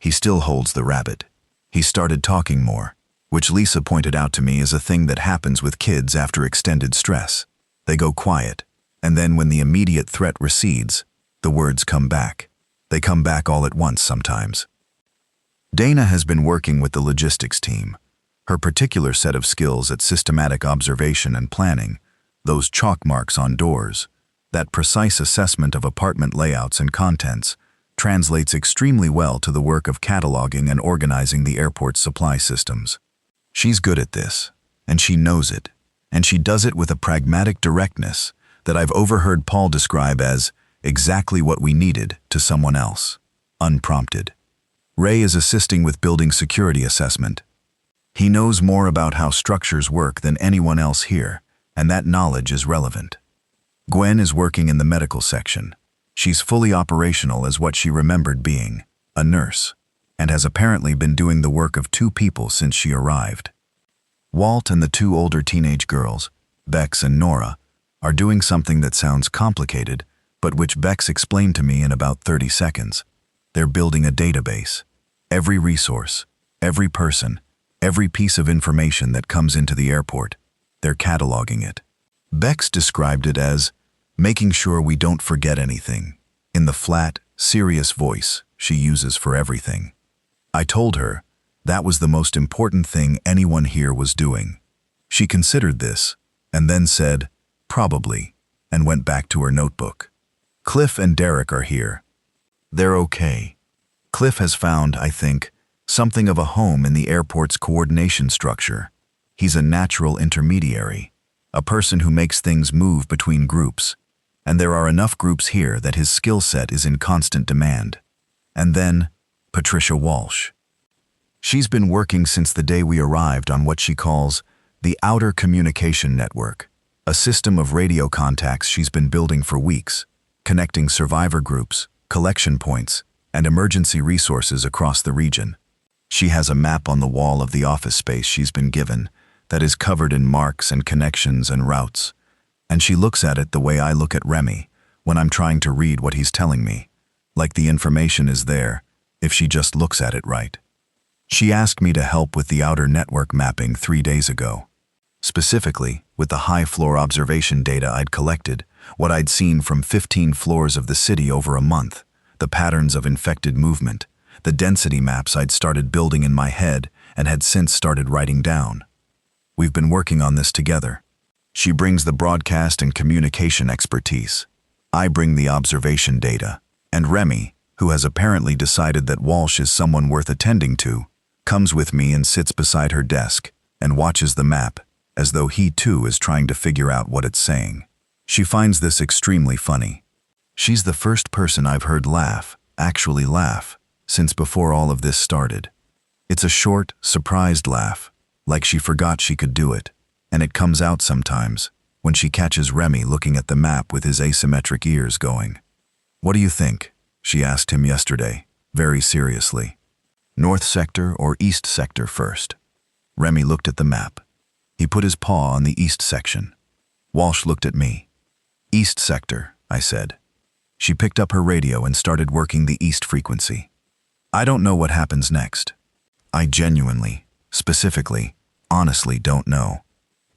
S1: He still holds the rabbit. He started talking more, which Lisa pointed out to me is a thing that happens with kids after extended stress. They go quiet, and then when the immediate threat recedes, the words come back. They come back all at once sometimes. Dana has been working with the logistics team. Her particular set of skills at systematic observation and planning, those chalk marks on doors, that precise assessment of apartment layouts and contents, translates extremely well to the work of cataloging and organizing the airport's supply systems. She's good at this, and she knows it, and she does it with a pragmatic directness that I've overheard Paul describe as exactly what we needed to someone else, unprompted. Ray is assisting with building security assessment. He knows more about how structures work than anyone else here, and that knowledge is relevant. Gwen is working in the medical section. She's fully operational as what she remembered being, a nurse, and has apparently been doing the work of 2 people since she arrived. Walt and the 2 older teenage girls, Bex and Nora, are doing something that sounds complicated, but which Bex explained to me in about 30 seconds. They're building a database. Every resource, every person, every piece of information that comes into the airport, they're cataloging it. Bex described it as making sure we don't forget anything, in the flat, serious voice she uses for everything. I told her that was the most important thing anyone here was doing. She considered this, and then said, probably, and went back to her notebook. Cliff and Derek are here. They're okay. Cliff has found, I think, something of a home in the airport's coordination structure. He's a natural intermediary, a person who makes things move between groups, and there are enough groups here that his skill set is in constant demand. And then, Patricia Walsh. She's been working since the day we arrived on what she calls the Outer Communication Network, a system of radio contacts she's been building for weeks, connecting survivor groups, collection points, and emergency resources across the region. She has a map on the wall of the office space she's been given that is covered in marks and connections and routes, and she looks at it the way I look at Remy when I'm trying to read what he's telling me, like the information is there if she just looks at it right. She asked me to help with the outer network mapping 3 days ago, specifically with the high-floor observation data I'd collected, what I'd seen from 15 floors of the city over a month, the patterns of infected movement, the density maps I'd started building in my head and had since started writing down. We've been working on this together. She brings the broadcast and communication expertise. I bring the observation data. And Remy, who has apparently decided that Walsh is someone worth attending to, comes with me and sits beside her desk and watches the map as though he too is trying to figure out what it's saying. She finds this extremely funny. She's the first person I've heard laugh, actually laugh, since before all of this started. It's a short, surprised laugh, like she forgot she could do it, and it comes out sometimes when she catches Remy looking at the map with his asymmetric ears going. "What do you think?" she asked him yesterday, very seriously. "North sector or east sector first?" Remy looked at the map. He put his paw on the east section. Walsh looked at me. "East sector," I said. She picked up her radio and started working the east frequency. I don't know what happens next. I genuinely, specifically, honestly don't know.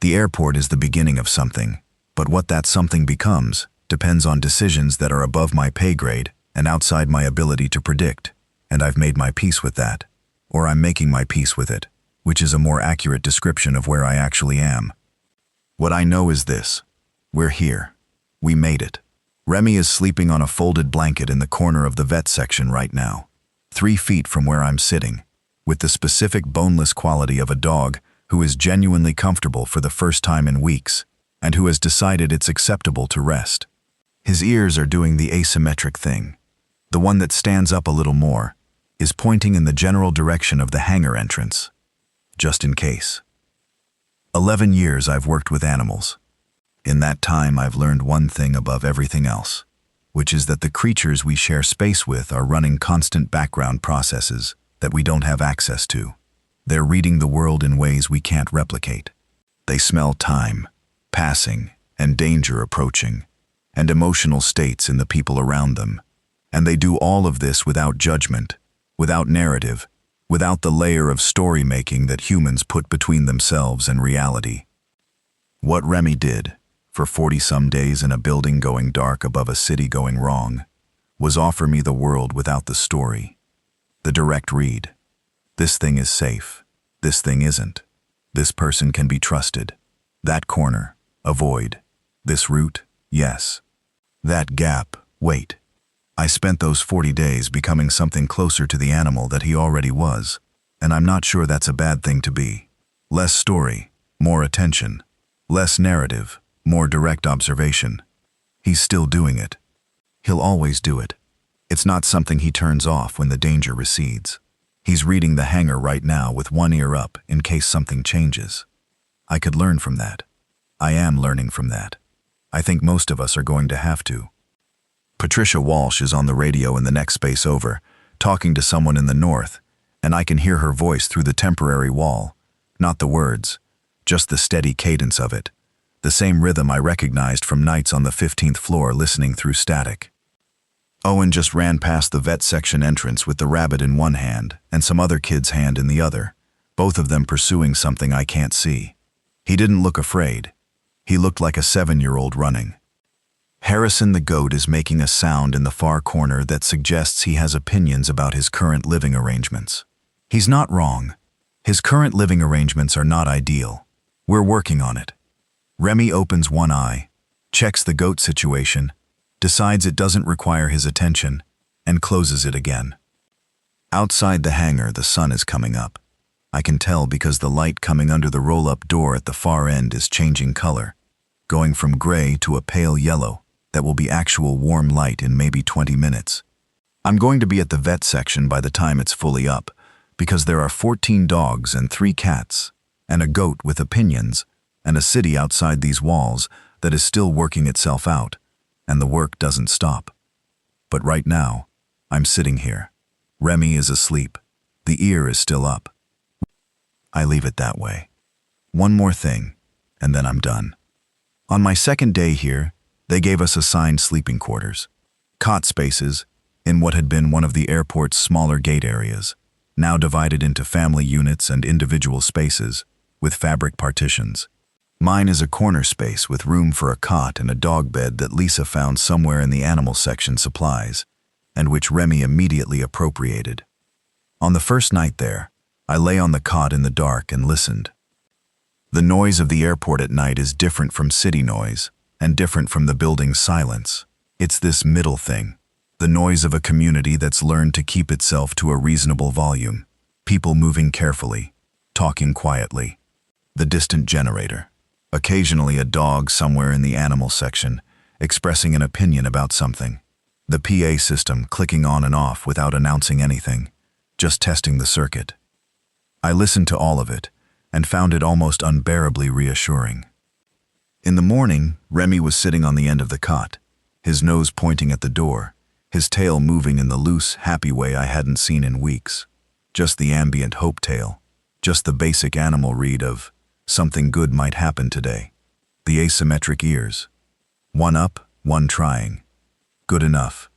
S1: The airport is the beginning of something, but what that something becomes depends on decisions that are above my pay grade and outside my ability to predict, and I've made my peace with that, or I'm making my peace with it, which is a more accurate description of where I actually am. What I know is this: we're here. We made it. Remy is sleeping on a folded blanket in the corner of the vet section right now, 3 feet from where I'm sitting, with the specific boneless quality of a dog who is genuinely comfortable for the first time in weeks, and who has decided it's acceptable to rest. His ears are doing the asymmetric thing. The one that stands up a little more is pointing in the general direction of the hangar entrance, just in case. 11 years I've worked with animals. In that time I've learned one thing above everything else, which is that the creatures we share space with are running constant background processes that we don't have access to. They're reading the world in ways we can't replicate. They smell time, passing, and danger approaching, and emotional states in the people around them. And they do all of this without judgment, without narrative, without the layer of story-making that humans put between themselves and reality. What Remy did, for 40-some days in a building going dark above a city going wrong, was offer me the world without the story. The direct read. This thing is safe. This thing isn't. This person can be trusted. That corner, avoid. This route, yes. That gap, wait. I spent those 40 days becoming something closer to the animal that he already was, and I'm not sure that's a bad thing to be. Less story, more attention. Less narrative, more direct observation. He's still doing it. He'll always do it. It's not something he turns off when the danger recedes. He's reading the hangar right now with one ear up in case something changes. I could learn from that. I am learning from that. I think most of us are going to have to. Patricia Walsh is on the radio in the next space over, talking to someone in the north, and I can hear her voice through the temporary wall. Not the words, just the steady cadence of it. The same rhythm I recognized from nights on the 15th floor listening through static. Owen just ran past the vet section entrance with the rabbit in one hand and some other kid's hand in the other, both of them pursuing something I can't see. He didn't look afraid. He looked like a 7-year-old running. Harrison the goat is making a sound in the far corner that suggests he has opinions about his current living arrangements. He's not wrong. His current living arrangements are not ideal. We're working on it. Remy opens one eye, checks the goat situation, decides it doesn't require his attention, and closes it again. Outside the hangar, the sun is coming up. I can tell because the light coming under the roll-up door at the far end is changing color, going from gray to a pale yellow that will be actual warm light in maybe 20 minutes. I'm going to be at the vet section by the time it's fully up, because there are 14 dogs and 3 cats, and a goat with opinions, and a city outside these walls that is still working itself out, and the work doesn't stop. But right now, I'm sitting here. Remy is asleep. The ear is still up. I leave it that way. One more thing, and then I'm done. On my second day here, they gave us assigned sleeping quarters. Cot spaces in what had been one of the airport's smaller gate areas, now divided into family units and individual spaces with fabric partitions. Mine is a corner space with room for a cot and a dog bed that Lisa found somewhere in the animal section supplies, and which Remy immediately appropriated. On the first night there, I lay on the cot in the dark and listened. The noise of the airport at night is different from city noise, and different from the building's silence. It's this middle thing, the noise of a community that's learned to keep itself to a reasonable volume, people moving carefully, talking quietly. The distant generator. Occasionally a dog somewhere in the animal section, expressing an opinion about something. The PA system clicking on and off without announcing anything, just testing the circuit. I listened to all of it, and found it almost unbearably reassuring. In the morning, Remy was sitting on the end of the cot, his nose pointing at the door, his tail moving in the loose, happy way I hadn't seen in weeks. Just the ambient hope tail, just the basic animal read of, something good might happen today. The asymmetric ears. One up, one trying. Good enough.